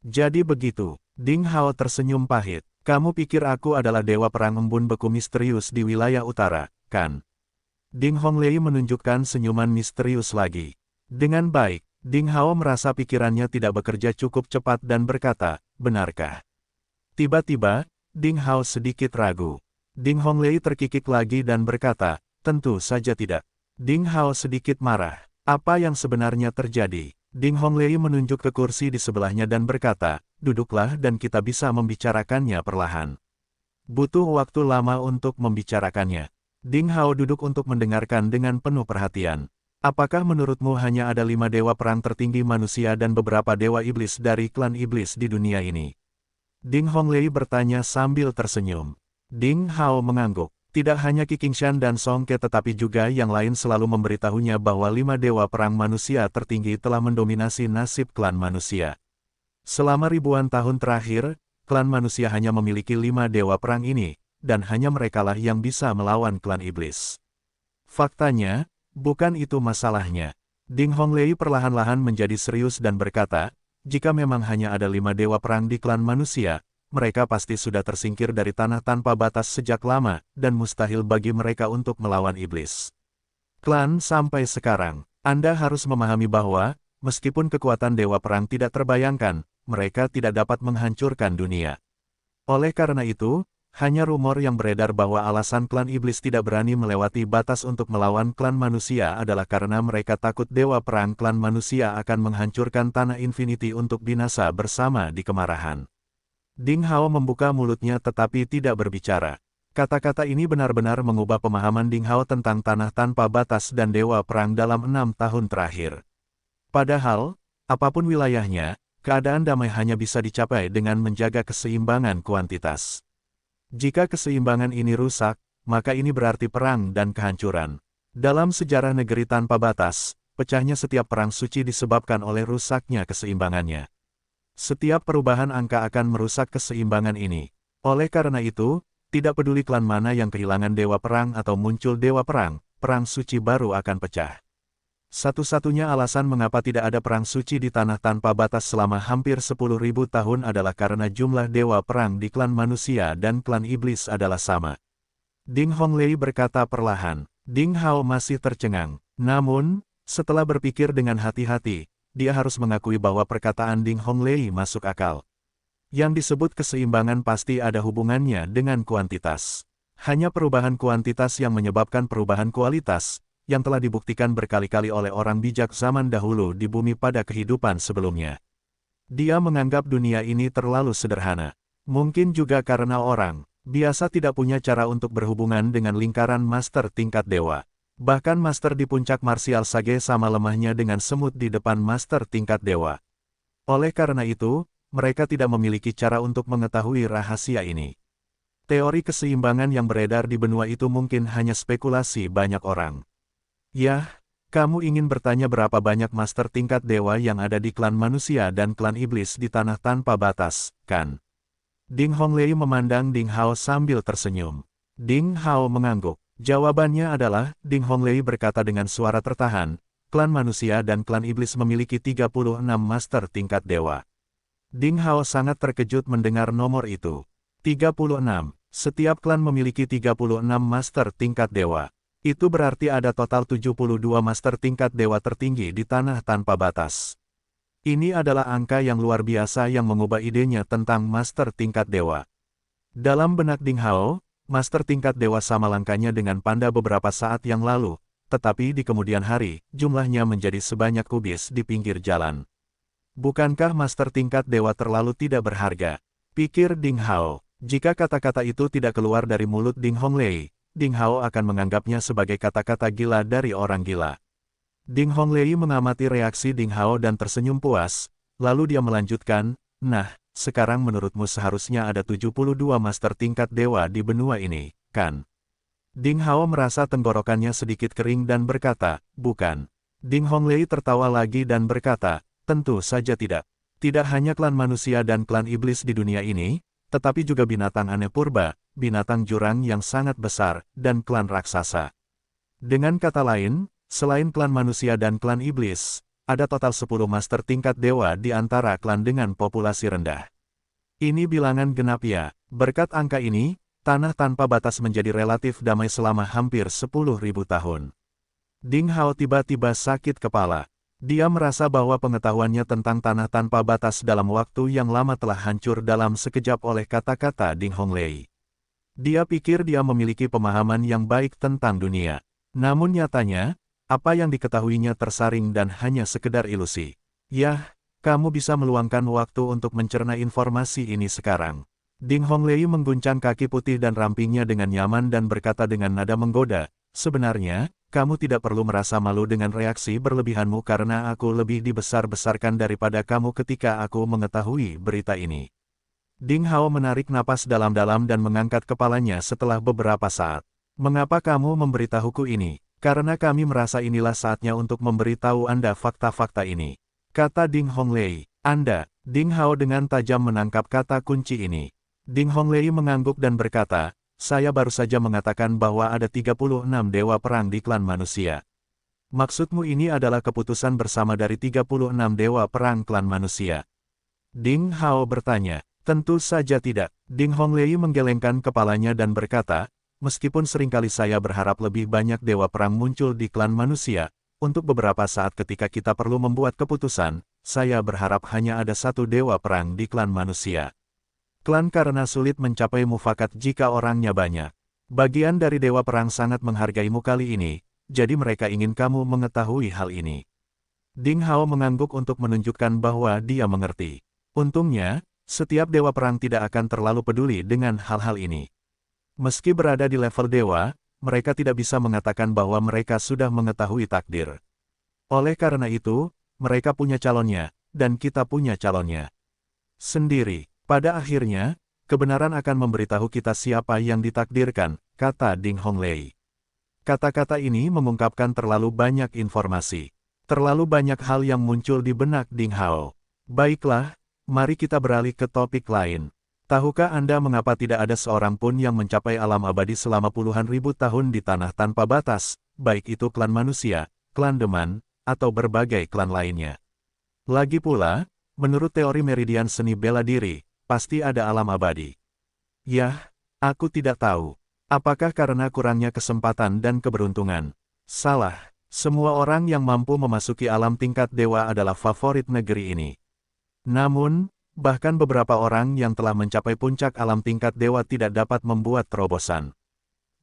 Jadi begitu, Ding Hao tersenyum pahit. Kamu pikir aku adalah Dewa Perang embun beku misterius di wilayah utara, kan? Ding Honglei menunjukkan senyuman misterius lagi. Dengan baik, Ding Hao merasa pikirannya tidak bekerja cukup cepat dan berkata, benarkah? Tiba-tiba, Ding Hao sedikit ragu. Ding Honglei terkikik lagi dan berkata, tentu saja tidak. Ding Hao sedikit marah. Apa yang sebenarnya terjadi? Ding Honglei menunjuk ke kursi di sebelahnya dan berkata, duduklah dan kita bisa membicarakannya perlahan. Butuh waktu lama untuk membicarakannya. Ding Hao duduk untuk mendengarkan dengan penuh perhatian. Apakah menurutmu hanya ada 5 dewa perang tertinggi manusia dan beberapa dewa iblis dari klan iblis di dunia ini? Ding Honglei bertanya sambil tersenyum. Ding Hao mengangguk. Tidak hanya Qi Qingshan dan Song Ke tetapi juga yang lain selalu memberitahunya bahwa 5 dewa perang manusia tertinggi telah mendominasi nasib klan manusia. Selama ribuan tahun terakhir, klan manusia hanya memiliki 5 dewa perang ini, dan hanya merekalah yang bisa melawan klan iblis. Faktanya, bukan itu masalahnya. Ding Honglei perlahan-lahan menjadi serius dan berkata, jika memang hanya ada 5 dewa perang di klan manusia, mereka pasti sudah tersingkir dari tanah tanpa batas sejak lama, dan mustahil bagi mereka untuk melawan iblis. Klan sampai sekarang, Anda harus memahami bahwa, meskipun kekuatan dewa perang tidak terbayangkan, mereka tidak dapat menghancurkan dunia. Oleh karena itu, hanya rumor yang beredar bahwa alasan klan iblis tidak berani melewati batas untuk melawan klan manusia adalah karena mereka takut dewa perang klan manusia akan menghancurkan tanah infinity untuk binasa bersama di kemarahan. Ding Hao membuka mulutnya tetapi tidak berbicara. Kata-kata ini benar-benar mengubah pemahaman Ding Hao tentang tanah tanpa batas dan dewa perang dalam 6 tahun terakhir. Padahal, apapun wilayahnya, keadaan damai hanya bisa dicapai dengan menjaga keseimbangan kuantitas. Jika keseimbangan ini rusak, maka ini berarti perang dan kehancuran. Dalam sejarah negeri tanpa batas, pecahnya setiap perang suci disebabkan oleh rusaknya keseimbangannya. Setiap perubahan angka akan merusak keseimbangan ini. Oleh karena itu, tidak peduli klan mana yang kehilangan dewa perang atau muncul dewa perang, perang suci baru akan pecah. Satu-satunya alasan mengapa tidak ada perang suci di tanah tanpa batas selama hampir 10.000 tahun adalah karena jumlah dewa perang di klan manusia dan klan iblis adalah sama. Ding Honglei berkata perlahan. Ding Hao masih tercengang. Namun, setelah berpikir dengan hati-hati, dia harus mengakui bahwa perkataan Ding Honglei masuk akal. Yang disebut keseimbangan pasti ada hubungannya dengan kuantitas. Hanya perubahan kuantitas yang menyebabkan perubahan kualitas, yang telah dibuktikan berkali-kali oleh orang bijak zaman dahulu di bumi pada kehidupan sebelumnya. Dia menganggap dunia ini terlalu sederhana. Mungkin juga karena orang biasa tidak punya cara untuk berhubungan dengan lingkaran master tingkat dewa. Bahkan master di puncak martial sage sama lemahnya dengan semut di depan master tingkat dewa. Oleh karena itu, mereka tidak memiliki cara untuk mengetahui rahasia ini. Teori keseimbangan yang beredar di benua itu mungkin hanya spekulasi banyak orang. Yah, kamu ingin bertanya berapa banyak master tingkat dewa yang ada di klan manusia dan klan iblis di tanah tanpa batas, kan? Ding Honglei memandang Ding Hao sambil tersenyum. Ding Hao mengangguk. Jawabannya adalah, Ding Honglei berkata dengan suara tertahan, klan manusia dan klan iblis memiliki 36 master tingkat dewa. Ding Hao sangat terkejut mendengar nomor itu. 36. Setiap klan memiliki 36 master tingkat dewa. Itu berarti ada total 72 master tingkat dewa tertinggi di tanah tanpa batas. Ini adalah angka yang luar biasa yang mengubah idenya tentang master tingkat dewa. Dalam benak Ding Hao, master tingkat dewa sama langkahnya dengan panda beberapa saat yang lalu, tetapi di kemudian hari, jumlahnya menjadi sebanyak kubis di pinggir jalan. Bukankah master tingkat dewa terlalu tidak berharga? Pikir Ding Hao. Jika kata-kata itu tidak keluar dari mulut Ding Honglei, Ding Hao akan menganggapnya sebagai kata-kata gila dari orang gila. Ding Honglei mengamati reaksi Ding Hao dan tersenyum puas, lalu dia melanjutkan, nah, sekarang menurutmu seharusnya ada 72 master tingkat dewa di benua ini, kan? Ding Hao merasa tenggorokannya sedikit kering dan berkata, bukan. Ding Honglei tertawa lagi dan berkata, tentu saja tidak. Tidak hanya klan manusia dan klan iblis di dunia ini, tetapi juga binatang aneh purba, binatang jurang yang sangat besar, dan klan raksasa. Dengan kata lain, selain klan manusia dan klan iblis, ada total 10 master tingkat dewa di antara klan dengan populasi rendah. Ini bilangan genap ya. Berkat angka ini, tanah tanpa batas menjadi relatif damai selama hampir 10.000 tahun. Ding Hao tiba-tiba sakit kepala. Dia merasa bahwa pengetahuannya tentang tanah tanpa batas dalam waktu yang lama telah hancur dalam sekejap oleh kata-kata Ding Honglei. Dia pikir dia memiliki pemahaman yang baik tentang dunia. Namun nyatanya, apa yang diketahuinya tersaring dan hanya sekedar ilusi. Yah, kamu bisa meluangkan waktu untuk mencerna informasi ini sekarang. Ding Honglei mengguncang kaki putih dan rampingnya dengan nyaman dan berkata dengan nada menggoda, sebenarnya, kamu tidak perlu merasa malu dengan reaksi berlebihanmu karena aku lebih dibesar-besarkan daripada kamu ketika aku mengetahui berita ini. Ding Hao menarik napas dalam-dalam dan mengangkat kepalanya setelah beberapa saat. Mengapa kamu memberitahuku ini? Karena kami merasa inilah saatnya untuk memberitahu Anda fakta-fakta ini. Kata Ding Honglei, Anda. Ding Hao dengan tajam menangkap kata kunci ini. Ding Honglei mengangguk dan berkata, saya baru saja mengatakan bahwa ada 36 dewa perang di klan manusia. Maksudmu ini adalah keputusan bersama dari 36 dewa perang klan manusia? Ding Hao bertanya, tentu saja tidak. Ding Honglei menggelengkan kepalanya dan berkata, meskipun seringkali saya berharap lebih banyak dewa perang muncul di klan manusia, untuk beberapa saat ketika kita perlu membuat keputusan, saya berharap hanya ada satu dewa perang di klan manusia. Klan karena sulit mencapai mufakat jika orangnya banyak. Bagian dari dewa perang sangat menghargaimu kali ini, jadi mereka ingin kamu mengetahui hal ini. Ding Hao mengangguk untuk menunjukkan bahwa dia mengerti. Untungnya, setiap dewa perang tidak akan terlalu peduli dengan hal-hal ini. Meski berada di level dewa, mereka tidak bisa mengatakan bahwa mereka sudah mengetahui takdir. Oleh karena itu, mereka punya calonnya, dan kita punya calonnya sendiri. Pada akhirnya, kebenaran akan memberitahu kita siapa yang ditakdirkan, kata Ding Honglei. Kata-kata ini mengungkapkan terlalu banyak informasi. Terlalu banyak hal yang muncul di benak Ding Hao. Baiklah, mari kita beralih ke topik lain. Tahukah Anda mengapa tidak ada seorang pun yang mencapai alam abadi selama puluhan ribu tahun di tanah tanpa batas, baik itu klan manusia, klan deman, atau berbagai klan lainnya? Lagi pula, menurut teori meridian seni bela diri, pasti ada alam abadi. Yah, aku tidak tahu. Apakah karena kurangnya kesempatan dan keberuntungan? Salah, semua orang yang mampu memasuki alam tingkat dewa adalah favorit negeri ini. Namun, bahkan beberapa orang yang telah mencapai puncak alam tingkat dewa tidak dapat membuat terobosan.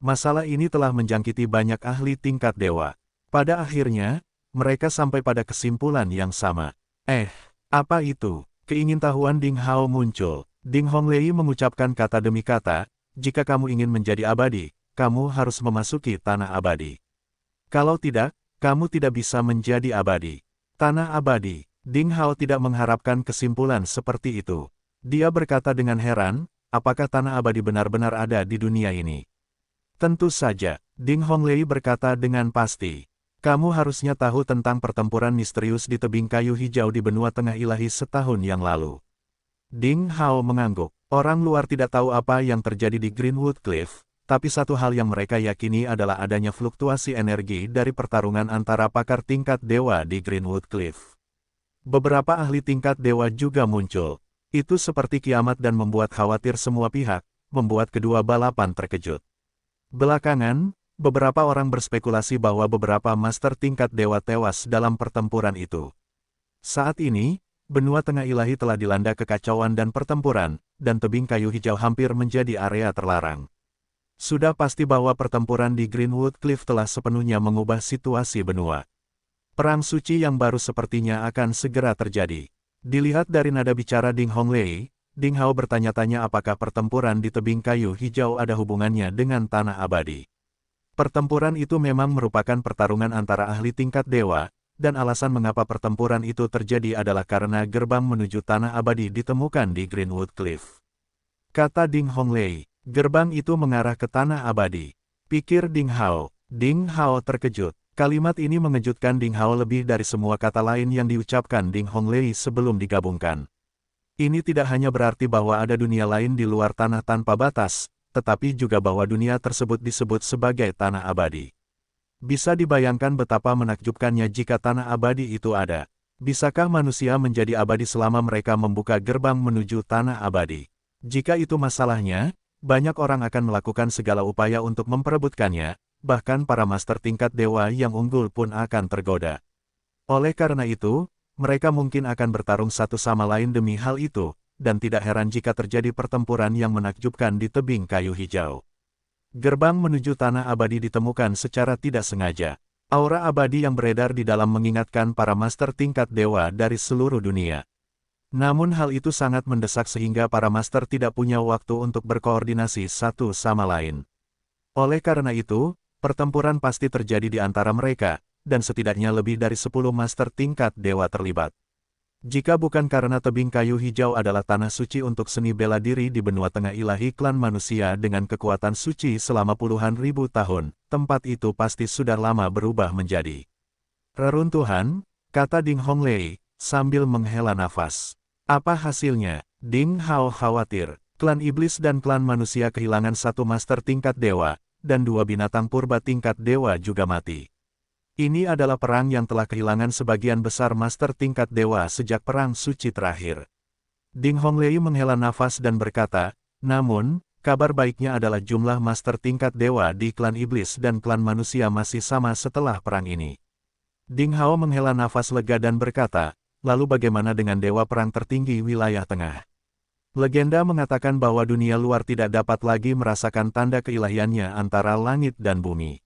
Masalah ini telah menjangkiti banyak ahli tingkat dewa. Pada akhirnya, mereka sampai pada kesimpulan yang sama. Apa itu? Keingintahuan Ding Hao muncul. Ding Honglei mengucapkan kata demi kata, jika kamu ingin menjadi abadi, kamu harus memasuki tanah abadi. Kalau tidak, kamu tidak bisa menjadi abadi. Tanah abadi. Ding Hao tidak mengharapkan kesimpulan seperti itu. Dia berkata dengan heran, apakah tanah abadi benar-benar ada di dunia ini? Tentu saja, Ding Honglei berkata dengan pasti. Kamu harusnya tahu tentang pertempuran misterius di tebing kayu hijau di benua tengah ilahi setahun yang lalu. Ding Hao mengangguk. Orang luar tidak tahu apa yang terjadi di Greenwood Cliff, tapi satu hal yang mereka yakini adalah adanya fluktuasi energi dari pertarungan antara pakar tingkat dewa di Greenwood Cliff. Beberapa ahli tingkat dewa juga muncul. Itu seperti kiamat dan membuat khawatir semua pihak, membuat kedua balapan terkejut. Belakangan, beberapa orang berspekulasi bahwa beberapa master tingkat dewa tewas dalam pertempuran itu. Saat ini, benua tengah ilahi telah dilanda kekacauan dan pertempuran, dan tebing kayu hijau hampir menjadi area terlarang. Sudah pasti bahwa pertempuran di Greenwood Cliff telah sepenuhnya mengubah situasi benua. Perang suci yang baru sepertinya akan segera terjadi. Dilihat dari nada bicara Ding Honglei, Ding Hao bertanya-tanya apakah pertempuran di tebing kayu hijau ada hubungannya dengan tanah abadi. Pertempuran itu memang merupakan pertarungan antara ahli tingkat dewa, dan alasan mengapa pertempuran itu terjadi adalah karena gerbang menuju tanah abadi ditemukan di Greenwood Cliff. Kata Ding Honglei, gerbang itu mengarah ke tanah abadi. Pikir Ding Hao. Ding Hao terkejut. Kalimat ini mengejutkan Ding Hao lebih dari semua kata lain yang diucapkan Ding Honglei sebelum digabungkan. Ini tidak hanya berarti bahwa ada dunia lain di luar tanah tanpa batas, tetapi juga bahwa dunia tersebut disebut sebagai tanah abadi. Bisa dibayangkan betapa menakjubkannya jika tanah abadi itu ada. Bisakah manusia menjadi abadi selama mereka membuka gerbang menuju tanah abadi? Jika itu masalahnya, banyak orang akan melakukan segala upaya untuk memperebutkannya, bahkan para master tingkat dewa yang unggul pun akan tergoda. Oleh karena itu, mereka mungkin akan bertarung satu sama lain demi hal itu, dan tidak heran jika terjadi pertempuran yang menakjubkan di tebing kayu hijau. Gerbang menuju tanah abadi ditemukan secara tidak sengaja. Aura abadi yang beredar di dalam mengingatkan para master tingkat dewa dari seluruh dunia. Namun hal itu sangat mendesak sehingga para master tidak punya waktu untuk berkoordinasi satu sama lain. Oleh karena itu, pertempuran pasti terjadi di antara mereka, dan setidaknya lebih dari 10 master tingkat dewa terlibat. Jika bukan karena tebing kayu hijau adalah tanah suci untuk seni bela diri di benua tengah ilahi klan manusia dengan kekuatan suci selama puluhan ribu tahun, tempat itu pasti sudah lama berubah menjadi reruntuhan, kata Ding Honglei, sambil menghela nafas. Apa hasilnya? Ding Hao khawatir. Klan iblis dan klan manusia kehilangan satu master tingkat dewa, dan dua binatang purba tingkat dewa juga mati. Ini adalah perang yang telah kehilangan sebagian besar master tingkat dewa sejak perang suci terakhir. Ding Honglei menghela nafas dan berkata, namun, kabar baiknya adalah jumlah master tingkat dewa di klan iblis dan klan manusia masih sama setelah perang ini. Ding Hao menghela nafas lega dan berkata, lalu bagaimana dengan dewa perang tertinggi wilayah tengah? Legenda mengatakan bahwa dunia luar tidak dapat lagi merasakan tanda keilahiannya antara langit dan bumi.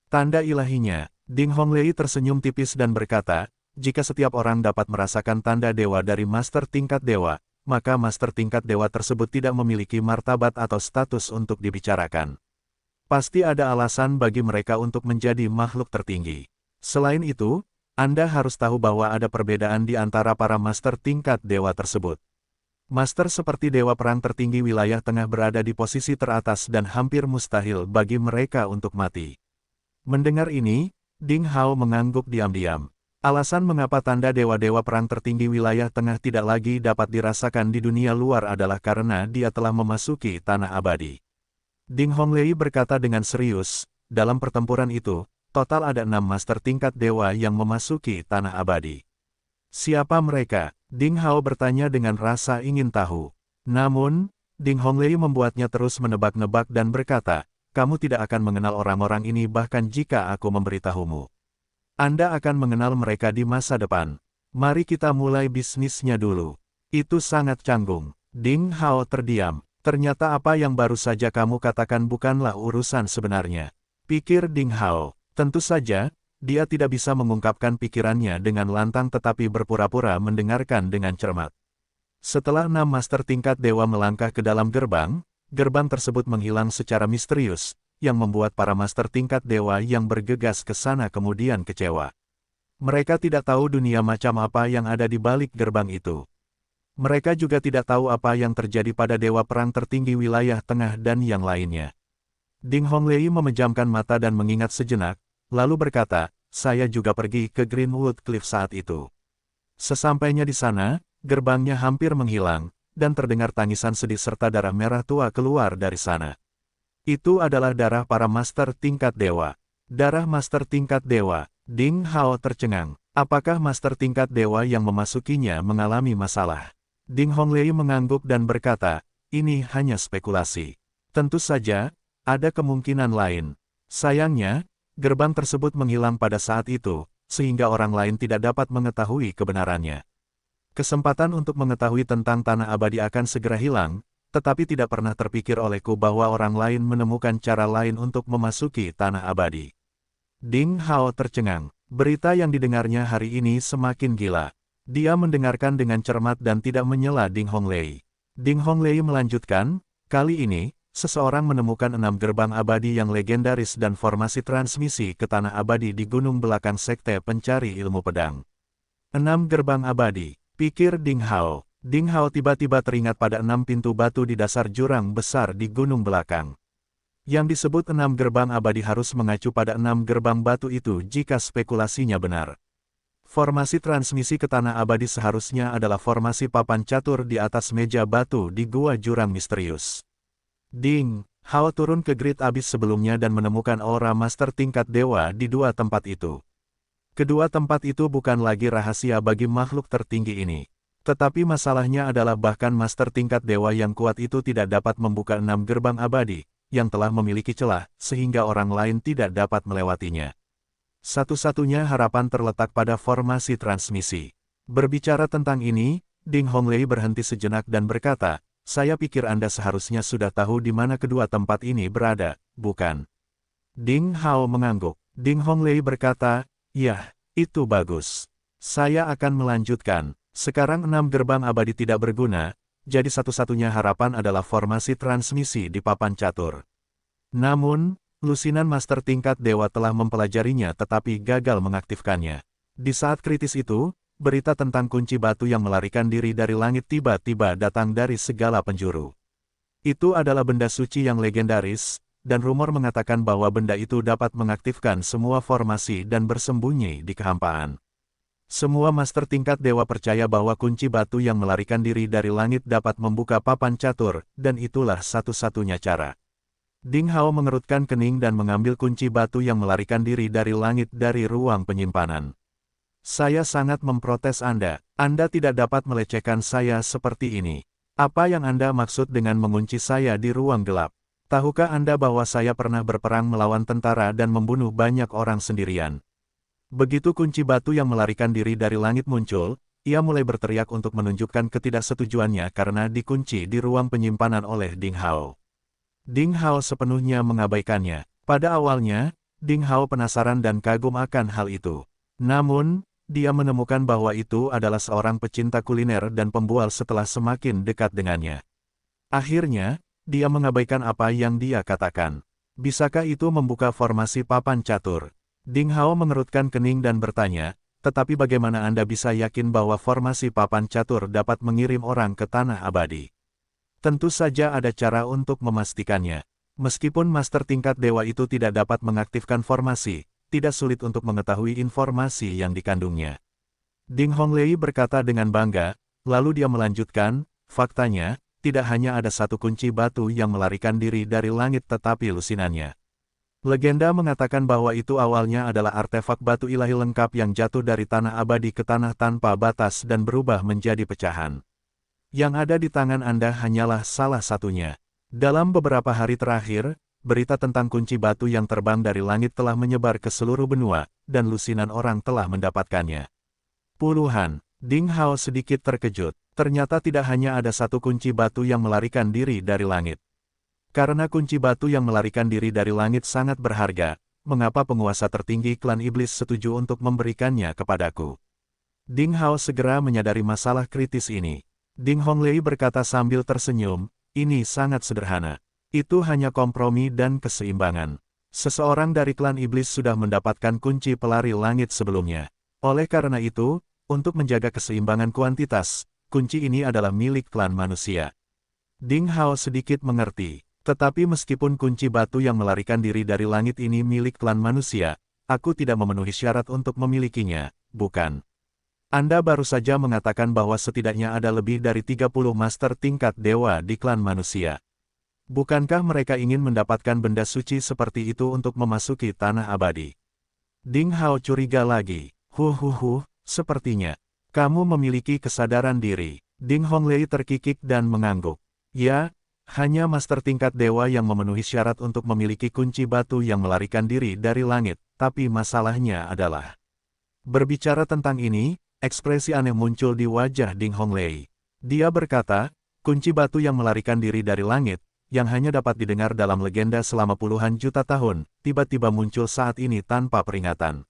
Tanda ilahinya, Ding Honglei tersenyum tipis dan berkata, jika setiap orang dapat merasakan tanda dewa dari master tingkat dewa, maka master tingkat dewa tersebut tidak memiliki martabat atau status untuk dibicarakan. Pasti ada alasan bagi mereka untuk menjadi makhluk tertinggi. Selain itu, Anda harus tahu bahwa ada perbedaan di antara para master tingkat dewa tersebut. Master seperti dewa perang tertinggi wilayah tengah berada di posisi teratas dan hampir mustahil bagi mereka untuk mati. Mendengar ini, Ding Hao mengangguk diam-diam. Alasan mengapa tanda dewa-dewa perang tertinggi wilayah tengah tidak lagi dapat dirasakan di dunia luar adalah karena dia telah memasuki tanah abadi. Ding Honglei berkata dengan serius, dalam pertempuran itu, total ada 6 master tingkat dewa yang memasuki tanah abadi. Siapa mereka? Ding Hao bertanya dengan rasa ingin tahu. Namun, Ding Honglei membuatnya terus menebak-nebak dan berkata, kamu tidak akan mengenal orang-orang ini bahkan jika aku memberitahumu. Anda akan mengenal mereka di masa depan. Mari kita mulai bisnisnya dulu. Itu sangat canggung. Ding Hao terdiam. Ternyata apa yang baru saja kamu katakan bukanlah urusan sebenarnya. Pikir Ding Hao. Tentu saja, dia tidak bisa mengungkapkan pikirannya dengan lantang tetapi berpura-pura mendengarkan dengan cermat. Setelah 6 master tingkat dewa melangkah ke dalam gerbang, gerbang tersebut menghilang secara misterius, yang membuat para master tingkat dewa yang bergegas ke sana kemudian kecewa. Mereka tidak tahu dunia macam apa yang ada di balik gerbang itu. Mereka juga tidak tahu apa yang terjadi pada Dewa Perang tertinggi wilayah tengah dan yang lainnya. Ding Honglei memejamkan mata dan mengingat sejenak, lalu berkata, saya juga pergi ke Greenwood Cliff saat itu. Sesampainya di sana, gerbangnya hampir menghilang, dan terdengar tangisan sedih serta darah merah tua keluar dari sana. Itu adalah darah para master tingkat dewa. Darah master tingkat dewa. Ding Hao tercengang. Apakah master tingkat dewa yang memasukinya mengalami masalah? Ding Honglei mengangguk dan berkata, ini hanya spekulasi. Tentu saja, ada kemungkinan lain. Sayangnya, gerbang tersebut menghilang pada saat itu, sehingga orang lain tidak dapat mengetahui kebenarannya. Kesempatan untuk mengetahui tentang tanah abadi akan segera hilang, tetapi tidak pernah terpikir olehku bahwa orang lain menemukan cara lain untuk memasuki tanah abadi. Ding Hao tercengang. Berita yang didengarnya hari ini semakin gila. Dia mendengarkan dengan cermat dan tidak menyela Ding Honglei. Ding Honglei melanjutkan, kali ini, seseorang menemukan 6 gerbang abadi yang legendaris dan formasi transmisi ke tanah abadi di gunung belakang sekte pencari ilmu pedang. 6 gerbang abadi, pikir Ding Hao. Ding Hao tiba-tiba teringat pada 6 pintu batu di dasar jurang besar di gunung belakang. Yang disebut 6 gerbang abadi harus mengacu pada 6 gerbang batu itu jika spekulasinya benar. Formasi transmisi ke tanah abadi seharusnya adalah formasi papan catur di atas meja batu di gua jurang misterius. Ding Hao turun ke Great Abyss sebelumnya dan menemukan aura master tingkat dewa di 2 tempat itu. Kedua tempat itu bukan lagi rahasia bagi makhluk tertinggi ini. Tetapi masalahnya adalah bahkan master tingkat dewa yang kuat itu tidak dapat membuka 6 gerbang abadi yang telah memiliki celah, sehingga orang lain tidak dapat melewatinya. Satu-satunya harapan terletak pada formasi transmisi. Berbicara tentang ini, Ding Honglei berhenti sejenak dan berkata, saya pikir Anda seharusnya sudah tahu di mana kedua tempat ini berada, bukan? Ding Hao mengangguk. Ding Honglei berkata, ya, itu bagus. Saya akan melanjutkan. Sekarang 6 gerbang abadi tidak berguna, jadi satu-satunya harapan adalah formasi transmisi di papan catur. Namun, lusinan master tingkat dewa telah mempelajarinya tetapi gagal mengaktifkannya. Di saat kritis itu, berita tentang kunci batu yang melarikan diri dari langit tiba-tiba datang dari segala penjuru. Itu adalah benda suci yang legendaris, dan rumor mengatakan bahwa benda itu dapat mengaktifkan semua formasi dan bersembunyi di kehampaan. Semua master tingkat dewa percaya bahwa kunci batu yang melarikan diri dari langit dapat membuka papan catur, dan itulah satu-satunya cara. Ding Hao mengerutkan kening dan mengambil kunci batu yang melarikan diri dari langit dari ruang penyimpanan. Saya sangat memprotes Anda. Anda tidak dapat melecehkan saya seperti ini. Apa yang Anda maksud dengan mengunci saya di ruang gelap? Tahukah Anda bahwa saya pernah berperang melawan tentara dan membunuh banyak orang sendirian? Begitu kunci batu yang melarikan diri dari langit muncul, ia mulai berteriak untuk menunjukkan ketidaksetujuannya karena dikunci di ruang penyimpanan oleh Ding Hao. Ding Hao sepenuhnya mengabaikannya. Pada awalnya, Ding Hao penasaran dan kagum akan hal itu. Namun, dia menemukan bahwa itu adalah seorang pecinta kuliner dan pembual setelah semakin dekat dengannya. Akhirnya, dia mengabaikan apa yang dia katakan. Bisakah itu membuka formasi papan catur? Ding Hao mengerutkan kening dan bertanya, tetapi bagaimana Anda bisa yakin bahwa formasi papan catur dapat mengirim orang ke tanah abadi? Tentu saja ada cara untuk memastikannya. Meskipun master tingkat dewa itu tidak dapat mengaktifkan formasi, tidak sulit untuk mengetahui informasi yang dikandungnya. Ding Honglei berkata dengan bangga, lalu dia melanjutkan, faktanya, tidak hanya ada satu kunci batu yang melarikan diri dari langit tetapi lusinannya. Legenda mengatakan bahwa itu awalnya adalah artefak batu ilahi lengkap yang jatuh dari tanah abadi ke tanah tanpa batas dan berubah menjadi pecahan. Yang ada di tangan Anda hanyalah salah satunya. Dalam beberapa hari terakhir, berita tentang kunci batu yang terbang dari langit telah menyebar ke seluruh benua, dan lusinan orang telah mendapatkannya. Puluhan. Ding Hao sedikit terkejut. Ternyata tidak hanya ada satu kunci batu yang melarikan diri dari langit. Karena kunci batu yang melarikan diri dari langit sangat berharga, mengapa penguasa tertinggi klan iblis setuju untuk memberikannya kepadaku? Ding Hao segera menyadari masalah kritis ini. Ding Honglei berkata sambil tersenyum, ini sangat sederhana. Itu hanya kompromi dan keseimbangan. Seseorang dari klan iblis sudah mendapatkan kunci pelari langit sebelumnya. Oleh karena itu, untuk menjaga keseimbangan kuantitas, kunci ini adalah milik klan manusia. Ding Hao sedikit mengerti. Tetapi meskipun kunci batu yang melarikan diri dari langit ini milik klan manusia, aku tidak memenuhi syarat untuk memilikinya, bukan? Anda baru saja mengatakan bahwa setidaknya ada lebih dari 30 master tingkat dewa di klan manusia. Bukankah mereka ingin mendapatkan benda suci seperti itu untuk memasuki tanah abadi? Ding Hao curiga lagi. Sepertinya. Kamu memiliki kesadaran diri. Ding Honglei terkikik dan mengangguk. Ya, hanya master tingkat dewa yang memenuhi syarat untuk memiliki kunci batu yang melarikan diri dari langit, tapi masalahnya adalah... Berbicara tentang ini, ekspresi aneh muncul di wajah Ding Honglei. Dia berkata, kunci batu yang melarikan diri dari langit, yang hanya dapat didengar dalam legenda selama puluhan juta tahun, tiba-tiba muncul saat ini tanpa peringatan.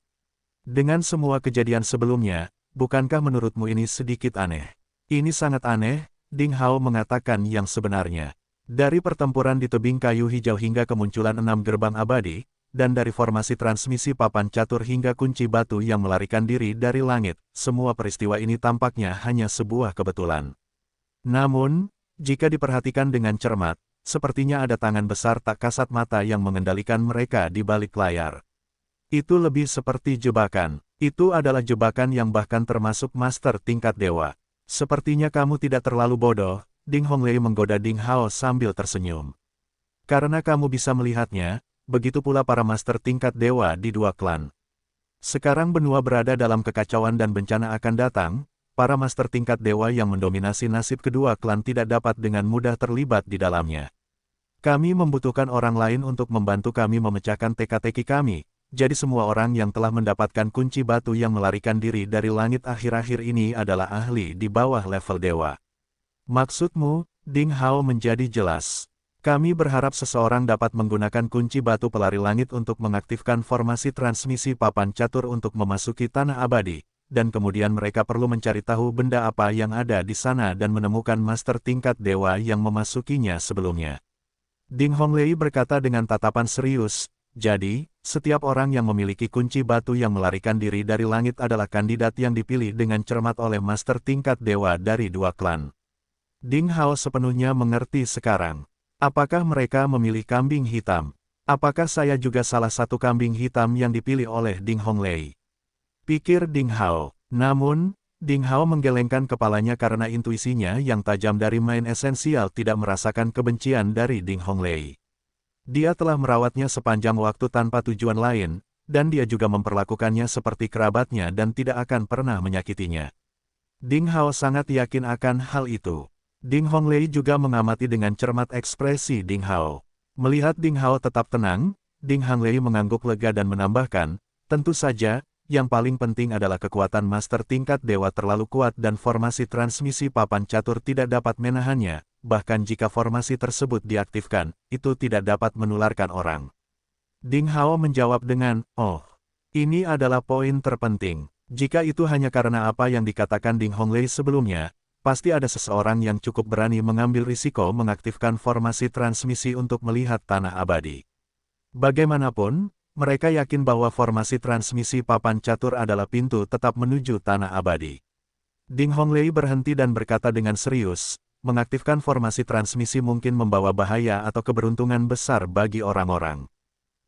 Dengan semua kejadian sebelumnya, bukankah menurutmu ini sedikit aneh? Ini sangat aneh, Ding Hao mengatakan yang sebenarnya. Dari pertempuran di tebing kayu hijau hingga kemunculan 6 gerbang abadi, dan dari formasi transmisi papan catur hingga kunci batu yang melarikan diri dari langit, semua peristiwa ini tampaknya hanya sebuah kebetulan. Namun, jika diperhatikan dengan cermat, sepertinya ada tangan besar tak kasat mata yang mengendalikan mereka di balik layar. Itu lebih seperti jebakan. Itu adalah jebakan yang bahkan termasuk master tingkat dewa. Sepertinya kamu tidak terlalu bodoh, Ding Honglei menggoda Ding Hao sambil tersenyum. Karena kamu bisa melihatnya, begitu pula para master tingkat dewa di dua klan. Sekarang benua berada dalam kekacauan dan bencana akan datang, para master tingkat dewa yang mendominasi nasib kedua klan tidak dapat dengan mudah terlibat di dalamnya. Kami membutuhkan orang lain untuk membantu kami memecahkan teka-teki kami, jadi semua orang yang telah mendapatkan kunci batu yang melarikan diri dari langit akhir-akhir ini adalah ahli di bawah level dewa. Maksudmu, Ding Hao menjadi jelas. Kami berharap seseorang dapat menggunakan kunci batu pelari langit untuk mengaktifkan formasi transmisi papan catur untuk memasuki tanah abadi, dan kemudian mereka perlu mencari tahu benda apa yang ada di sana dan menemukan master tingkat dewa yang memasukinya sebelumnya. Ding Honglei berkata dengan tatapan serius, jadi, setiap orang yang memiliki kunci batu yang melarikan diri dari langit adalah kandidat yang dipilih dengan cermat oleh master tingkat dewa dari dua klan. Ding Hao sepenuhnya mengerti sekarang. Apakah mereka memilih kambing hitam? Apakah saya juga salah satu kambing hitam yang dipilih oleh Ding Honglei? Pikir Ding Hao. Namun, Ding Hao menggelengkan kepalanya karena intuisinya yang tajam dari main esensial tidak merasakan kebencian dari Ding Honglei. Dia telah merawatnya sepanjang waktu tanpa tujuan lain, dan dia juga memperlakukannya seperti kerabatnya dan tidak akan pernah menyakitinya. Ding Hao sangat yakin akan hal itu. Ding Honglei juga mengamati dengan cermat ekspresi Ding Hao. Melihat Ding Hao tetap tenang, Ding Honglei mengangguk lega dan menambahkan, tentu saja, yang paling penting adalah kekuatan master tingkat dewa terlalu kuat dan formasi transmisi papan catur tidak dapat menahannya, bahkan jika formasi tersebut diaktifkan, itu tidak dapat menularkan orang. Ding Hao menjawab dengan, oh, ini adalah poin terpenting. Jika itu hanya karena apa yang dikatakan Ding Honglei sebelumnya, pasti ada seseorang yang cukup berani mengambil risiko mengaktifkan formasi transmisi untuk melihat tanah abadi. Bagaimanapun, mereka yakin bahwa formasi transmisi papan catur adalah pintu tetap menuju tanah abadi. Ding Honglei berhenti dan berkata dengan serius, mengaktifkan formasi transmisi mungkin membawa bahaya atau keberuntungan besar bagi orang-orang.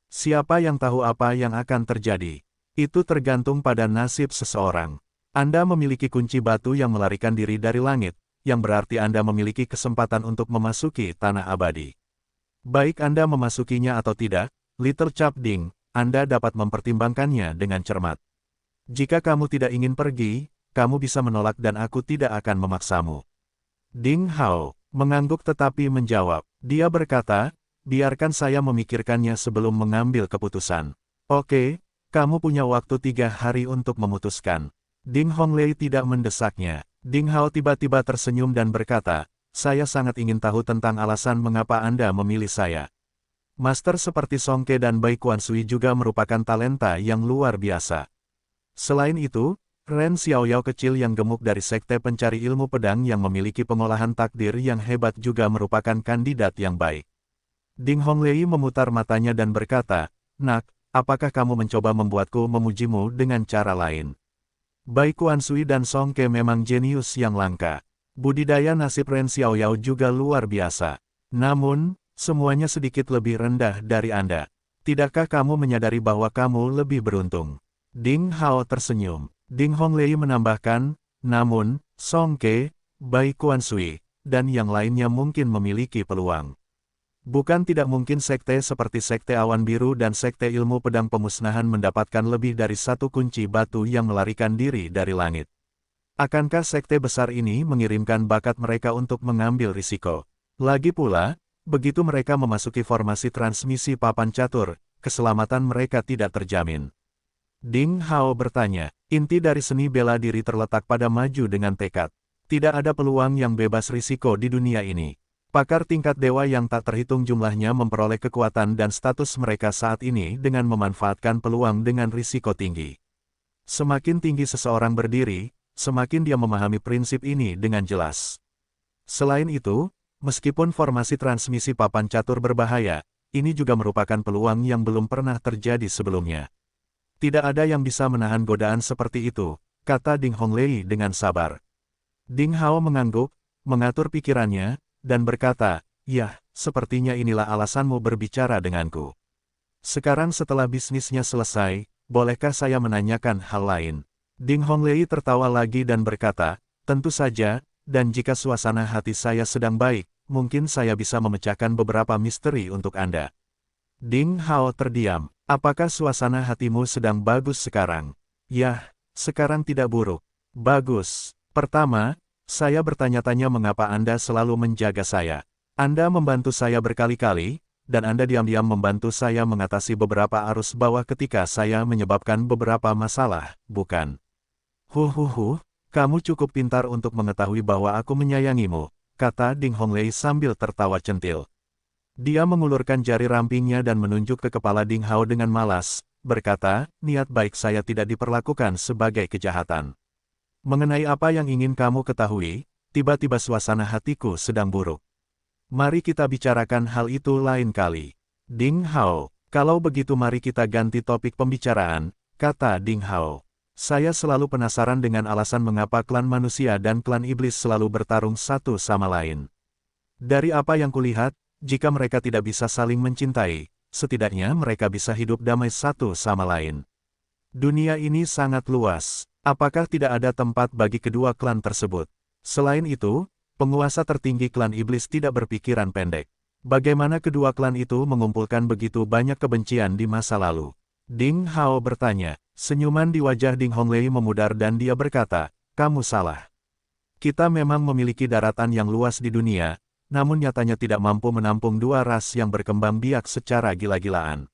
Siapa yang tahu apa yang akan terjadi? Itu tergantung pada nasib seseorang. Anda memiliki kunci batu yang melarikan diri dari langit, yang berarti Anda memiliki kesempatan untuk memasuki tanah abadi. Baik Anda memasukinya atau tidak, Little Chap Ding, Anda dapat mempertimbangkannya dengan cermat. Jika kamu tidak ingin pergi, kamu bisa menolak dan aku tidak akan memaksamu. Ding Hao mengangguk tetapi menjawab. Dia berkata, biarkan saya memikirkannya sebelum mengambil keputusan. Oke, kamu punya waktu 3 hari untuk memutuskan. Ding Honglei tidak mendesaknya. Ding Hao tiba-tiba tersenyum dan berkata, saya sangat ingin tahu tentang alasan mengapa Anda memilih saya. Master seperti Song Ke dan Bai Kuansui juga merupakan talenta yang luar biasa. Selain itu, Ren Xiaoyao kecil yang gemuk dari Sekte Pencari Ilmu Pedang yang memiliki pengolahan takdir yang hebat juga merupakan kandidat yang baik. Ding Honglei memutar matanya dan berkata, Nak, apakah kamu mencoba membuatku memujimu dengan cara lain? Bai Kuansui dan Song Ke memang jenius yang langka. Budidaya nasib Ren Xiaoyao juga luar biasa. Namun, semuanya sedikit lebih rendah dari Anda. Tidakkah kamu menyadari bahwa kamu lebih beruntung? Ding Hao tersenyum. Ding Honglei menambahkan, namun, Song Ke, Bai Kuansui, dan yang lainnya mungkin memiliki peluang. Bukan tidak mungkin sekte seperti Sekte Awan Biru dan Sekte Ilmu Pedang Pemusnahan mendapatkan lebih dari satu kunci batu yang melarikan diri dari langit. Akankah sekte besar ini mengirimkan bakat mereka untuk mengambil risiko? Lagi pula, begitu mereka memasuki formasi transmisi papan catur, keselamatan mereka tidak terjamin. Ding Hao bertanya, inti dari seni bela diri terletak pada maju dengan tekad. Tidak ada peluang yang bebas risiko di dunia ini. Pakar tingkat dewa yang tak terhitung jumlahnya memperoleh kekuatan dan status mereka saat ini dengan memanfaatkan peluang dengan risiko tinggi. Semakin tinggi seseorang berdiri, semakin dia memahami prinsip ini dengan jelas. Selain itu, meskipun formasi transmisi papan catur berbahaya, ini juga merupakan peluang yang belum pernah terjadi sebelumnya. Tidak ada yang bisa menahan godaan seperti itu, kata Ding Honglei dengan sabar. Ding Hao mengangguk, mengatur pikirannya, dan berkata, "Yah, sepertinya inilah alasanmu berbicara denganku. Sekarang setelah bisnisnya selesai, bolehkah saya menanyakan hal lain?" Ding Honglei tertawa lagi dan berkata, "Tentu saja, dan jika suasana hati saya sedang baik, mungkin saya bisa memecahkan beberapa misteri untuk Anda." Ding Hao terdiam. "Apakah suasana hatimu sedang bagus sekarang?" "Yah, sekarang tidak buruk. Bagus. Pertama, saya bertanya-tanya mengapa Anda selalu menjaga saya. Anda membantu saya berkali-kali, dan Anda diam-diam membantu saya mengatasi beberapa arus bawah ketika saya menyebabkan beberapa masalah, bukan?" Kamu cukup pintar untuk mengetahui bahwa aku menyayangimu," kata Ding Honglei sambil tertawa centil. Dia mengulurkan jari rampingnya dan menunjuk ke kepala Ding Hao dengan malas, berkata, "Niat baik saya tidak diperlakukan sebagai kejahatan. Mengenai apa yang ingin kamu ketahui, tiba-tiba suasana hatiku sedang buruk. Mari kita bicarakan hal itu lain kali." Ding Hao, "Kalau begitu mari kita ganti topik pembicaraan," kata Ding Hao. "Saya selalu penasaran dengan alasan mengapa klan manusia dan klan iblis selalu bertarung satu sama lain. Dari apa yang kulihat, jika mereka tidak bisa saling mencintai, setidaknya mereka bisa hidup damai satu sama lain. Dunia ini sangat luas. Apakah tidak ada tempat bagi kedua klan tersebut? Selain itu, penguasa tertinggi klan iblis tidak berpikiran pendek. Bagaimana kedua klan itu mengumpulkan begitu banyak kebencian di masa lalu?" Ding Hao bertanya. Senyuman di wajah Ding Honglei memudar dan dia berkata, "Kamu salah. Kita memang memiliki daratan yang luas di dunia, namun nyatanya tidak mampu menampung dua ras yang berkembang biak secara gila-gilaan.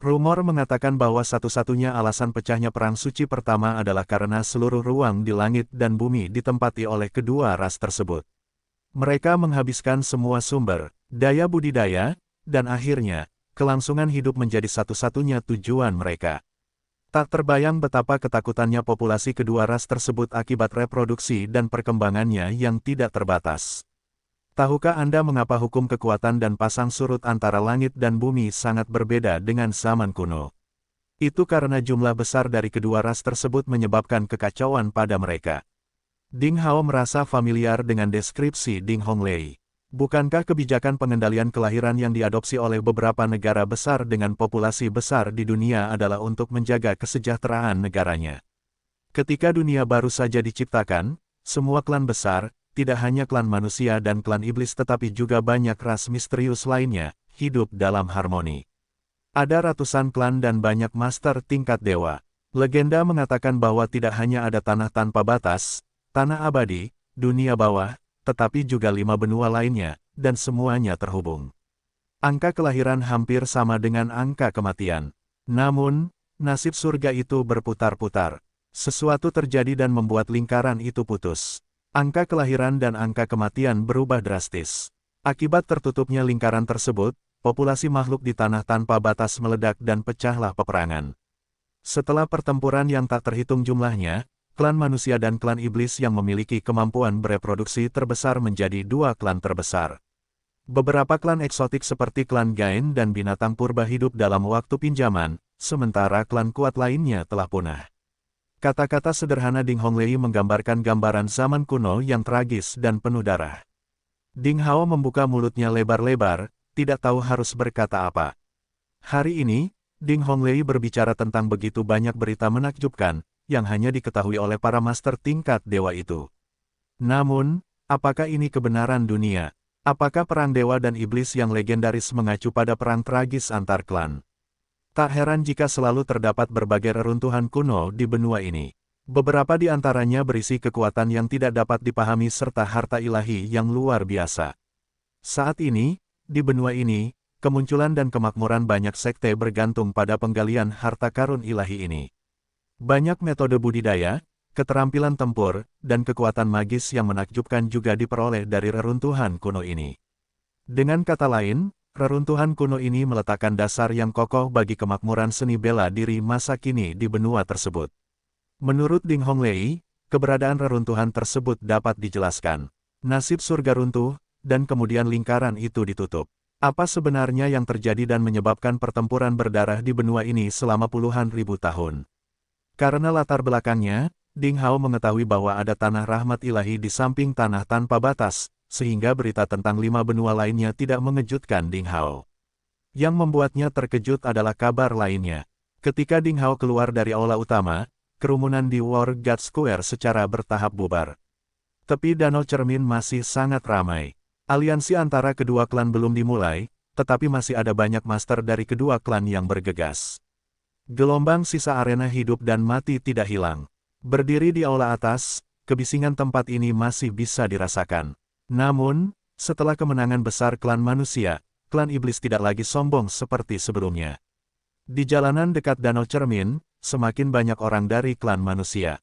Rumor mengatakan bahwa satu-satunya alasan pecahnya Perang Suci pertama adalah karena seluruh ruang di langit dan bumi ditempati oleh kedua ras tersebut. Mereka menghabiskan semua sumber, daya budidaya, dan akhirnya, kelangsungan hidup menjadi satu-satunya tujuan mereka. Tak terbayang betapa ketakutannya populasi kedua ras tersebut akibat reproduksi dan perkembangannya yang tidak terbatas. Tahukah Anda mengapa hukum kekuatan dan pasang surut antara langit dan bumi sangat berbeda dengan zaman kuno? Itu karena jumlah besar dari kedua ras tersebut menyebabkan kekacauan pada mereka." Ding Hao merasa familiar dengan deskripsi Ding Honglei. Bukankah kebijakan pengendalian kelahiran yang diadopsi oleh beberapa negara besar dengan populasi besar di dunia adalah untuk menjaga kesejahteraan negaranya? Ketika dunia baru saja diciptakan, semua klan besar, tidak hanya klan manusia dan klan iblis tetapi juga banyak ras misterius lainnya, hidup dalam harmoni. Ada ratusan klan dan banyak master tingkat dewa. Legenda mengatakan bahwa tidak hanya ada tanah tanpa batas, tanah abadi, dunia bawah, tetapi juga 5 benua lainnya, dan semuanya terhubung. Angka kelahiran hampir sama dengan angka kematian. Namun, nasib surga itu berputar-putar. Sesuatu terjadi dan membuat lingkaran itu putus. Angka kelahiran dan angka kematian berubah drastis. Akibat tertutupnya lingkaran tersebut, populasi makhluk di tanah tanpa batas meledak dan pecahlah peperangan. Setelah pertempuran yang tak terhitung jumlahnya, klan manusia dan klan iblis yang memiliki kemampuan bereproduksi terbesar menjadi dua klan terbesar. Beberapa klan eksotik seperti klan Gain dan binatang purba hidup dalam waktu pinjaman, sementara klan kuat lainnya telah punah. Kata-kata sederhana Ding Honglei menggambarkan gambaran zaman kuno yang tragis dan penuh darah. Ding Hao membuka mulutnya lebar-lebar, tidak tahu harus berkata apa. Hari ini, Ding Honglei berbicara tentang begitu banyak berita menakjubkan, yang hanya diketahui oleh para master tingkat dewa itu. Namun, apakah ini kebenaran dunia? Apakah perang dewa dan iblis yang legendaris mengacu pada perang tragis antar klan? Tak heran jika selalu terdapat berbagai reruntuhan kuno di benua ini. Beberapa di antaranya berisi kekuatan yang tidak dapat dipahami serta harta ilahi yang luar biasa. Saat ini, di benua ini, kemunculan dan kemakmuran banyak sekte bergantung pada penggalian harta karun ilahi ini. Banyak metode budidaya, keterampilan tempur, dan kekuatan magis yang menakjubkan juga diperoleh dari reruntuhan kuno ini. Dengan kata lain, reruntuhan kuno ini meletakkan dasar yang kokoh bagi kemakmuran seni bela diri masa kini di benua tersebut. Menurut Ding Honglei, keberadaan reruntuhan tersebut dapat dijelaskan. Nasib surga runtuh, dan kemudian lingkaran itu ditutup. Apa sebenarnya yang terjadi dan menyebabkan pertempuran berdarah di benua ini selama puluhan ribu tahun? Karena latar belakangnya, Ding Hao mengetahui bahwa ada tanah rahmat ilahi di samping tanah tanpa batas, sehingga berita tentang 5 benua lainnya tidak mengejutkan Ding Hao. Yang membuatnya terkejut adalah kabar lainnya. Ketika Ding Hao keluar dari aula utama, kerumunan di War God Square secara bertahap bubar. Tepi danau cermin masih sangat ramai. Aliansi antara kedua klan belum dimulai, tetapi masih ada banyak master dari kedua klan yang bergegas. Gelombang sisa arena hidup dan mati tidak hilang. Berdiri di aula atas, kebisingan tempat ini masih bisa dirasakan. Namun, setelah kemenangan besar klan manusia, klan iblis tidak lagi sombong seperti sebelumnya. Di jalanan dekat danau cermin, semakin banyak orang dari klan manusia.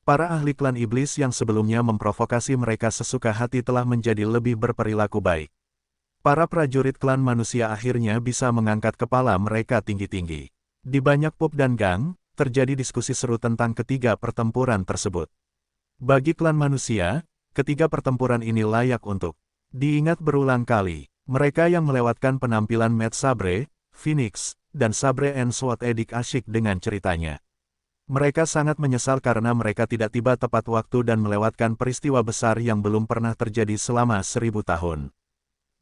Para ahli klan iblis yang sebelumnya memprovokasi mereka sesuka hati telah menjadi lebih berperilaku baik. Para prajurit klan manusia akhirnya bisa mengangkat kepala mereka tinggi-tinggi. Di banyak pub dan gang, terjadi diskusi seru tentang ketiga pertempuran tersebut. Bagi klan manusia, ketiga pertempuran ini layak untuk diingat berulang kali. Mereka yang melewatkan penampilan Matt Sabre, Phoenix, dan Sabre and Sword Edik asyik dengan ceritanya. Mereka sangat menyesal karena mereka tidak tiba tepat waktu dan melewatkan peristiwa besar yang belum pernah terjadi selama 1000 tahun.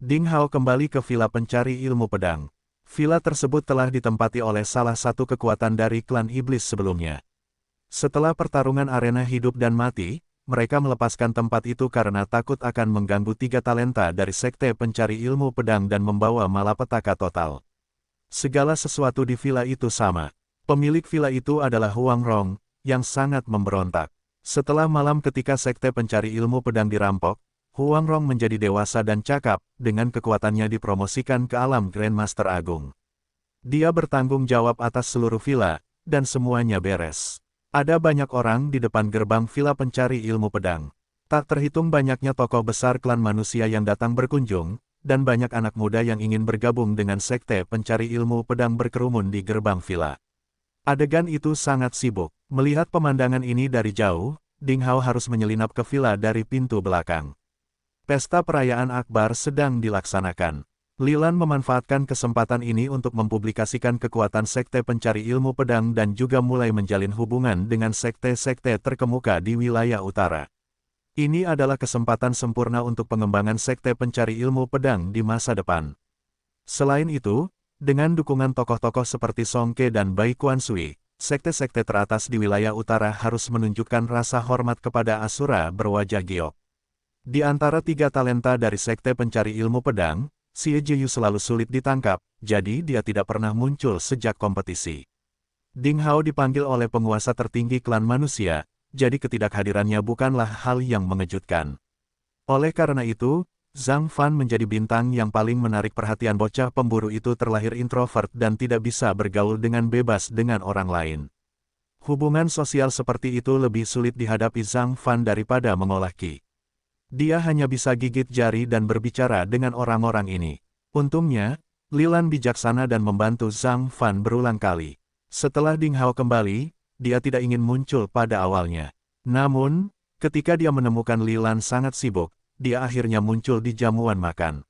Ding Hao kembali ke villa pencari ilmu pedang. Villa tersebut telah ditempati oleh salah satu kekuatan dari klan iblis sebelumnya. Setelah pertarungan arena hidup dan mati, mereka melepaskan tempat itu karena takut akan mengganggu 3 talenta dari sekte pencari ilmu pedang dan membawa malapetaka total. Segala sesuatu di villa itu sama. Pemilik villa itu adalah Huang Rong, yang sangat memberontak. Setelah malam ketika sekte pencari ilmu pedang dirampok, Huang Rong menjadi dewasa dan cakap, dengan kekuatannya dipromosikan ke alam Grandmaster Agung. Dia bertanggung jawab atas seluruh villa, dan semuanya beres. Ada banyak orang di depan gerbang villa pencari ilmu pedang. Tak terhitung banyaknya tokoh besar klan manusia yang datang berkunjung, dan banyak anak muda yang ingin bergabung dengan sekte pencari ilmu pedang berkerumun di gerbang villa. Adegan itu sangat sibuk. Melihat pemandangan ini dari jauh, Ding Hao harus menyelinap ke villa dari pintu belakang. Pesta perayaan akbar sedang dilaksanakan. Lilan memanfaatkan kesempatan ini untuk mempublikasikan kekuatan sekte pencari ilmu pedang dan juga mulai menjalin hubungan dengan sekte-sekte terkemuka di wilayah utara. Ini adalah kesempatan sempurna untuk pengembangan sekte pencari ilmu pedang di masa depan. Selain itu, dengan dukungan tokoh-tokoh seperti Song Ke dan Bai Kuan Sui, sekte-sekte teratas di wilayah utara harus menunjukkan rasa hormat kepada Asura berwajah giok. Di antara 3 talenta dari sekte pencari ilmu pedang, Xie Jiyu selalu sulit ditangkap, jadi dia tidak pernah muncul sejak kompetisi. Ding Hao dipanggil oleh penguasa tertinggi klan manusia, jadi ketidakhadirannya bukanlah hal yang mengejutkan. Oleh karena itu, Zhang Fan menjadi bintang yang paling menarik perhatian. Bocah pemburu itu terlahir introvert dan tidak bisa bergaul dengan bebas dengan orang lain. Hubungan sosial seperti itu lebih sulit dihadapi Zhang Fan daripada mengolah ki. Dia hanya bisa gigit jari dan berbicara dengan orang-orang ini. Untungnya, Lilan bijaksana dan membantu Zhang Fan berulang kali. Setelah Ding Hao kembali, dia tidak ingin muncul pada awalnya. Namun, ketika dia menemukan Lilan sangat sibuk, dia akhirnya muncul di jamuan makan.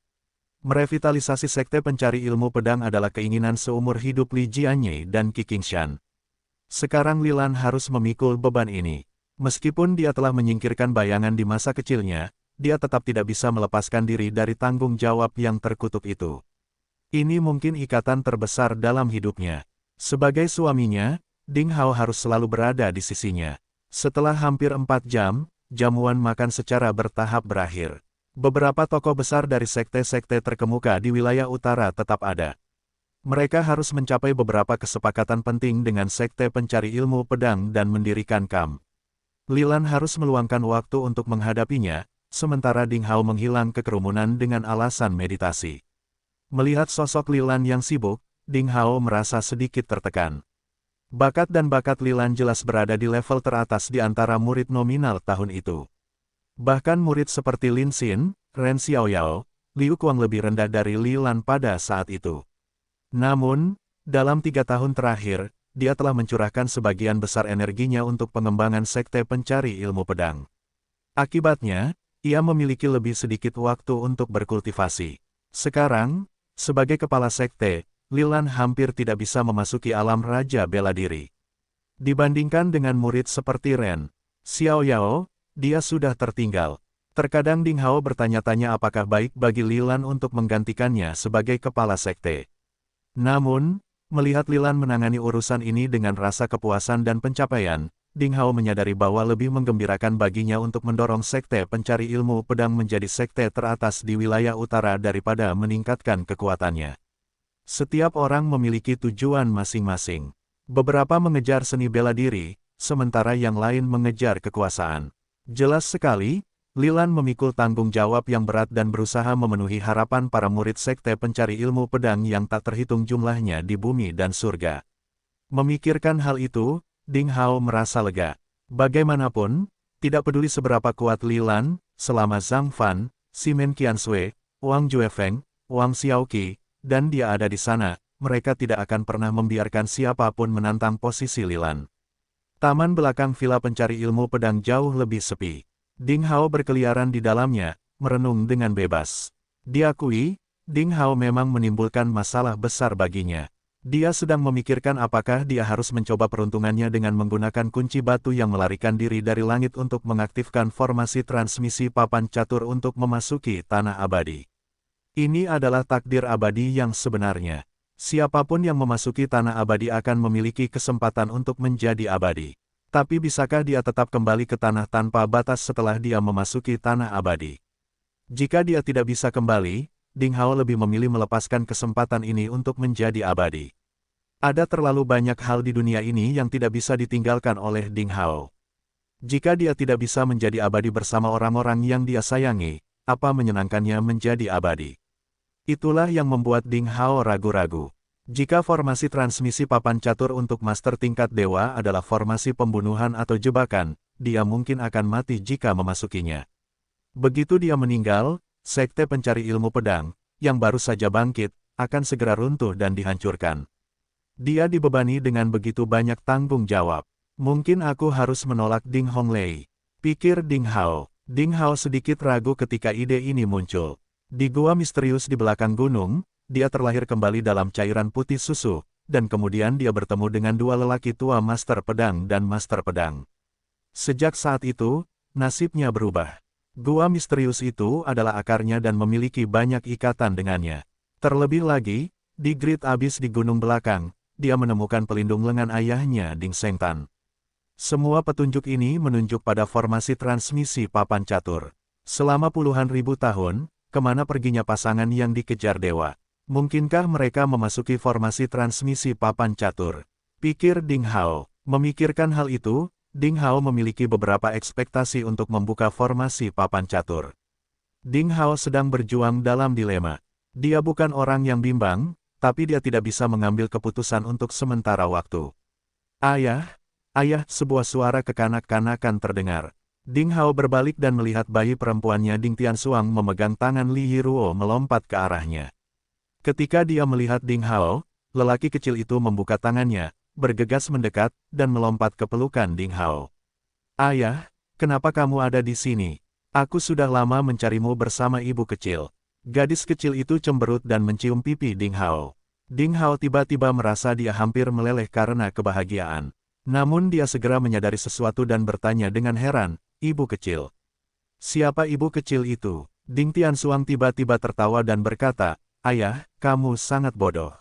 Merevitalisasi sekte pencari ilmu pedang adalah keinginan seumur hidup Li Jianye dan Qi Qingshan. Sekarang Lilan harus memikul beban ini. Meskipun dia telah menyingkirkan bayangan di masa kecilnya, dia tetap tidak bisa melepaskan diri dari tanggung jawab yang terkutuk itu. Ini mungkin ikatan terbesar dalam hidupnya. Sebagai suaminya, Ding Hao harus selalu berada di sisinya. Setelah hampir 4 jam, jamuan makan secara bertahap berakhir. Beberapa tokoh besar dari sekte-sekte terkemuka di wilayah utara tetap ada. Mereka harus mencapai beberapa kesepakatan penting dengan sekte pencari ilmu pedang dan mendirikan kamp. Lilan harus meluangkan waktu untuk menghadapinya, sementara Ding Hao menghilang ke kerumunan dengan alasan meditasi. Melihat sosok Lilan yang sibuk, Ding Hao merasa sedikit tertekan. Bakat dan bakat Lilan jelas berada di level teratas di antara murid nominal tahun itu. Bahkan murid seperti Lin Xin, Ren Xiaoyao, Liu Kuang lebih rendah dari Lilan pada saat itu. Namun, dalam 3 tahun terakhir, dia telah mencurahkan sebagian besar energinya untuk pengembangan sekte pencari ilmu pedang. Akibatnya, ia memiliki lebih sedikit waktu untuk berkultivasi. Sekarang, sebagai kepala sekte, Lilan hampir tidak bisa memasuki alam raja bela diri. Dibandingkan dengan murid seperti Ren Xiaoyao, dia sudah tertinggal. Terkadang Ding Hao bertanya-tanya apakah baik bagi Lilan untuk menggantikannya sebagai kepala sekte. Namun, melihat Lilan menangani urusan ini dengan rasa kepuasan dan pencapaian, Ding Hao menyadari bahwa lebih menggembirakan baginya untuk mendorong sekte pencari ilmu pedang menjadi sekte teratas di wilayah utara daripada meningkatkan kekuatannya. Setiap orang memiliki tujuan masing-masing. Beberapa mengejar seni bela diri, sementara yang lain mengejar kekuasaan. Jelas sekali, Lilan memikul tanggung jawab yang berat dan berusaha memenuhi harapan para murid sekte pencari ilmu pedang yang tak terhitung jumlahnya di bumi dan surga. Memikirkan hal itu, Ding Hao merasa lega. Bagaimanapun, tidak peduli seberapa kuat Lilan, selama Zhang Fan, Simen Qiansui, Wang Juefeng, Wang Xiaoqi, dan dia ada di sana, mereka tidak akan pernah membiarkan siapapun menantang posisi Lilan. Taman belakang villa pencari ilmu pedang jauh lebih sepi. Ding Hao berkeliaran di dalamnya, merenung dengan bebas. Diakui, Ding Hao memang menimbulkan masalah besar baginya. Dia sedang memikirkan apakah dia harus mencoba peruntungannya dengan menggunakan kunci batu yang melarikan diri dari langit untuk mengaktifkan formasi transmisi papan catur untuk memasuki tanah abadi. Ini adalah takdir abadi yang sebenarnya. Siapapun yang memasuki tanah abadi akan memiliki kesempatan untuk menjadi abadi. Tapi bisakah dia tetap kembali ke tanah tanpa batas setelah dia memasuki tanah abadi? Jika dia tidak bisa kembali, Ding Hao lebih memilih melepaskan kesempatan ini untuk menjadi abadi. Ada terlalu banyak hal di dunia ini yang tidak bisa ditinggalkan oleh Ding Hao. Jika dia tidak bisa menjadi abadi bersama orang-orang yang dia sayangi, apa menyenangkannya menjadi abadi? Itulah yang membuat Ding Hao ragu-ragu. Jika formasi transmisi papan catur untuk master tingkat dewa adalah formasi pembunuhan atau jebakan, dia mungkin akan mati jika memasukinya. Begitu dia meninggal, sekte pencari ilmu pedang, yang baru saja bangkit, akan segera runtuh dan dihancurkan. Dia dibebani dengan begitu banyak tanggung jawab. Mungkin aku harus menolak Ding Honglei, pikir Ding Hao. Ding Hao sedikit ragu ketika ide ini muncul. Di gua misterius di belakang gunung, dia terlahir kembali dalam cairan putih susu, dan kemudian dia bertemu dengan dua lelaki tua master pedang dan master pedang. Sejak saat itu, nasibnya berubah. Gua misterius itu adalah akarnya dan memiliki banyak ikatan dengannya. Terlebih lagi, di grid abis di gunung belakang, dia menemukan pelindung lengan ayahnya Ding Sengtan. Semua petunjuk ini menunjuk pada formasi transmisi papan catur. Selama puluhan ribu tahun, kemana perginya pasangan yang dikejar dewa? Mungkinkah mereka memasuki formasi transmisi papan catur? Pikir Ding Hao. Memikirkan hal itu, Ding Hao memiliki beberapa ekspektasi untuk membuka formasi papan catur. Ding Hao sedang berjuang dalam dilema. Dia bukan orang yang bimbang, tapi dia tidak bisa mengambil keputusan untuk sementara waktu. Ayah, ayah, sebuah suara kekanak-kanakan terdengar. Ding Hao berbalik dan melihat bayi perempuannya Ding Tianxuang memegang tangan Li Yiruo melompat ke arahnya. Ketika dia melihat Ding Hao, lelaki kecil itu membuka tangannya, bergegas mendekat, dan melompat ke pelukan Ding Hao. Ayah, kenapa kamu ada di sini? Aku sudah lama mencarimu bersama ibu kecil. Gadis kecil itu cemberut dan mencium pipi Ding Hao. Ding Hao tiba-tiba merasa dia hampir meleleh karena kebahagiaan. Namun dia segera menyadari sesuatu dan bertanya dengan heran, "Ibu kecil? Siapa ibu kecil itu?" Ding Tianxuang tiba-tiba tertawa dan berkata, "Ayah, kamu sangat bodoh.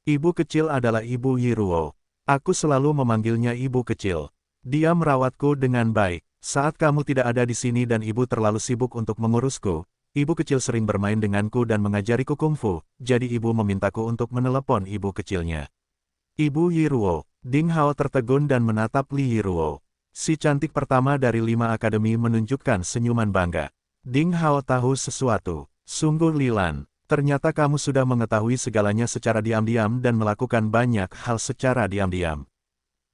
Ibu kecil adalah Ibu Yiruo. Aku selalu memanggilnya ibu kecil. Dia merawatku dengan baik. Saat kamu tidak ada di sini dan ibu terlalu sibuk untuk mengurusku, ibu kecil sering bermain denganku dan mengajariku kungfu, jadi ibu memintaku untuk menelepon ibu kecilnya." Ibu Yiruo. Ding Hao tertegun dan menatap Li Yiruo. Si cantik pertama dari 5 akademi menunjukkan senyuman bangga. Ding Hao tahu sesuatu. Sungguh Lilan, ternyata kamu sudah mengetahui segalanya secara diam-diam dan melakukan banyak hal secara diam-diam.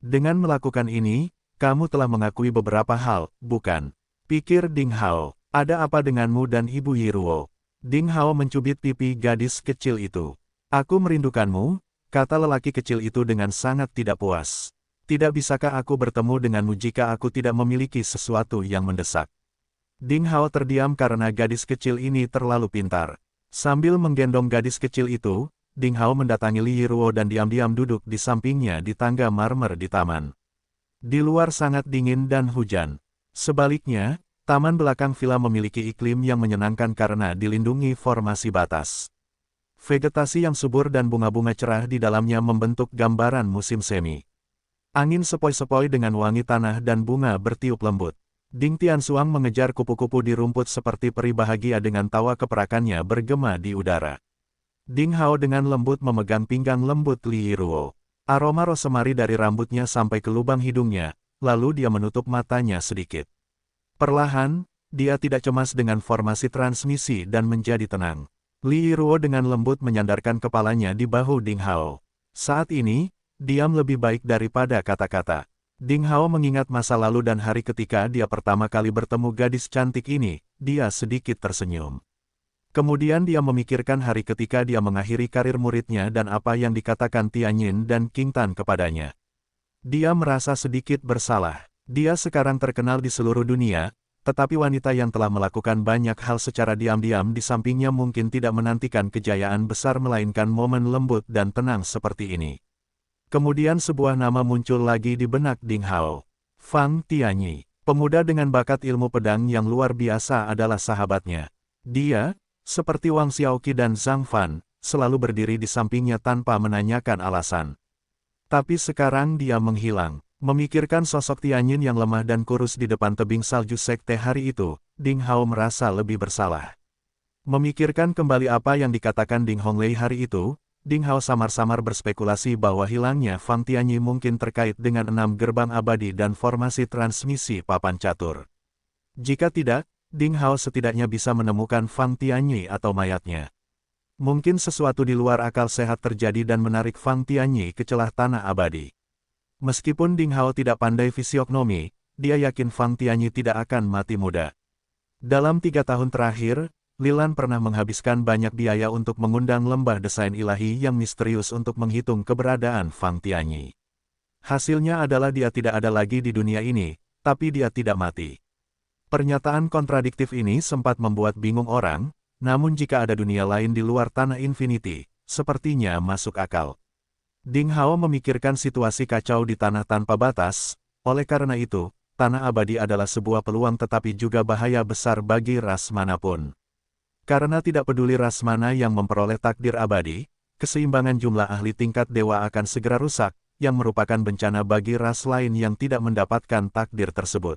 Dengan melakukan ini, kamu telah mengakui beberapa hal, bukan? Pikir Ding Hao. Ada apa denganmu dan Ibu Yiruo? Ding Hao mencubit pipi gadis kecil itu. Aku merindukanmu, kata lelaki kecil itu dengan sangat tidak puas. Tidak bisakah aku bertemu denganmu jika aku tidak memiliki sesuatu yang mendesak? Ding Hao terdiam karena gadis kecil ini terlalu pintar. Sambil menggendong gadis kecil itu, Ding Hao mendatangi Li Yiruo dan diam-diam duduk di sampingnya di tangga marmer di taman. Di luar sangat dingin dan hujan. Sebaliknya, taman belakang villa memiliki iklim yang menyenangkan karena dilindungi formasi batas. Vegetasi yang subur dan bunga-bunga cerah di dalamnya membentuk gambaran musim semi. Angin sepoi-sepoi dengan wangi tanah dan bunga bertiup lembut. Ding Tianxuang mengejar kupu-kupu di rumput seperti peri bahagia dengan tawa keperakannya bergema di udara. Ding Hao dengan lembut memegang pinggang lembut Li Yiruo. Aroma rosemary dari rambutnya sampai ke lubang hidungnya, lalu dia menutup matanya sedikit. Perlahan, dia tidak cemas dengan formasi transmisi dan menjadi tenang. Li Yiruo dengan lembut menyandarkan kepalanya di bahu Ding Hao. Saat ini, diam lebih baik daripada kata-kata. Ding Hao mengingat masa lalu dan hari ketika dia pertama kali bertemu gadis cantik ini, dia sedikit tersenyum. Kemudian dia memikirkan hari ketika dia mengakhiri karir muridnya dan apa yang dikatakan Tianyin dan King Tan kepadanya. Dia merasa sedikit bersalah. Dia sekarang terkenal di seluruh dunia, tetapi wanita yang telah melakukan banyak hal secara diam-diam di sampingnya mungkin tidak menantikan kejayaan besar melainkan momen lembut dan tenang seperti ini. Kemudian sebuah nama muncul lagi di benak Ding Hao. Fang Tianyi, pemuda dengan bakat ilmu pedang yang luar biasa adalah sahabatnya. Dia, seperti Wang Xiaoqi dan Zhang Fan, selalu berdiri di sampingnya tanpa menanyakan alasan. Tapi sekarang dia menghilang. Memikirkan sosok Tianyin yang lemah dan kurus di depan tebing salju sekte hari itu, Ding Hao merasa lebih bersalah. Memikirkan kembali apa yang dikatakan Ding Honglei hari itu, Ding Hao samar-samar berspekulasi bahwa hilangnya Fang Tianyi mungkin terkait dengan 6 gerbang abadi dan formasi transmisi papan catur. Jika tidak, Ding Hao setidaknya bisa menemukan Fang Tianyi atau mayatnya. Mungkin sesuatu di luar akal sehat terjadi dan menarik Fang Tianyi ke celah tanah abadi. Meskipun Ding Hao tidak pandai fisiognomi, dia yakin Fang Tianyi tidak akan mati muda. Dalam 3 tahun terakhir, Lilan pernah menghabiskan banyak biaya untuk mengundang lembah desain ilahi yang misterius untuk menghitung keberadaan Fang Tianyi. Hasilnya adalah dia tidak ada lagi di dunia ini, tapi dia tidak mati. Pernyataan kontradiktif ini sempat membuat bingung orang, namun jika ada dunia lain di luar tanah Infinity, sepertinya masuk akal. Ding Hao memikirkan situasi kacau di tanah tanpa batas, oleh karena itu, tanah abadi adalah sebuah peluang tetapi juga bahaya besar bagi ras manapun. Karena tidak peduli ras mana yang memperoleh takdir abadi, keseimbangan jumlah ahli tingkat dewa akan segera rusak, yang merupakan bencana bagi ras lain yang tidak mendapatkan takdir tersebut.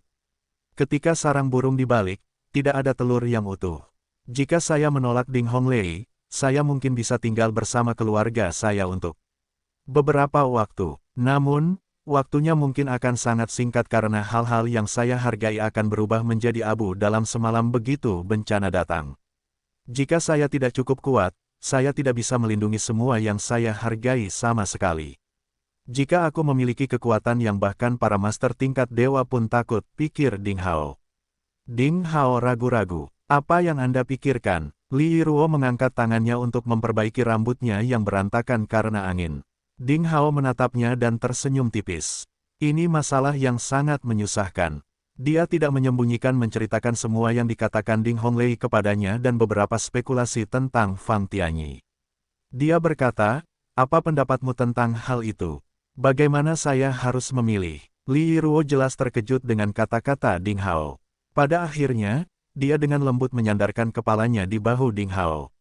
Ketika sarang burung dibalik, tidak ada telur yang utuh. Jika saya menolak Ding Honglei, saya mungkin bisa tinggal bersama keluarga saya untuk beberapa waktu. Namun, waktunya mungkin akan sangat singkat karena hal-hal yang saya hargai akan berubah menjadi abu dalam semalam begitu bencana datang. Jika saya tidak cukup kuat, saya tidak bisa melindungi semua yang saya hargai sama sekali. Jika aku memiliki kekuatan yang bahkan para master tingkat dewa pun takut, pikir Ding Hao. Ding Hao ragu-ragu. Apa yang Anda pikirkan? Li Yiruo mengangkat tangannya untuk memperbaiki rambutnya yang berantakan karena angin. Ding Hao menatapnya dan tersenyum tipis. Ini masalah yang sangat menyusahkan. Dia tidak menyembunyikan menceritakan semua yang dikatakan Ding Honglei kepadanya dan beberapa spekulasi tentang Fang Tianyi. Dia berkata, apa pendapatmu tentang hal itu? Bagaimana saya harus memilih? Li Yiruo jelas terkejut dengan kata-kata Ding Hao. Pada akhirnya, dia dengan lembut menyandarkan kepalanya di bahu Ding Hao.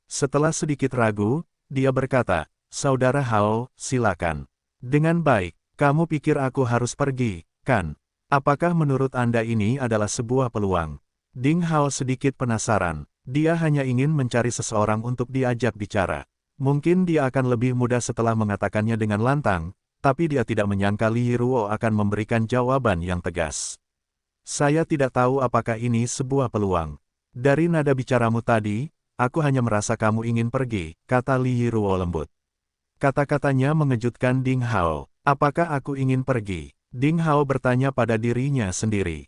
Setelah sedikit ragu, dia berkata, "Saudara Hao, silakan." "Dengan baik, kamu pikir aku harus pergi, kan? Apakah menurut Anda ini adalah sebuah peluang?" Ding Hao sedikit penasaran. Dia hanya ingin mencari seseorang untuk diajak bicara. Mungkin dia akan lebih mudah setelah mengatakannya dengan lantang, tapi dia tidak menyangka Li Yiruo akan memberikan jawaban yang tegas. "Saya tidak tahu apakah ini sebuah peluang. Dari nada bicaramu tadi, aku hanya merasa kamu ingin pergi," kata Li Yiruo lembut. Kata-katanya mengejutkan Ding Hao. "Apakah aku ingin pergi?" Ding Hao bertanya pada dirinya sendiri.